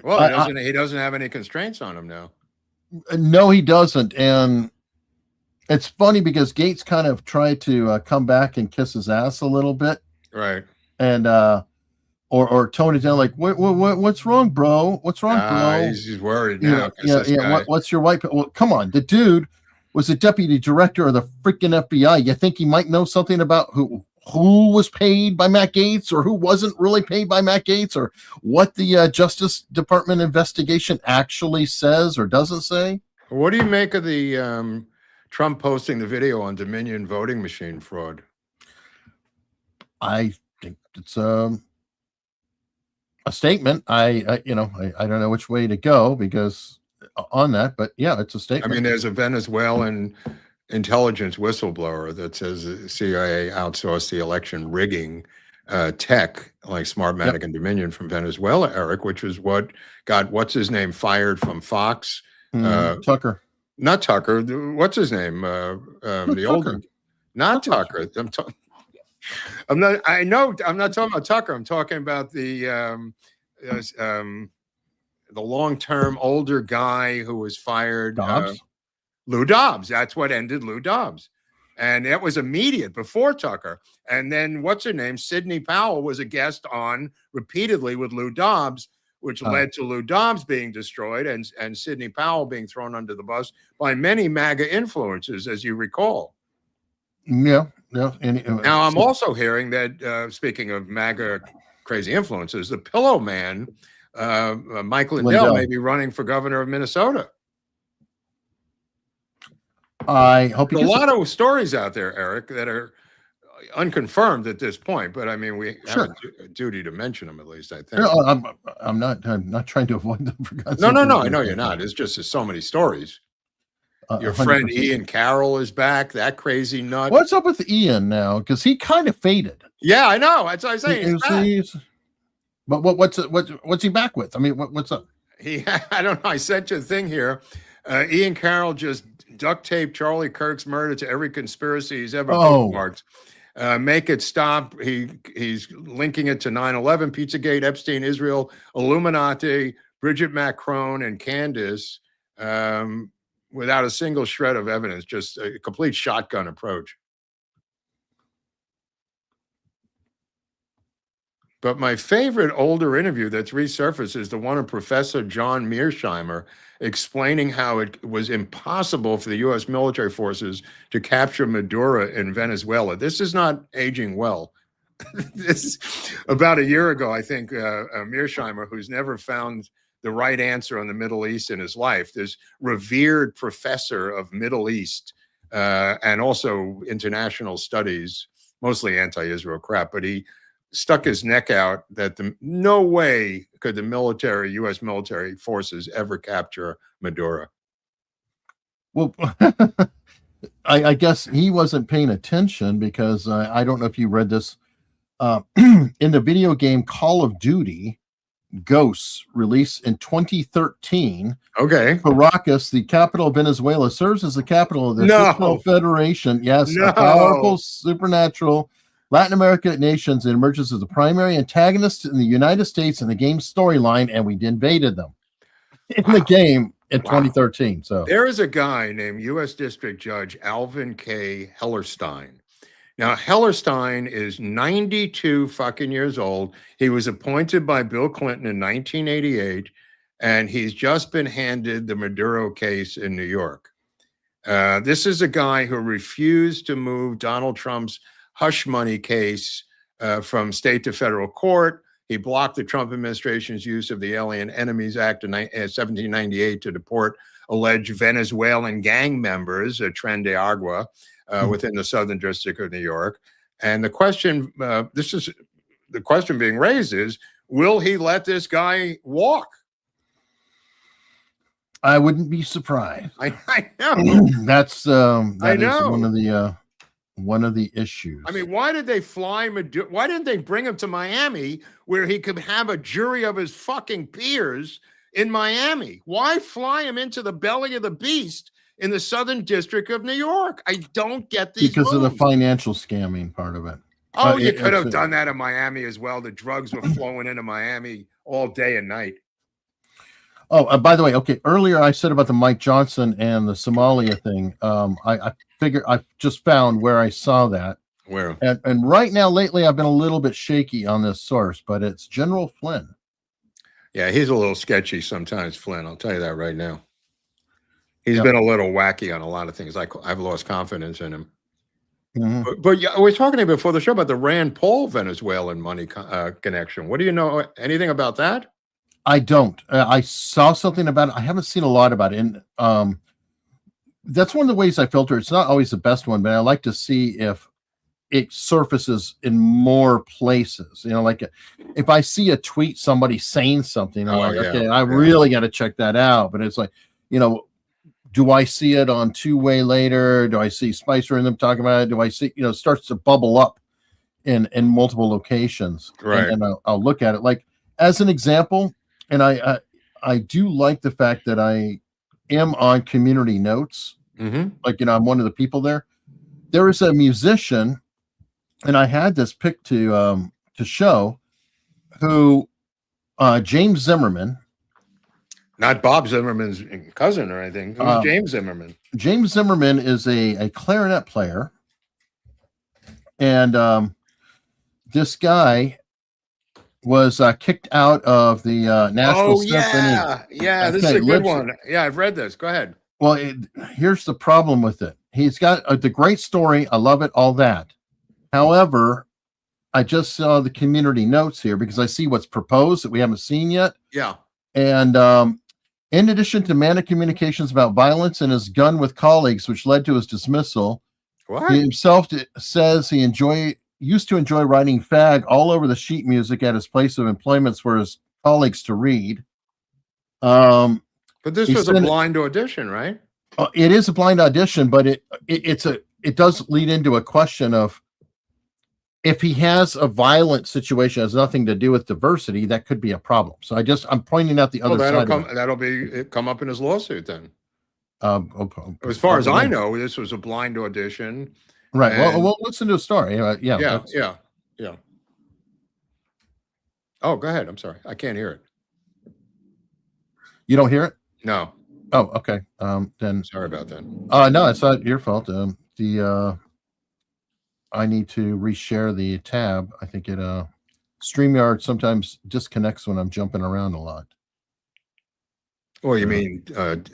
Well, he doesn't have any constraints on him now. No, he doesn't. And it's funny because Gaetz kind of tried to come back and kiss his ass a little bit. Right. And, or tone it down like, what's wrong, bro? What's wrong, bro? He's worried now. What's your white? Well, come on. The dude was the deputy director of the freaking FBI. You think he might know something about who was paid by Matt Gaetz, or who wasn't really paid by Matt Gaetz, or what the Justice Department investigation actually says or doesn't say? What do you make of the Trump posting the video on Dominion voting machine fraud? I think it's a statement. I don't know which way to go because on that, but yeah, it's a statement. I mean, there's a Venezuelan intelligence whistleblower that says the CIA outsourced the election rigging tech like Smartmatic and Dominion from Venezuela, Eric, which was what got what's his name fired from Fox. Tucker. Not Tucker. What's his name? The older. Not Tucker. I'm not talking about Tucker. I'm talking about the long-term older guy who was fired. Dobbs? Lou Dobbs. That's what ended Lou Dobbs. And that was immediate before Tucker. And then what's her name? Sidney Powell was a guest on repeatedly with Lou Dobbs, which led to Lou Dobbs being destroyed and Sidney Powell being thrown under the bus by many MAGA influencers, as you recall. Yeah. Now, I'm also hearing that, speaking of MAGA crazy influences, the Pillow Man, Mike Lindell, may be running for governor of Minnesota. I hope a lot of stories out there, Eric, that are unconfirmed at this point, but I mean, we have a duty to mention them at least. I think. I'm not trying to avoid them. For God's sake. No. I know you're not. It's just there's so many stories. Your 100%. Friend Ian Carroll is back. That crazy nut. What's up with Ian now? Because he kind of faded. Yeah, I know. That's what I say. But what's he back with? I mean, what's up? I don't know. I sent you a thing here. Ian Carroll just duct taped Charlie Kirk's murder to every conspiracy he's ever bookmarked. Make it stop. He's linking it to 9/11, Pizzagate, Epstein, Israel, Illuminati, Bridget Macron, and Candace, without a single shred of evidence, just a complete shotgun approach. But my favorite older interview that's resurfaced is the one of Professor John Mearsheimer explaining how it was impossible for the U.S. military forces to capture Maduro in Venezuela. This is not aging well. This about a year ago, I think, Mearsheimer, who's never found the right answer on the Middle East in his life, this revered professor of Middle East and also international studies, mostly anti-Israel crap, but he stuck his neck out that no way could the U.S. military forces ever capture Maduro. Well, I guess he wasn't paying attention because I don't know if you read this. In the video game Call of Duty, Ghosts, released in 2013. Okay. Caracas, the capital of Venezuela, serves as the capital of the Fiscal Federation. Yes, a powerful supernatural Latin American nations. It emerges as the primary antagonist in the United States in the game's storyline, and we invaded them in the game in 2013. So there is a guy named U.S. District Judge Alvin K. Hellerstein. Now, Hellerstein is 92 fucking years old. He was appointed by Bill Clinton in 1988, and he's just been handed the Maduro case in New York. This is a guy who refused to move Donald Trump's hush money case from state to federal court. He blocked the Trump administration's use of the Alien Enemies Act in 1798 to deport alleged Venezuelan gang members, Tren de Agua, within the Southern District of New York. And the question, the question being raised is, will he let this guy walk? I wouldn't be surprised. I know. That is one of the issues. I mean, why did they fly Maduro? Why didn't they bring him to Miami where he could have a jury of his fucking peers in Miami? Why fly him into the belly of the beast in the Southern District of New York? I don't get these because moves. Of the financial scamming part of it. Oh, you could have done that in Miami as well. The drugs were flowing into Miami all day and night. Oh, by the way, okay. Earlier I said about the Mike Johnson and the Somalia thing. I figured I just found where I saw that. Where? And right now, lately, I've been a little bit shaky on this source, but it's General Flynn. Yeah, he's a little sketchy sometimes, Flynn. I'll tell you that right now. He's been a little wacky on a lot of things. I've lost confidence in him. Mm-hmm. But yeah, we were talking before the show about the Rand Paul Venezuelan money connection. What do you know? Anything about that? I don't. I saw something about it. I haven't seen a lot about it. And that's one of the ways I filter. It's not always the best one, but I like to see if it surfaces in more places. You know, like if I see a tweet, somebody saying something, I'm okay, I really got to check that out. But it's like, you know, do I see it on two-way later? Do I see Spicer and them talking about it? Do I see, it starts to bubble up in multiple locations. Right. And I'll look at it. Like, as an example, and I do like the fact that I am on community notes. Mm-hmm. Like, I'm one of the people there. There is a musician, and I had this pick to show, who James Zimmerman. Not Bob Zimmerman's cousin or anything. Who's James Zimmerman? James Zimmerman is a clarinet player. And this guy was kicked out of the Nashville Symphony. Yeah, this is a good one. Yeah, I've read this. Go ahead. Well, here's the problem with it. He's got the great story. I love it, all that. However, I just saw the community notes here because I see what's proposed that we haven't seen yet. Yeah. And in addition to manic communications about violence and his gun with colleagues, which led to his dismissal, he himself says he used to enjoy writing fag all over the sheet music at his place of employment for his colleagues to read. But this was a blind audition, right? It is a blind audition, but it does lead into a question of if he has a violent situation, has nothing to do with diversity, that could be a problem. So I'm pointing out the other side. That'll come up in his lawsuit then. Okay. As far as I know, this was a blind audition. Right. And, Well, listen to a story. Yeah. Oh, go ahead. I'm sorry. I can't hear it. You don't hear it? No. Oh, okay. Then Sorry about that. no, it's not your fault. I need to reshare the tab. I think it StreamYard sometimes disconnects when I'm jumping around a lot. Or you mean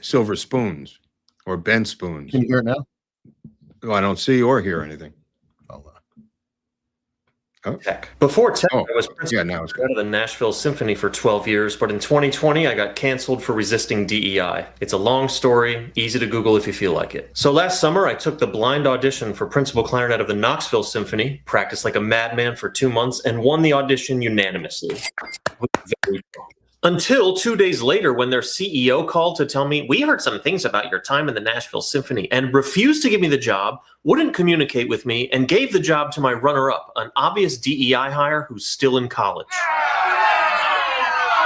silver spoons or bent spoons? Can you hear it now? Well, I don't see or hear anything. Tech. Before tech, I was now it's good. Out of the Nashville Symphony for 12 years, but in 2020, I got canceled for resisting DEI. It's a long story, easy to Google if you feel like it. So last summer, I took the blind audition for principal clarinet of the Knoxville Symphony, practiced like a madman for 2 months, and won the audition unanimously. Until 2 days later, when their CEO called to tell me, we heard some things about your time in the Nashville Symphony, and refused to give me the job, wouldn't communicate with me, and gave the job to my runner-up, an obvious DEI hire who's still in college.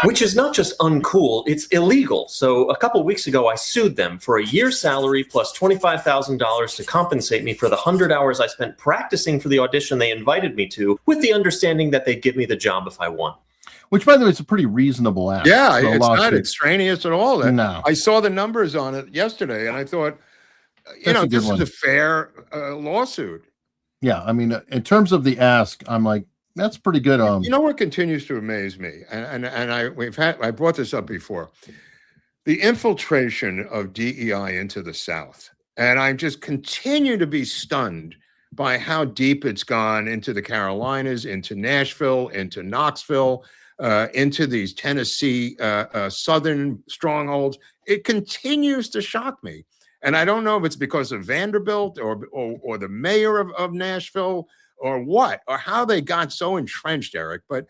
Which is not just uncool, it's illegal. So a couple weeks ago, I sued them for a year's salary plus $25,000 to compensate me for the 100 hours I spent practicing for the audition they invited me to, with the understanding that they'd give me the job if I won. Which, by the way, is a pretty reasonable ask. Yeah, it's not extraneous at all. No. I saw the numbers on it yesterday, and I thought, this is a fair lawsuit. Yeah, I mean, in terms of the ask, I'm like, that's pretty good. You know what continues to amaze me, and I brought this up before, the infiltration of DEI into the South, and I just continue to be stunned by how deep it's gone into the Carolinas, into Nashville, into Knoxville. Into these Tennessee southern strongholds. It continues to shock me. And I don't know if it's because of Vanderbilt or the mayor of Nashville or what, or how they got so entrenched, Eric. But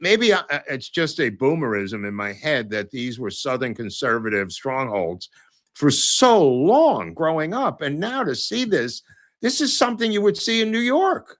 maybe it's just a boomerism in my head that these were southern conservative strongholds for so long growing up. And now to see this is something you would see in New York.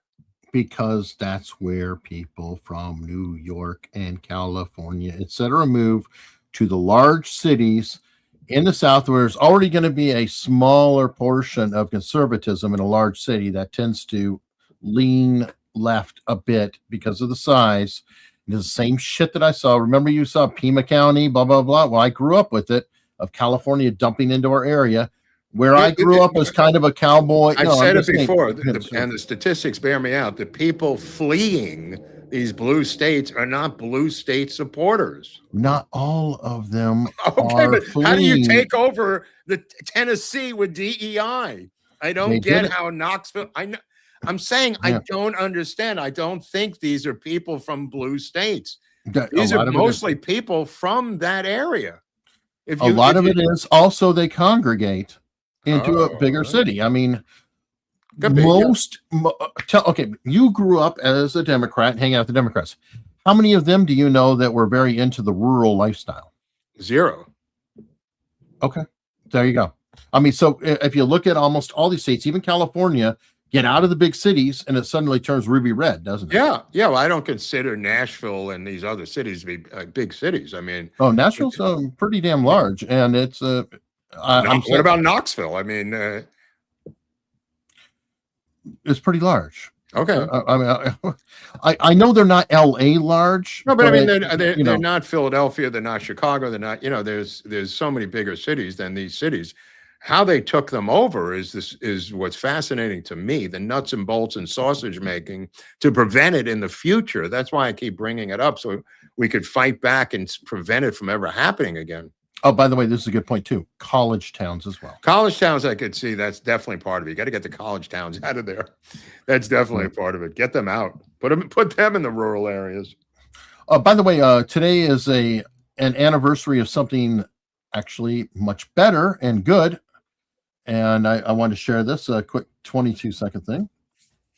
Because that's where people from New York and California, et cetera, move to the large cities in the South, where there's already going to be a smaller portion of conservatism in a large city that tends to lean left a bit because of the size. It's the same shit that I saw. Remember, you saw Pima County, blah, blah, blah. Well, I grew up with it, of California dumping into our area. Where I grew up as kind of a cowboy. I've said it before, and the statistics bear me out. The people fleeing these blue states are not blue state supporters. Not all of them. Okay, but how do you take over the Tennessee with DEI? I don't get how Knoxville. I'm saying I don't understand. I don't think these are people from blue states. These are mostly people from that area. A lot of it is also they congregate into a bigger city. I mean, okay, you grew up as a Democrat, hanging out with the Democrats. How many of them do you know that were very into the rural lifestyle? Zero. Okay, there you go. I mean, so if you look at almost all these states, even California, get out of the big cities and it suddenly turns ruby red, doesn't it? Yeah. Well, I don't consider Nashville and these other cities to be big cities. I mean, Nashville's pretty damn large, and it's what about Knoxville? I mean, it's pretty large. Okay. I know they're not LA large. No, but I mean, they're not Philadelphia. They're not Chicago. They're not, there's so many bigger cities than these cities. How they took them over is what's fascinating to me, the nuts and bolts and sausage making to prevent it in the future. That's why I keep bringing it up, so we could fight back and prevent it from ever happening again. Oh, by the way, this is a good point too. College towns as well. College towns, I could see. That's definitely part of it. You got to get the college towns out of there. That's definitely a part of it. Get them out. Put them in the rural areas. By the way, today is an anniversary of something actually much better and good. And I want to share this quick 22-second thing.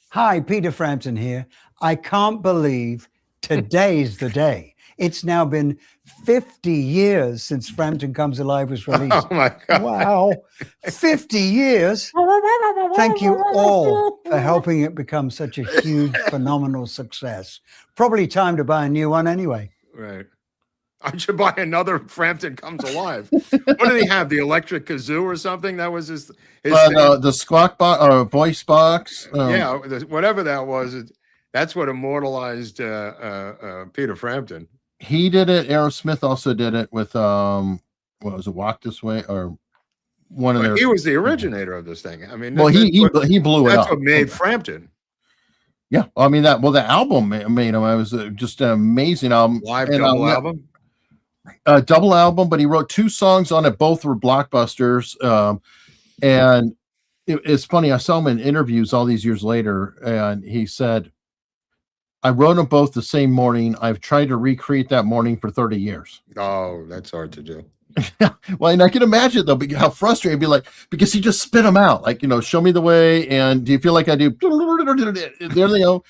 Hi, Peter Frampton here. I can't believe today's the day. It's now been 50 years since Frampton Comes Alive was released. Oh my God. Wow. 50 years. Thank you all for helping it become such a huge, phenomenal success. Probably time to buy a new one anyway. Right. I should buy another Frampton Comes Alive. What did he have? The electric kazoo or something? That was his the squawk box or voice box. Yeah, whatever that was. That's what immortalized Peter Frampton. He did it. Aerosmith also did it with what was it? Walk This Way or one of their. He was the originator of this thing. I mean, well, he blew it up. That's what made Frampton. Yeah, I mean the album made him. It was just an amazing album. Live double album. Double album, but he wrote 2 songs on it. Both were blockbusters. And it's funny. I saw him in interviews all these years later, and he said, "I wrote them both the same morning. I've tried to recreate that morning for 30 years." Oh, that's hard to do. Well, and I can imagine though how frustrating it'd be, like, because he just spit them out, like, show me the way, and do you feel like I do? There they go.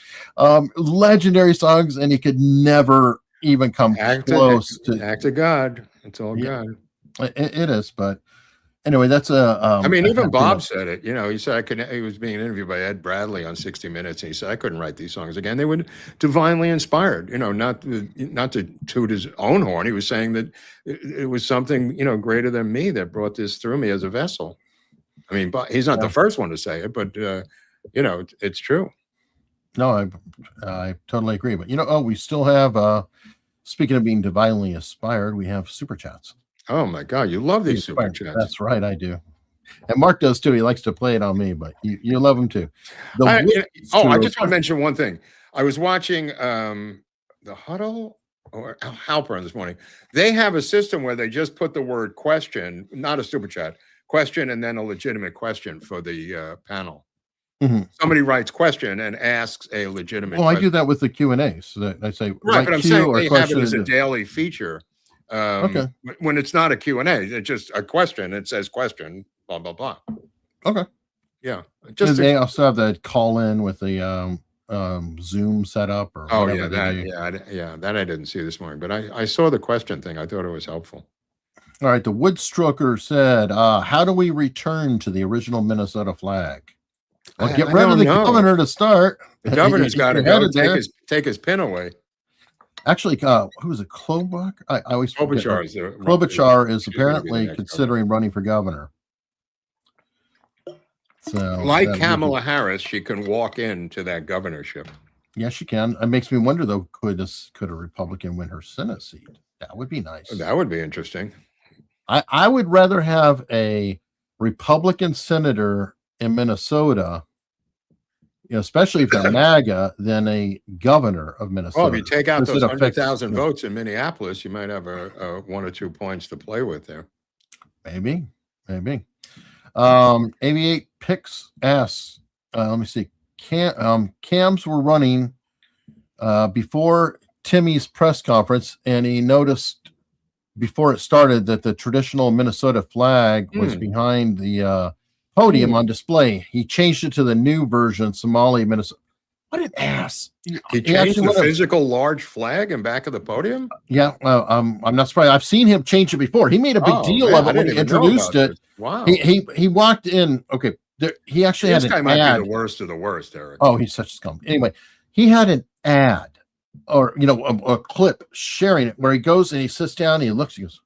Legendary songs, and he could never even come close to act of God. It's all God. It is, but anyway, that's a. I mean, even Bob said it. He said he was being interviewed by Ed Bradley on 60 Minutes, and he said, "I couldn't write these songs again. They were divinely inspired." Not to toot his own horn. He was saying that it was something greater than me that brought this through me as a vessel. I mean, but he's not the first one to say it, but it's true. No, I totally agree. But we still have. Speaking of being divinely inspired, we have super chats. Oh my God, you love these super chats. That's right, I do. And Mark does too. He likes to play it on me, but you love him too. I just want to mention one thing. I was watching the Huddle or Halpern this morning. They have a system where they just put the word question, not a super chat, question, and then a legitimate question for the panel. Mm-hmm. Somebody writes question and asks a legitimate question. I do that with the Q&A. So that I say, right, but I'm saying they have it as a daily feature. Okay. When it's not a Q&A, it's just a question. It says question, blah, blah, blah. Okay. Yeah. They also have the call in with the Zoom setup or that I didn't see this morning, but I saw the question thing. I thought it was helpful. All right. The Woodstroker said, how do we return to the original Minnesota flag? Well, get rid of the governor to start. The governor's got to go take his pin away. Actually, who is it? Klobuchar? I always forget. Klobuchar is apparently considering running for governor. So, like Kamala Harris, she can walk into that governorship. Yes, she can. It makes me wonder, though, could a Republican win her Senate seat? That would be nice. That would be interesting. I would rather have a Republican senator in Minnesota, especially if they're MAGA, than a governor of Minnesota. Well, if you take out those 100,000 votes in Minneapolis, you might have a 1 or 2 points to play with there. Maybe. Aviate Picks asks, let me see. Cams were running before Timmy's press conference, and he noticed before it started that the traditional Minnesota flag was behind the podium on display. He changed it to the new version, Somali, Minnesota. What an ass! He changed the physical large flag in back of the podium. Yeah, I'm not surprised. I've seen him change it before. He made a big deal of it when he introduced it. Wow. He walked in. Okay, he actually had an ad. This guy might be the worst of the worst, Eric. Oh, he's such a scum. Anyway, he had an ad, or a clip sharing it where he goes and he sits down and he looks. He goes,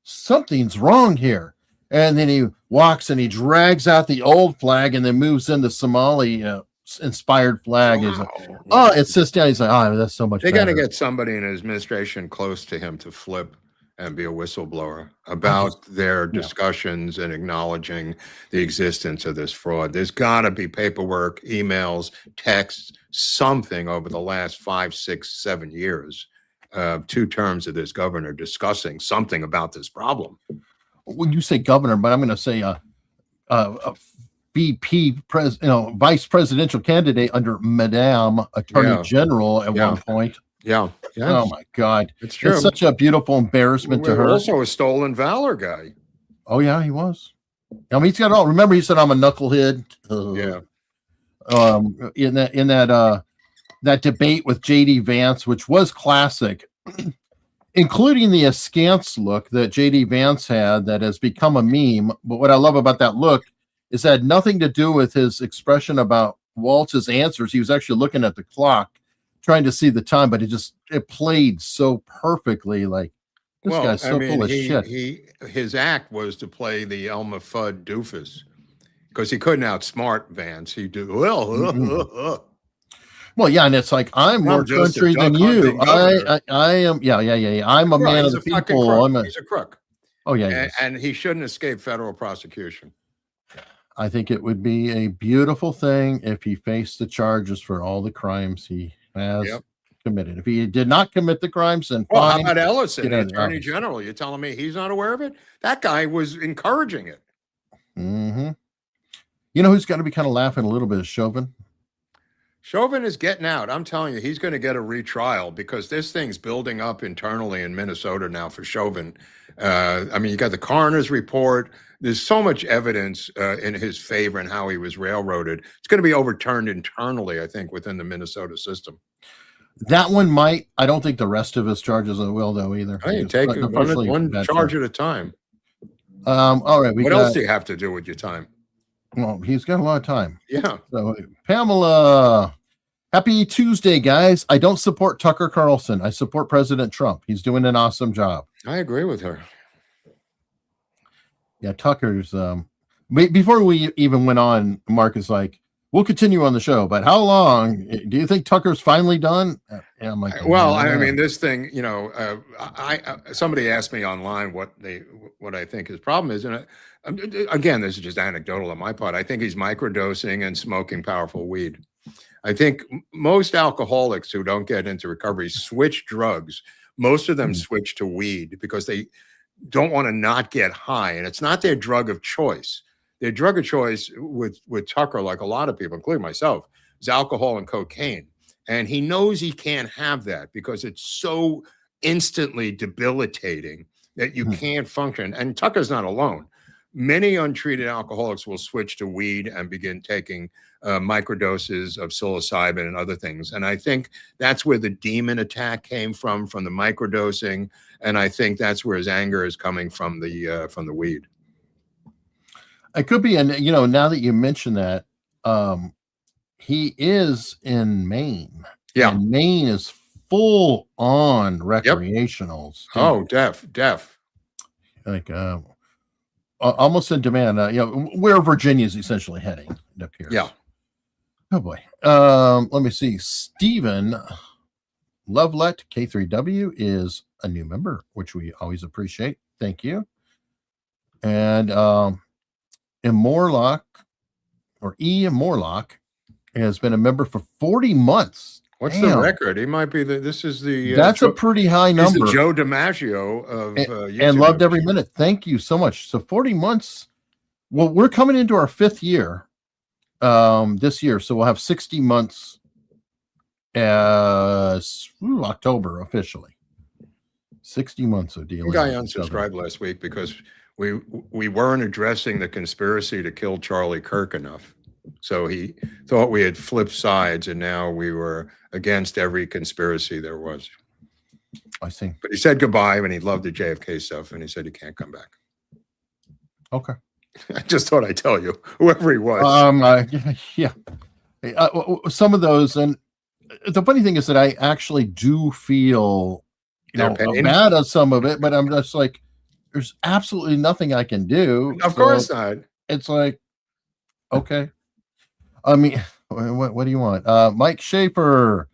"Something's wrong here." And then he walks and he drags out the old flag and then moves in the Somali inspired flag. Wow. He's like, it sits down. He's like, that's so much better. They got to get somebody in his administration close to him to flip and be a whistleblower about their discussions and acknowledging the existence of this fraud. There's got to be paperwork, emails, texts, something over the last 5, 6, 7 years, 2 terms of this governor discussing something about this problem. When you say governor, but I'm going to say VP, vice presidential candidate under Madame Attorney General at one point. Yeah. Oh my God, it's true. It's such a beautiful embarrassment to her. Also, a stolen valor guy. Oh yeah, he was. I mean, he's got all. Remember, he said, "I'm a knucklehead." In that debate with J.D. Vance, which was classic. Including the askance look that J.D. Vance had that has become a meme. But what I love about that look is that had nothing to do with his expression about Walz's answers. He was actually looking at the clock. trying to see the time, but it played so perfectly. Like, this guy's so full of shit. His act was to play the Elmer Fudd doofus because he couldn't outsmart Vance. He do Well, yeah, and it's like, I'm more country than you. I am. Yeah. I'm a man of the people. He's a crook. Oh yeah, and he shouldn't escape federal prosecution. I think it would be a beautiful thing if he faced the charges for all the crimes he has committed. If he did not commit the crimes, then well, how about Ellison, the Attorney General? You're telling me he's not aware of it? That guy was encouraging it. Mm-hmm. You know who's got to be kind of laughing a little bit is Chauvin. Chauvin is getting out. I'm telling you, he's going to get a retrial because this thing's building up internally in Minnesota now for Chauvin. I mean, you got the coroner's report. There's so much evidence in his favor and how he was railroaded. It's going to be overturned internally, I think, within the Minnesota system. That one might. I don't think the rest of his charges will, though, either. I mean, take one charge at a time. All right. What else do you have to do with your time? Well, he's got a lot of time. Yeah. So, Pamela, happy Tuesday, guys. I don't support Tucker Carlson. I support President Trump. He's doing an awesome job. I agree with her. Yeah, Tucker's. Before we even went on, Mark is like, we'll continue on the show, but how long do you think Tucker's finally done? Yeah, I'm like, well, I mean, this thing, you know, somebody asked me online what I think his problem is, and again, this is just anecdotal on my part. I think he's microdosing and smoking powerful weed. I think most alcoholics who don't get into recovery switch drugs. Most of them switch to weed because they don't want to not get high, and it's not their drug of choice. Their drug of choice with Tucker, like a lot of people, including myself, is alcohol and cocaine. And he knows he can't have that because it's so instantly debilitating that you can't function. And Tucker's not alone. Many untreated alcoholics will switch to weed and begin taking microdoses of psilocybin and other things. And I think that's where the demon attack came from the microdosing. And I think that's where his anger is coming from the weed. It could be, and you know, now that you mention that, he is in Maine. Yeah, and Maine is full on recreationals. Yep. Oh, deaf. Like almost in demand. You know, where Virginia is essentially heading, it appears. Yeah. Oh boy. Let me see. Stephen Lovelet K3W is a new member, which we always appreciate. Thank you. And Morlock has been a member for 40 months. What's the record? He might be this is the that's a pretty high number. He's the Joe DiMaggio of YouTube. And loved every minute. Thank you so much. So 40 months. Well, we're coming into our 5th year this year, so we'll have 60 months October officially. 60 months of dealing. The guy unsubscribed last week because we weren't addressing the conspiracy to kill Charlie Kirk enough. So he thought we had flipped sides, and now we were against every conspiracy there was. I see. But he said goodbye, and he loved the JFK stuff, and he said he can't come back. Okay. I just thought I'd tell you, whoever he was. Yeah. Some of those, and the funny thing is that I actually do feel, bad at some of it, but I'm just like, there's absolutely nothing I can do. Of course not. It's like, okay. I mean, what do you want? Mike Schaefer,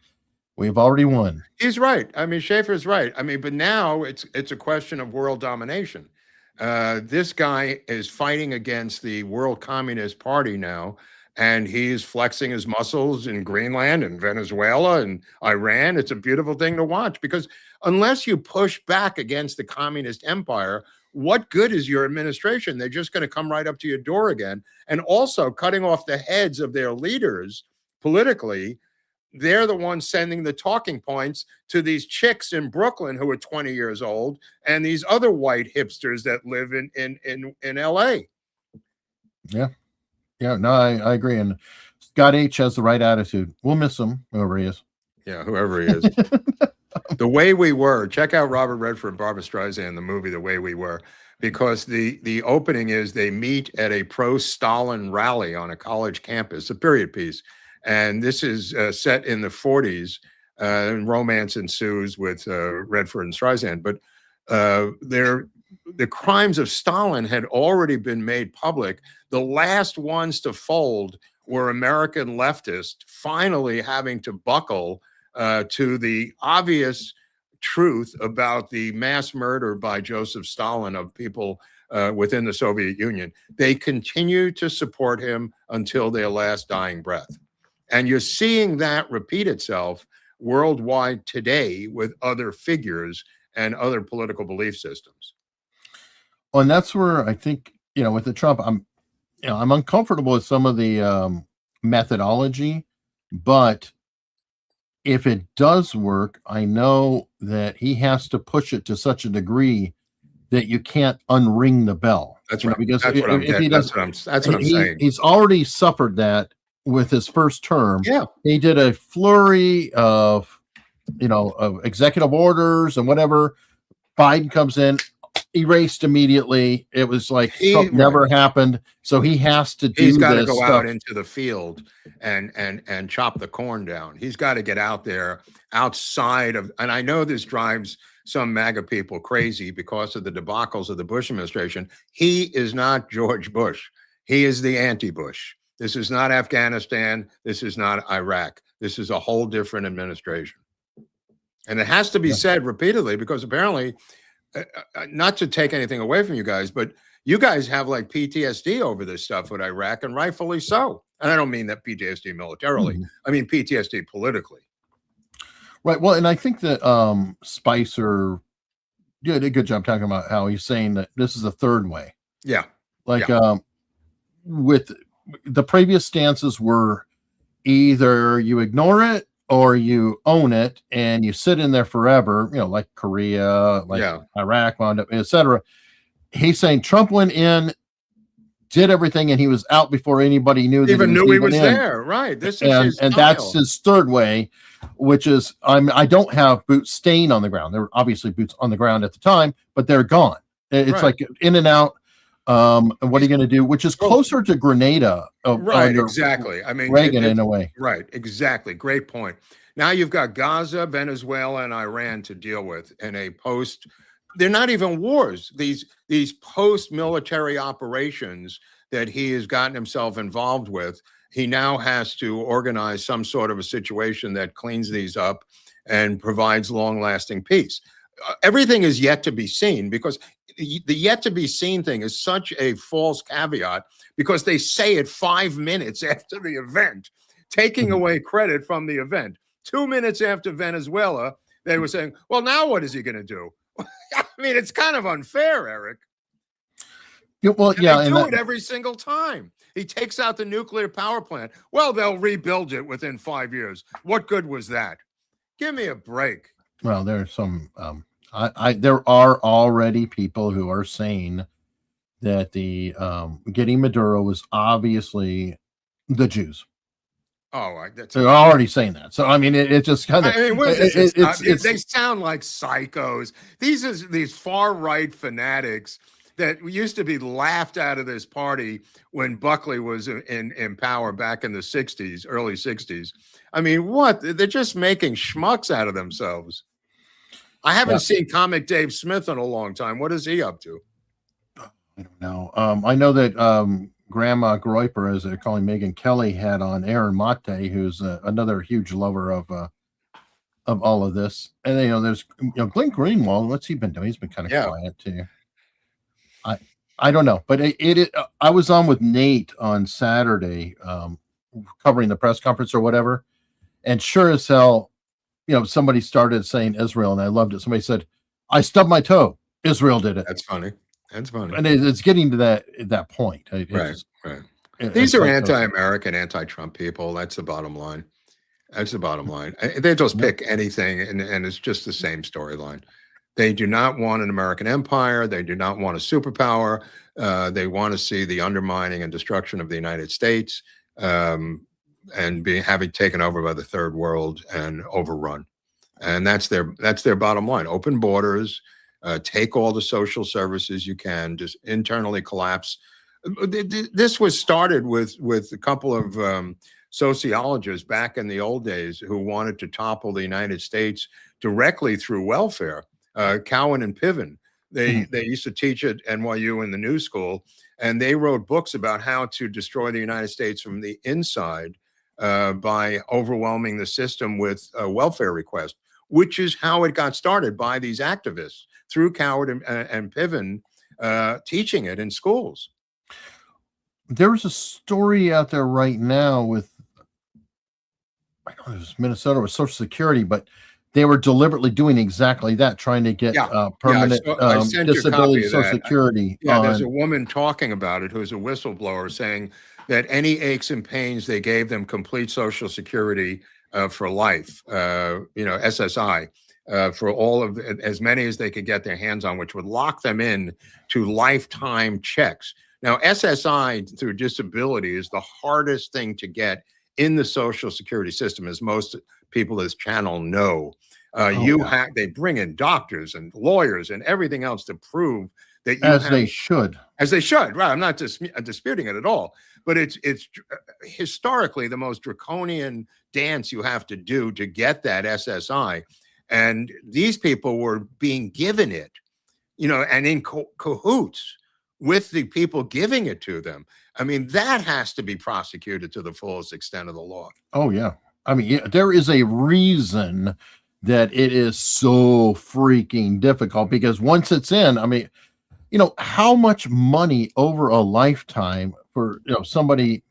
we've already won. He's right. I mean, Schaefer's right. I mean, but now it's a question of world domination. This guy is fighting against the World Communist Party now, and he's flexing his muscles in Greenland and Venezuela and Iran. It's a beautiful thing to watch because unless you push back against the communist empire, what good is your administration? They're just going to come right up to your door again. And also cutting off the heads of their leaders politically. They're the ones sending the talking points to these chicks in Brooklyn who are 20 years old and these other white hipsters that live in LA. Yeah. Yeah, no, I agree. And Scott H has the right attitude. We'll miss him, whoever he is. Yeah, whoever he is. The Way We Were. Check out Robert Redford and Barbra Streisand, the movie The Way We Were, because the opening is they meet at a pro-Stalin rally on a college campus, a period piece. And this is set in the 40s. and romance ensues with Redford and Streisand. But the crimes of Stalin had already been made public. The last ones to fold were American leftists finally having to buckle to the obvious truth about the mass murder by Joseph Stalin of people within the Soviet Union. They continue to support him until their last dying breath. And you're seeing that repeat itself worldwide today with other figures and other political belief systems. Well, and that's where I think, with the Trump, I'm uncomfortable with some of the methodology, but if it does work, I know that he has to push it to such a degree that you can't unring the bell. That's right. Because that's what I'm saying. He's already suffered that with his first term. Yeah. He did a flurry of executive orders and whatever. Biden comes in, erased immediately. It was like Trump never happened. So he has to do. He's got to go stuff. out into the field and chop the corn down. He's got to get out there outside of. And I know this drives some MAGA people crazy because of the debacles of the Bush administration. He is not George Bush. He is the anti-Bush. This is not Afghanistan. This is not Iraq. This is a whole different administration. And it has to be said repeatedly because apparently, not to take anything away from you guys, but you guys have like PTSD over this stuff with Iraq, and rightfully so. And I don't mean that PTSD militarily. I mean PTSD politically. Right. Well, and I think that Spicer did a good job talking about how he's saying that this is the third way. Yeah. With the previous stances were either you ignore it or you own it and you sit in there forever, like Korea, like Iraq, wound up, etc. He's saying Trump went in, did everything, and he was out before anybody knew that even knew he was there. Right. This is his and that's his third way, which is I don't have boots staying on the ground. There were obviously boots on the ground at the time, but they're gone. It's like in and out. And what are you going to do? Which is closer to Grenada. Right, exactly. I mean, Reagan in a way. Right, exactly. Great point. Now you've got Gaza, Venezuela, and Iran to deal with in a post. They're not even wars. These post-military operations that he has gotten himself involved with. He now has to organize some sort of a situation that cleans these up and provides long-lasting peace. Everything is yet to be seen because the yet to be seen thing is such a false caveat because they say it 5 minutes after the event, taking away credit from the event. 2 minutes after Venezuela, they were saying, well, now what is he going to do? I mean, it's kind of unfair, Eric. Yeah, well, and they do it every single time. He takes out the nuclear power plant. Well, they'll rebuild it within 5 years. What good was that? Give me a break. Well, there's some there are already people who are saying that the getting Maduro was obviously the Jews. Oh, they're already saying that. So I mean, it just kind of. I mean, they sound like psychos. These far right fanatics that used to be laughed out of this party when Buckley was in power back in the '60s, early '60s. I mean, what? They're just making schmucks out of themselves. I haven't seen Comic Dave Smith in a long time. What is he up to? I don't know. I know that Grandma Groiper, as they're calling Megyn Kelly, had on Aaron Mate, who's another huge lover of all of this. And there's Glenn Greenwald. What's he been doing? He's been kind of quiet too. I don't know, but I was on with Nate on Saturday, covering the press conference or whatever, and sure as hell. Somebody started saying Israel, and I loved it. Somebody said, "I stubbed my toe. Israel did it." That's funny. That's funny. And it's getting to that point. Right. These are anti-American, anti-Trump people. That's the bottom line. That's the bottom line. They just pick anything, and it's just the same storyline. They do not want an American empire. They do not want a superpower. They want to see the undermining and destruction of the United States. And having taken over by the third world and overrun. And that's their bottom line. Open borders, take all the social services you can, just internally collapse. This was started with a couple of sociologists back in the old days who wanted to topple the United States directly through welfare. Cowan and Piven, they used to teach at NYU in the New School, and they wrote books about how to destroy the United States from the inside by overwhelming the system with welfare requests, which is how it got started by these activists through Cowan and Piven teaching it in schools. There's a story out there right now with, I don't know if it was Minnesota with Social Security, but they were deliberately doing exactly that, trying to get permanent disability Social Security. There's a woman talking about it who's a whistleblower saying that any aches and pains, they gave them complete Social Security for life, SSI. For all of as many as they could get their hands on, which would lock them in to lifetime checks. Now, SSI through disability is the hardest thing to get in the Social Security system, as most people this channel know. They bring in doctors and lawyers and everything else to prove that they should. As they should, right? I'm not disputing it at all, but it's historically the most draconian dance you have to do to get that SSI. And these people were being given it, and in cahoots with the people giving it to them. I mean, that has to be prosecuted to the fullest extent of the law. Oh, yeah. I mean, there is a reason that it is so freaking difficult, because once it's in, I mean, how much money over a lifetime for somebody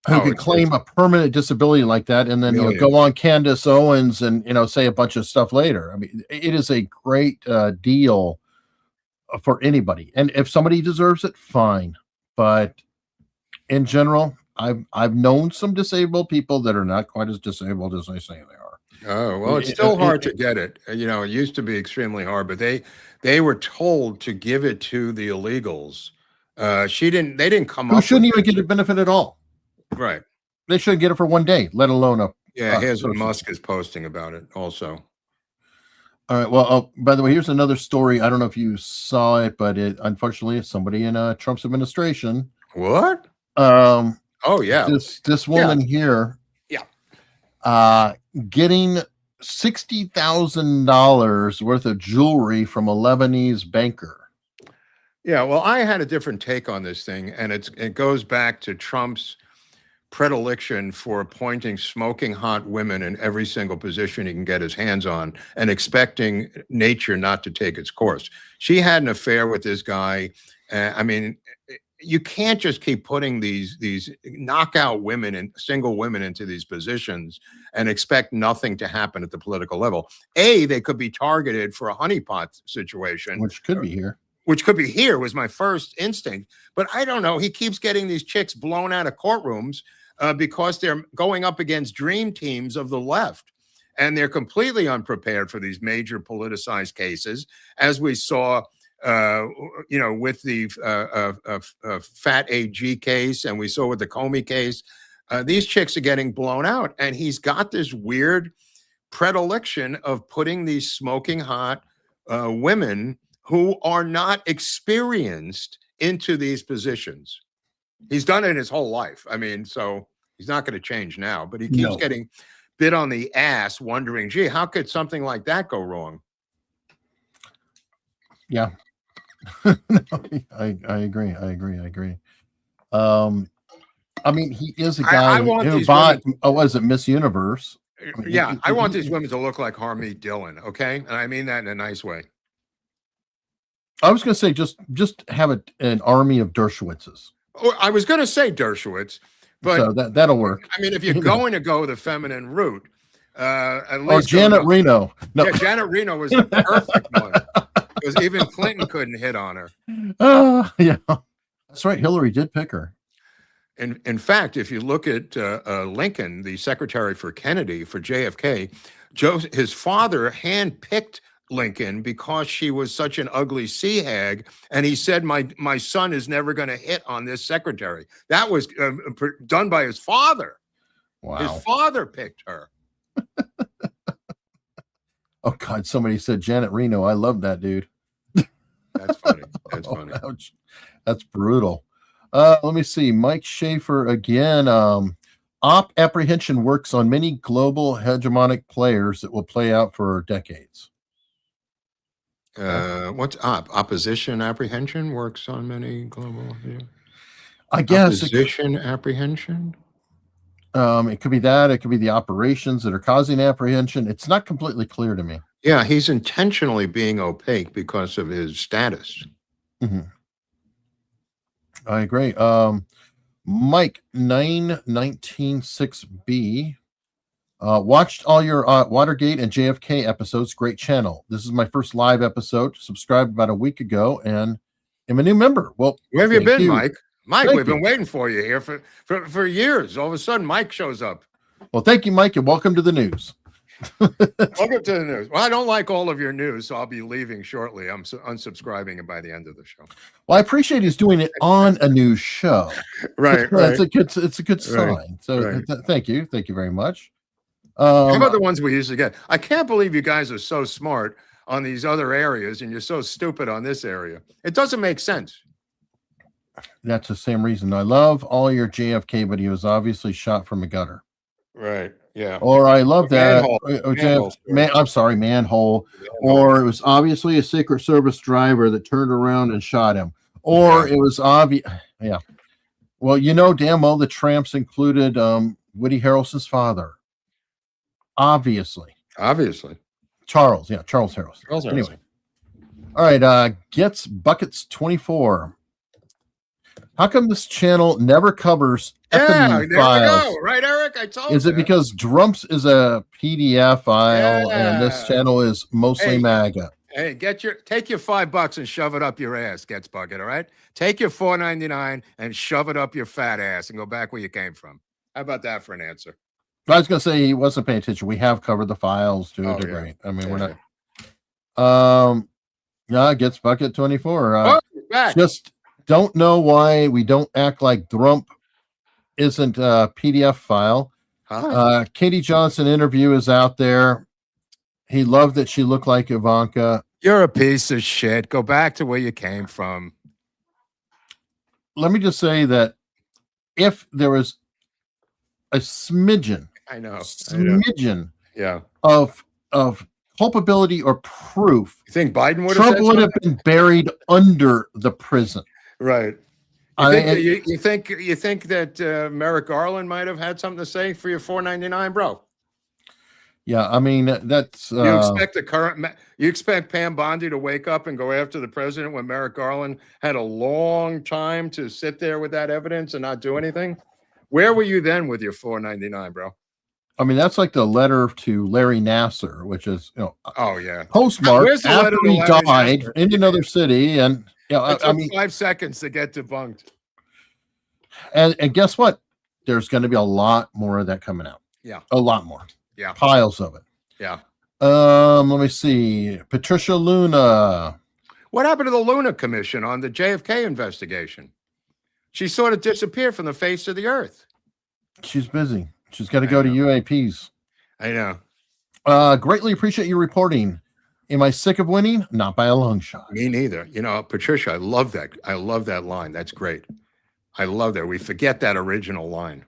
who could claim a permanent disability like that, and then go on Candace Owens and say a bunch of stuff later. I mean, it is a great deal for anybody, and if somebody deserves it, fine. But in general, I've known some disabled people that are not quite as disabled as they say they are. Oh, well, it's still hard to get it. It used to be extremely hard, but they were told to give it to the illegals. They didn't come up. Who shouldn't even get a benefit at all. Right. They shouldn't get it for one day, let alone here's what Musk is posting about it also. All right. Well, by the way, here's another story. I don't know if you saw it, but unfortunately is somebody in Trump's administration. What? Oh yeah. This woman here. Yeah. Getting $60,000 worth of jewelry from a Lebanese banker. Yeah. Well, I had a different take on this thing, and it goes back to Trump's predilection for appointing smoking hot women in every single position he can get his hands on and expecting nature not to take its course. She had an affair with this guy. I mean, you can't just keep putting these knockout women and single women into these positions and expect nothing to happen at the political level. They could be targeted for a honeypot situation, which could be here. Was my first instinct. But I don't know. He keeps getting these chicks blown out of courtrooms because they're going up against dream teams of the left. And they're completely unprepared for these major politicized cases, as we saw, with the Fat AG case, and we saw with the Comey case. These chicks are getting blown out. And he's got this weird predilection of putting these smoking hot women who are not experienced into these positions. He's done it his whole life. I mean, so he's not going to change now, but he keeps getting bit on the ass wondering, gee, how could something like that go wrong? Yeah. I agree. I mean, he is a guy who bought, was it Miss Universe? I want these women to look like Harmeet Dillon, okay? And I mean that in a nice way. I was going to say just have an army of Dershowitzes. I was going to say Dershowitz, but so that'll work. I mean, if you're going to go the feminine route, at least Janet Reno. No, yeah, Janet Reno was the perfect one because even Clinton couldn't hit on her. Yeah, that's right. Hillary did pick her. In fact, if you look at Lincoln, the secretary for Kennedy, for JFK, his father handpicked Lincoln because she was such an ugly sea hag, and he said, my son is never going to hit on this secretary. That was done by his father. Wow. His father picked her. Oh God, somebody said Janet Reno. I love that dude. That's funny. That's funny. Ouch. That's brutal. Let me see. Mike Schaefer again. Op apprehension works on many global hegemonic players that will play out for decades. What's op? Opposition apprehension works on many global. Yeah. I guess opposition apprehension. It could be that. It could be the operations that are causing apprehension. It's not completely clear to me. Yeah, he's intentionally being opaque because of his status. Mm-hmm. I agree. Mike 9196B. Watched all your Watergate and JFK episodes. Great channel. This is my first live episode. Subscribed about a week ago and am a new member. Well, where have you been, Mike? Mike, we've been waiting for you here for years. All of a sudden, Mike shows up. Well, thank you, Mike, and welcome to the news. Welcome to the news. Well, I don't like all of your news, so I'll be leaving shortly. I'm unsubscribing by the end of the show. Well, I appreciate he's doing it on a new show. Right. It's a good sign. Right. So thank you very much. How about the ones we used to get? I can't believe you guys are so smart on these other areas and you're so stupid on this area. It doesn't make sense. That's the same reason. I love all your JFK, but he was obviously shot from a gutter. Right. Yeah. Or I love that. I'm sorry, manhole. Or it was obviously a Secret Service driver that turned around and shot him. Or it was obvious. Yeah. Well, you know damn well the tramps included Woody Harrelson's father. Obviously. Charles Harrelson. Anyway. All right. Gets Buckets 24. How come this channel never covers there files? we go. Right, Eric? I told you. Is it because Drumps is a PDF file and this channel is mostly MAGA? Hey, take your $5 and shove it up your ass, Gets Bucket, all right? Take your $4.99 and shove it up your fat ass and go back where you came from. How about that for an answer? I was going to say he wasn't paying attention. We have covered the files to a degree. I mean, we're not. Gets Bucket 24. Just don't know why we don't act like Drump isn't a PDF file. Katie Johnson interview is out there. He loved that she looked like Ivanka. You're a piece of shit. Go back to where you came from. Let me just say that if there was a smidgen, of culpability or proof, you think Biden Trump would have been buried under the prison. Right. You think that Merrick Garland might have had something to say for your $4.99, bro? Yeah, I mean that's. You expect Pam Bondi to wake up and go after the president when Merrick Garland had a long time to sit there with that evidence and not do anything? Where were you then with your $4.99, bro? I mean, that's like the letter to Larry Nassar, which is postmarked after he died in another city, and I mean 5 seconds to get debunked. And guess what? There's going to be a lot more of that coming out. Yeah, a lot more. Yeah, piles of it. Yeah. Let me see. Patricia Luna. What happened to the Luna Commission on the JFK investigation? She sort of disappeared from the face of the earth. She's busy. She's got to go to UAPs. I know. Greatly appreciate you reporting. Am I sick of winning? Not by a long shot. Me neither. You know, Patricia, I love that. I love that line. That's great. I love that. We forget that original line.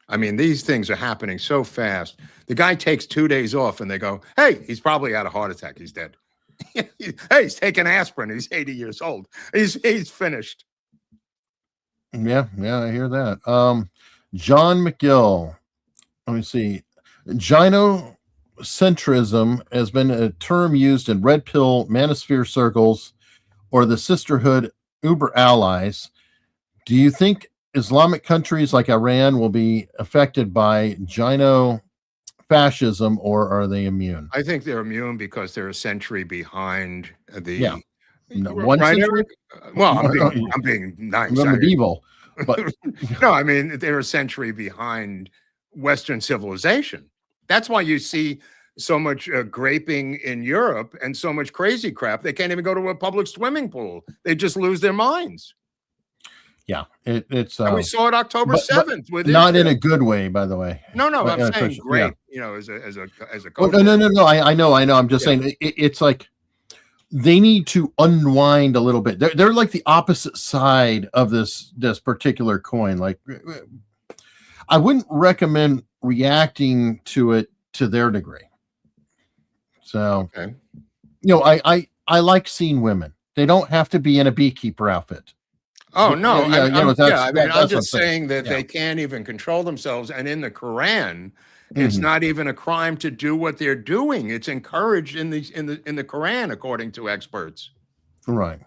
I mean, these things are happening so fast. The guy takes 2 days off and they go, hey, he's probably had a heart attack. He's dead. Hey, he's taking aspirin. He's 80 years old. He's finished. Yeah, I hear that. John McGill. Let me see. Gynocentrism has been a term used in red pill manosphere circles or the sisterhood Uber allies. Do you think Islamic countries like Iran will be affected by gynofascism, or are they immune? I think they're immune because they're a century behind the. Yeah. No, one century? Well, I'm being nice. Medieval, but no, I mean they're a century behind Western civilization. That's why you see so much graping in Europe and so much crazy crap. They can't even go to a public swimming pool. They just lose their minds. Yeah, it's. And we saw it October 7th. With not in a good way, by the way. No, I'm saying great. Yeah. You know, as a coach. No. I know. I'm just saying it's like they need to unwind a little bit. They're like the opposite side of this particular coin. Like, I wouldn't recommend reacting to it to their degree. So, okay. I like seeing women. They don't have to be in a beekeeper outfit. Oh no! I'm just saying. saying that they can't even control themselves. And in the Quran, it's not even a crime to do what they're doing. It's encouraged in the Quran, according to experts. Right.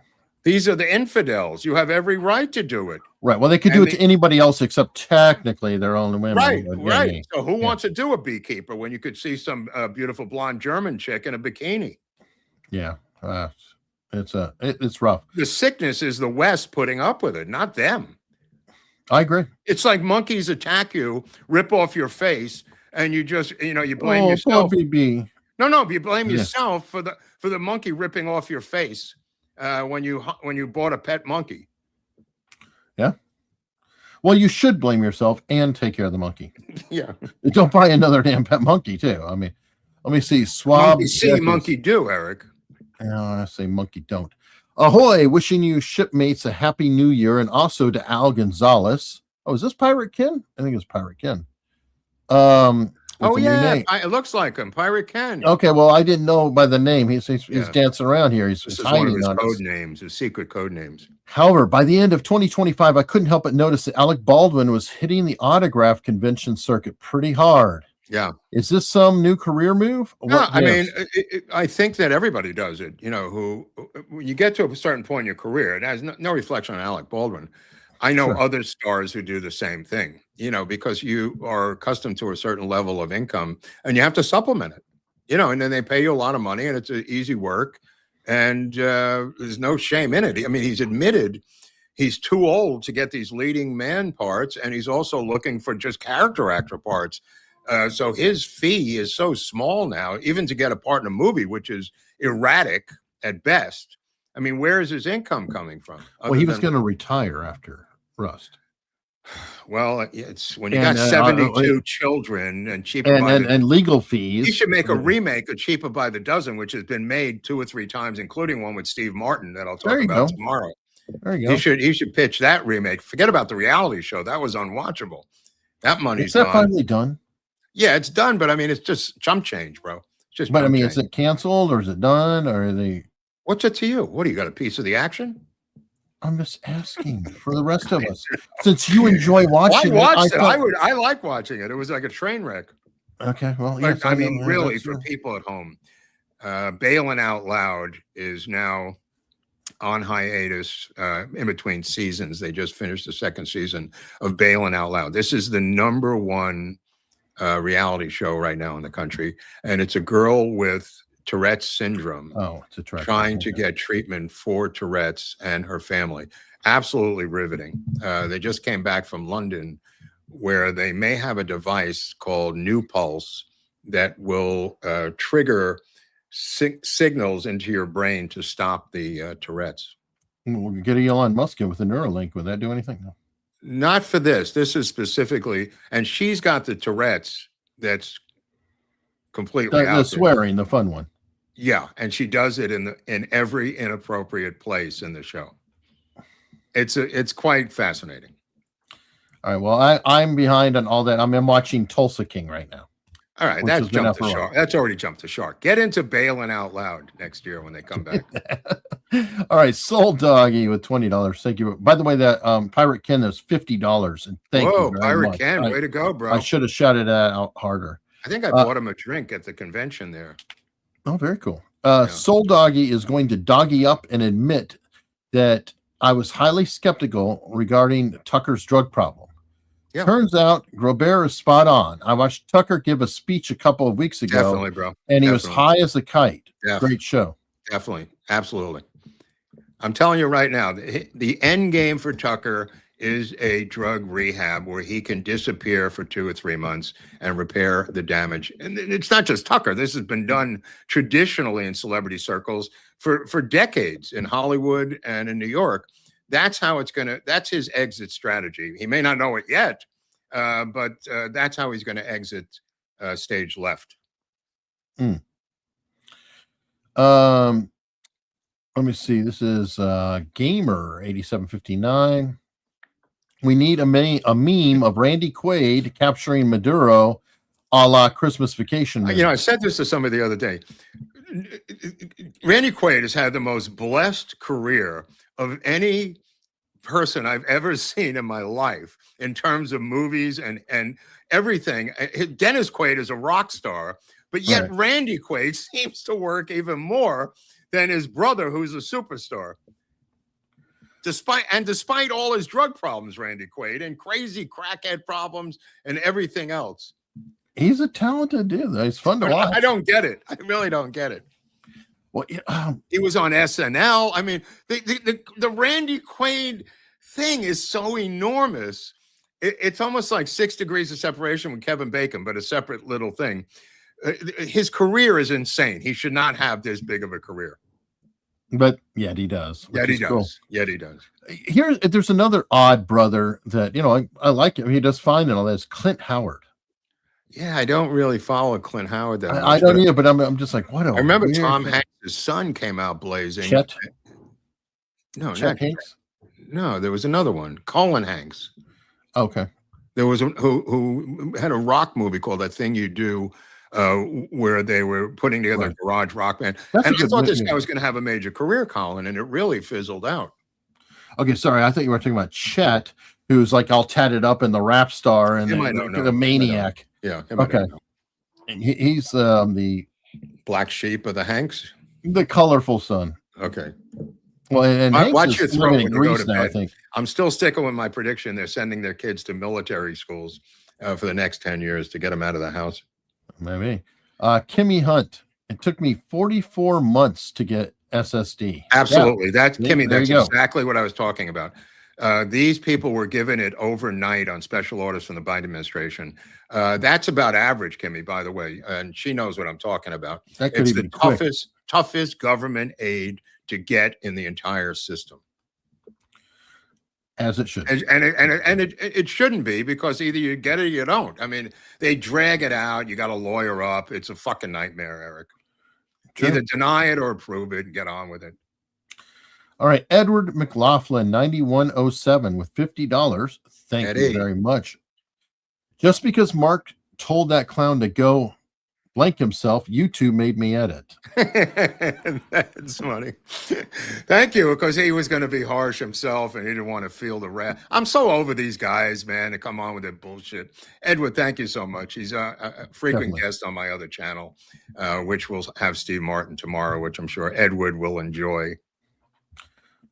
These are the infidels. You have every right to do it. Right. Well, they could do it to anybody else except technically their own women. Right. Right. So who wants to do a beekeeper when you could see some beautiful blonde German chick in a bikini? Yeah. It's rough. The sickness is the West putting up with it, not them. I agree. It's like monkeys attack you, rip off your face, and you just, you blame yourself. BB. No, you blame yourself for the monkey ripping off your face when you bought a pet monkey. Yeah. Well, you should blame yourself and take care of the monkey. Yeah. Don't buy another damn pet monkey too. I mean, let me see. Swab. Monkey see, monkey do, Eric. I say monkey don't. Ahoy, wishing you shipmates a happy new year, and also to Al Gonzalez. Oh, is this Pirate Ken? I think it's Pirate Ken. Oh yeah, it looks like him, Pirate Ken. Okay, well, I didn't know by the name. He's dancing around here. He's hiding one of his on code names, his secret code names. However, by the end of 2025, I couldn't help but notice that Alec Baldwin was hitting the autograph convention circuit pretty hard. Yeah. Is this some new career move? No, I mean, I think that everybody does it, who when you get to a certain point in your career, it has no reflection on Alec Baldwin. I know other stars who do the same thing, because you are accustomed to a certain level of income and you have to supplement it, and then they pay you a lot of money and it's an easy work and there's no shame in it. I mean, he's admitted he's too old to get these leading man parts, and he's also looking for just character actor parts. So his fee is so small now, even to get a part in a movie, which is erratic at best. I mean, where is his income coming from? Well, he was going to retire after Rust. Well, it's when you got 72 children and cheaper and legal fees. He should make a remake of Cheaper by the Dozen, which has been made 2 or 3 times, including one with Steve Martin that I'll talk about tomorrow. There you go. He should pitch that remake. Forget about the reality show. That was unwatchable. That money's Is that finally done? Yeah, it's done, but I mean, it's just chump change, bro. It's just. But I mean, is it canceled or is it done or are they? What's it to you? What do you got? A piece of the action? I'm just asking for the rest of us, since you enjoy watching. I watched it. I like watching it. It was like a train wreck. Okay, well, yes, I mean, really, for people at home, Bailing Out Loud is now on hiatus in between seasons. They just finished the 2nd season of Bailing Out Loud. This is the #1 reality show right now in the country, and it's a girl with Tourette's syndrome trying to get treatment for Tourette's and her family. Absolutely riveting. They just came back from London, where they may have a device called New Pulse that will trigger signals into your brain to stop the Tourette's. We'll get Elon Musk in with a Neuralink. Would that do anything? No. Not for this. This is specifically, and she's got the Tourette's that's completely out the swearing, the fun one. Yeah, and she does it in every inappropriate place in the show. It's quite fascinating. All right. Well, I'm behind on all that. I'm watching Tulsa King right now. All right, that's jumped the shark. That's already jumped the shark. Get into Bailing Out Loud next year when they come back. All right, Soul Doggy with $20. Thank you. By the way, that Pirate Ken is $50. And thank you very Pirate much. Ken, way to go, bro. I should have shouted that out harder. I think I bought him a drink at the convention there. Oh, very cool. Soul Doggy is going to doggy up and admit that I was highly skeptical regarding Tucker's drug problem. Yeah. Turns out Grobert is spot on. I watched Tucker give a speech a couple of weeks ago. Definitely, bro. And he was high as a kite. Definitely. Great show. Definitely. Absolutely. I'm telling you right now, the end game for Tucker is a drug rehab where he can disappear for 2 or 3 months and repair the damage. And it's not just Tucker. This has been done traditionally in celebrity circles for decades in Hollywood and in New York. That's how that's his exit strategy. He may not know it yet, but that's how he's going to exit stage left. Let me see. This is Gamer 8759. We need a meme of Randy Quaid capturing Maduro, a la Christmas Vacation. You know, I said this to somebody the other day. Randy Quaid has had the most blessed career of any person I've ever seen in my life in terms of movies and everything. Dennis Quaid is a rock star, but yet Randy Quaid seems to work even more than his brother, who's a superstar. Despite all his drug problems, Randy Quaid, and crazy crackhead problems and everything else. He's a talented dude. It's fun to watch. I don't get it. I really don't get it. Well, he was on SNL. I mean, the Randy Quaid thing is so enormous. It's almost like 6 Degrees of Separation with Kevin Bacon, but a separate little thing. His career is insane. He should not have this big of a career. But yet he does. Yet he does. Cool. Yet he does. There's another odd brother that, I like him. He does fine and all that. It's Clint Howard. Yeah, I don't really follow Clint Howard that much. I don't either, but I'm just like, what? I remember Tom Hanks' son came out blazing. Chet? No, Chet Hanks? No, there was another one, Colin Hanks. Okay. There was who had a rock movie called That Thing You Do, where they were putting together a garage rock band. And I thought this guy was going to have a major career, Colin, and it really fizzled out. Okay, sorry. I thought you were talking about Chet, who's like all tatted up in the rap star and the maniac. Yeah. Okay. He's the black sheep of the Hanks, the colorful son. Okay. Well, and Hanks watch your throat when you go to now, bed. I think. I'm still sticking with my prediction. They're sending their kids to military schools for the next 10 years to get them out of the house. Maybe. Kimmy Hunt. It took me 44 months to get SSD. Absolutely. Yeah. Kimmy, that's exactly what I was talking about. These people were given it overnight on special orders from the Biden administration. That's about average, Kimmy, by the way, and she knows what I'm talking about. It's the toughest government aid to get in the entire system. As it should. And it shouldn't be, because either you get it or you don't. I mean, they drag it out. You got to lawyer up. It's a fucking nightmare, Eric. Sure. Either deny it or approve it and get on with it. All right, Edward McLaughlin, 9107 with $50. Thank you very much. Just because Mark told that clown to go blank himself, YouTube made me edit. That's funny. Thank you, because he was going to be harsh himself and he didn't want to feel the wrath. I'm so over these guys, man, to come on with their bullshit. Edward, thank you so much. He's a frequent guest on my other channel, which will have Steve Martin tomorrow, which I'm sure Edward will enjoy.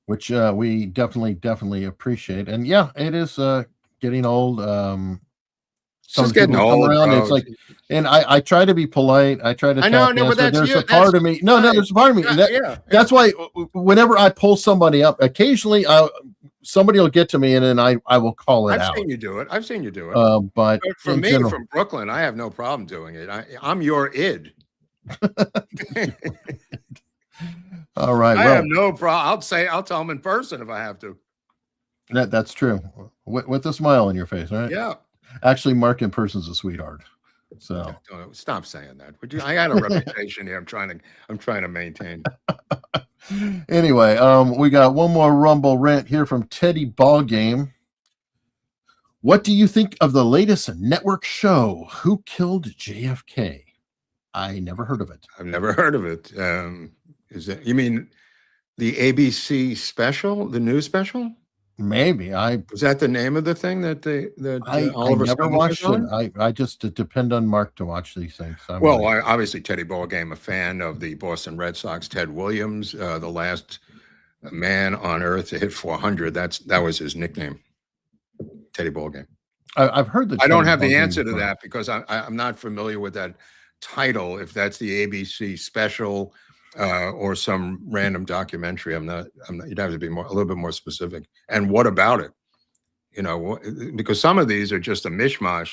Which we definitely appreciate. And yeah, it is getting old. It's getting old. It's like, and I try to be polite. I try to. I know, but there's a part of me. No, there's a part of me. That's why whenever I pull somebody up, occasionally somebody will get to me, and then I will call it out. I've seen you do it. But for me, from Brooklyn, I have no problem doing it. I'm your id. All right. I have no problem. I'll tell them in person if I have to. That's true. With a smile on your face, right? Yeah. Actually, Mark in person's a sweetheart. So stop saying that. Would you? I got a reputation here. I'm trying to maintain. Anyway, we got one more Rumble rant here from Teddy Ballgame. What do you think of the latest network show, Who Killed JFK? I never heard of it. I've never heard of it. Is that, you mean the ABC special, the news special? Maybe. Was that the name of the thing that Oliver I never watched it. I just depend on Mark to watch these things. Obviously Teddy Ballgame, a fan of the Boston Red Sox. Ted Williams, the last man on earth to hit 400. That was his nickname, Teddy Ballgame. I've heard that. I don't have the answer to that because I'm not familiar with that title. If that's the ABC special. Or some random documentary. I'm not. You'd have to be a little bit more specific. And what about it? Because some of these are just a mishmash.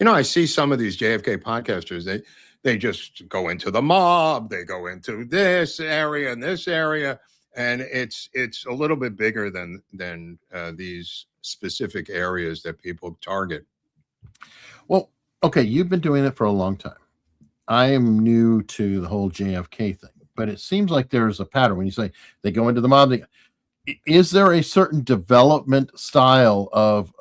I see some of these JFK podcasters. They just go into the mob. They go into this area and this area, and it's a little bit bigger than these specific areas that people target. Well, okay, you've been doing it for a long time. I am new to the whole JFK thing. But it seems like there's a pattern when you say they go into the mob. is there a certain development style of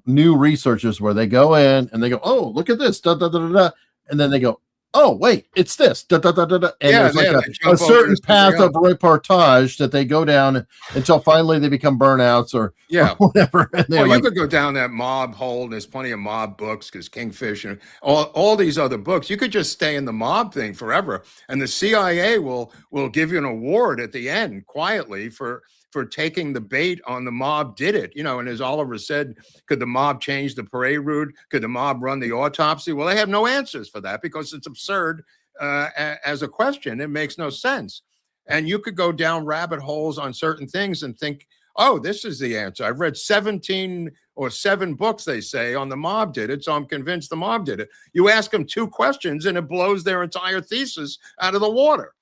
new researchers where they go in and they go, oh, look at this, da, da, da, da, da, and then they go, oh, wait, it's this, da, da, da, da, da. And there's like a certain path of reportage that they go down until finally they become burnouts or whatever. And you could go down that mob hole. There's plenty of mob books because Kingfish and all these other books. You could just stay in the mob thing forever. And the CIA will give you an award at the end quietly for taking the bait on the mob did it. And as Oliver said, could the mob change the parade route? Could the mob run the autopsy? Well, they have no answers for that because it's absurd as a question. It makes no sense. And you could go down rabbit holes on certain things and think, oh, this is the answer. I've read 17 or 7 books, they say, on the mob did it, so I'm convinced the mob did it. You ask them 2 questions and it blows their entire thesis out of the water.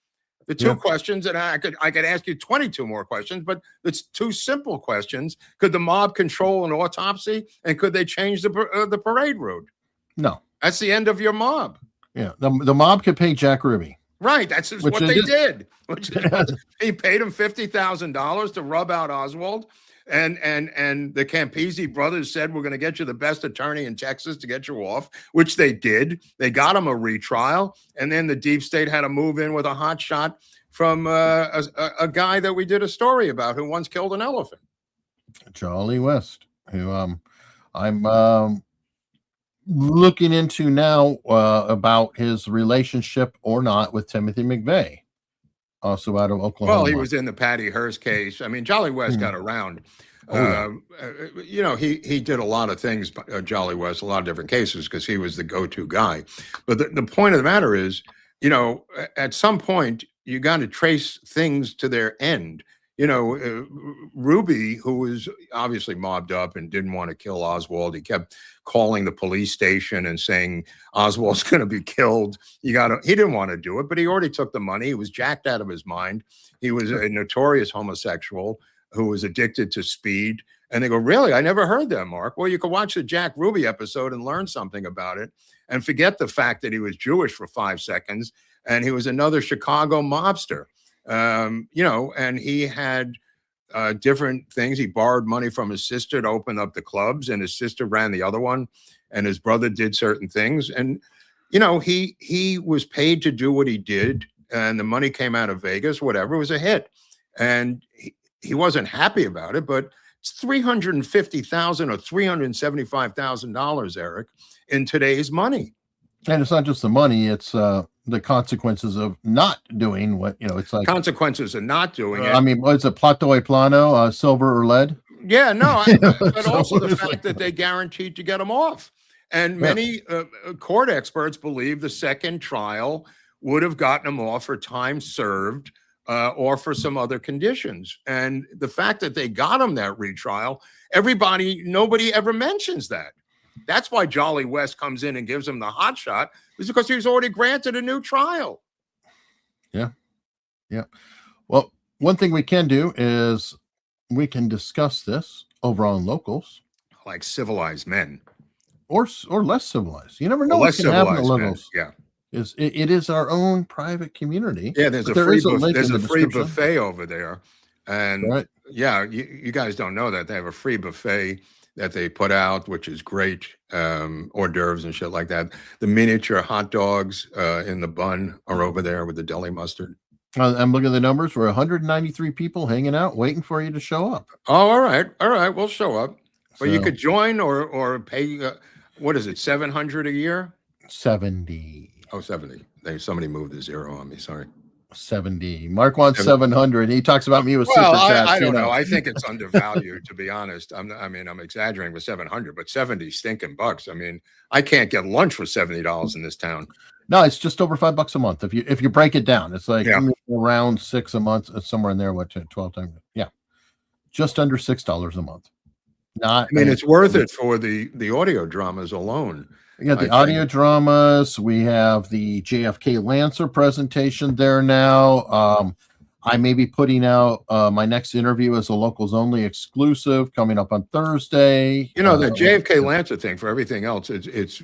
The 2 questions, and I could ask you 22 more questions, but it's 2 simple questions. Could the mob control an autopsy, and could they change the parade route? No. That's the end of your mob. Yeah, the mob could pay Jack Ruby. Right, that's what they did. He paid him $50,000 to rub out Oswald. And the Campisi brothers said, we're going to get you the best attorney in Texas to get you off, which they did. They got him a retrial. And then the deep state had to move in with a hot shot from a guy that we did a story about who once killed an elephant. Charlie West, who I'm looking into now about his relationship or not with Timothy McVeigh, also out of Oklahoma. Well, he was in the Patty Hearst case. I mean, Jolly West got around. He did a lot of things, Jolly West, a lot of different cases because he was the go-to guy. But the point of the matter is, at some point, you got to trace things to their end. Ruby, who was obviously mobbed up and didn't want to kill Oswald, he kept calling the police station and saying Oswald's going to be killed. He didn't want to do it, but he already took the money. He was jacked out of his mind. He was a notorious homosexual who was addicted to speed. And they go, really? I never heard that, Mark. Well, you could watch the Jack Ruby episode and learn something about it and forget the fact that he was Jewish for 5 seconds and he was another Chicago mobster. And he had different things. He borrowed money from his sister to open up the clubs, and his sister ran the other one, and his brother did certain things. And, he was paid to do what he did, and the money came out of Vegas, whatever, it was a hit. And he wasn't happy about it, but it's $350,000 or $375,000, Eric, in today's money. And it's not just the money, it's the consequences of not doing what, it's like consequences of not doing it. I mean, what's a plato e plano, silver or lead? Yeah, no, but also the fact that they guaranteed to get him off. And many court experts believe the second trial would have gotten him off for time served or for some other conditions. And the fact that they got him that retrial, nobody ever mentions that. That's why Jolly West comes in and gives him the hot shot, is because he was already granted a new trial. Yeah. Well, one thing we can do is we can discuss this over on Locals. Like civilized men. Or less civilized. You never know what's going to happen at Locals. Yeah. It is our own private community. Yeah, there's a free buffet over there. And you guys don't know that. They have a free buffet that they put out, which is great, hors d'oeuvres and shit like that. The miniature hot dogs in the bun are over there with the deli mustard. I'm looking at the numbers. We're 193 people hanging out, waiting for you to show up. Oh, all right. We'll show up. But you could join or pay, what is it, $700 a year? 70. Oh, 70. Somebody moved the zero on me, sorry. 70. Mark wants 700. He talks about me with super chats. I don't know. I think it's undervalued, to be honest. I'm exaggerating with 700, but 70 stinking bucks. I mean, I can't get lunch for $70 in this town. No, it's just over $5 a month. If you break it down, it's like around $6 a month, somewhere in there. What 12 times? Yeah, just under $6 a month. It's worth it for the audio dramas alone. We got the audio dramas. We have the JFK Lancer presentation there now. I may be putting out my next interview as a Locals Only exclusive coming up on Thursday. The JFK Lancer thing, for everything else, it's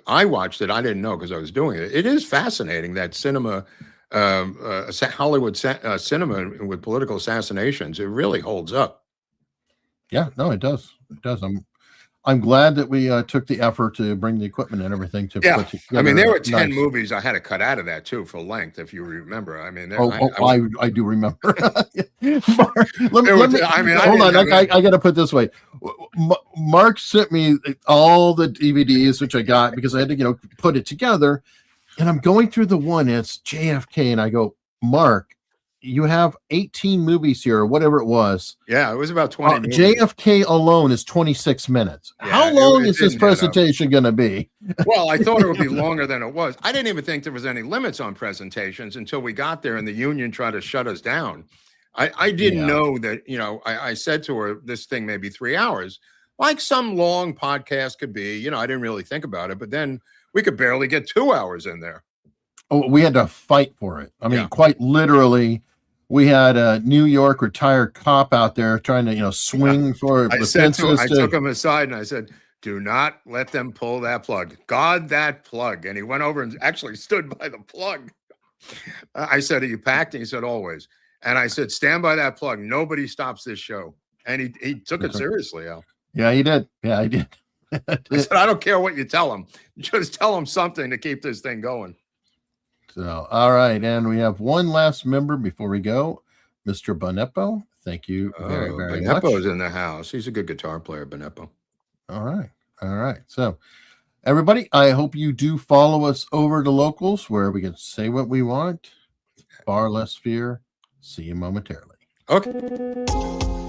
I watched it. I didn't know because I was doing it. It is fascinating, that cinema Hollywood cinema with political assassinations. It really holds up. Yeah, no, it does. It does. I'm glad that we took the effort to bring the equipment and everything to put together. I mean, there were 10 movies I had to cut out of that too for length, if you remember. I mean, I do remember. Hold on, I got to put it this way. Mark sent me all the DVDs, which I got because I had to, put it together. And I'm going through the one, and it's JFK, and I go, Mark, you have 18 movies here, or whatever it was. Yeah, it was about 20 JFK alone is 26 minutes. Yeah, how long is this presentation going to be? Well, I thought it would be longer than it was. I didn't even think there was any limits on presentations until we got there and the union tried to shut us down. I didn't know that, I said to her, this thing may be 3 hours, like some long podcast could be. I didn't really think about it, but then we could barely get 2 hours in there. Oh, we had to fight for it. I mean, quite literally. We had a New York retired cop out there trying to, swing for. I took him aside and I said, "Do not let them pull that plug. God, that plug!" And he went over and actually stood by the plug. I said, "Are you packed?" And he said, "Always." And I said, "Stand by that plug. Nobody stops this show." And he took it seriously, Al. Yeah, he did. Yeah, he did. I said, "I don't care what you tell him. Just tell him something to keep this thing going." So, all right. And we have one last member before we go, Mr. Bonepo. Thank you very, very much. Bonepo's in the house. He's a good guitar player, Bonepo. All right. All right. So, everybody, I hope you do follow us over to Locals where we can say what we want. Far less fear. See you momentarily. Okay.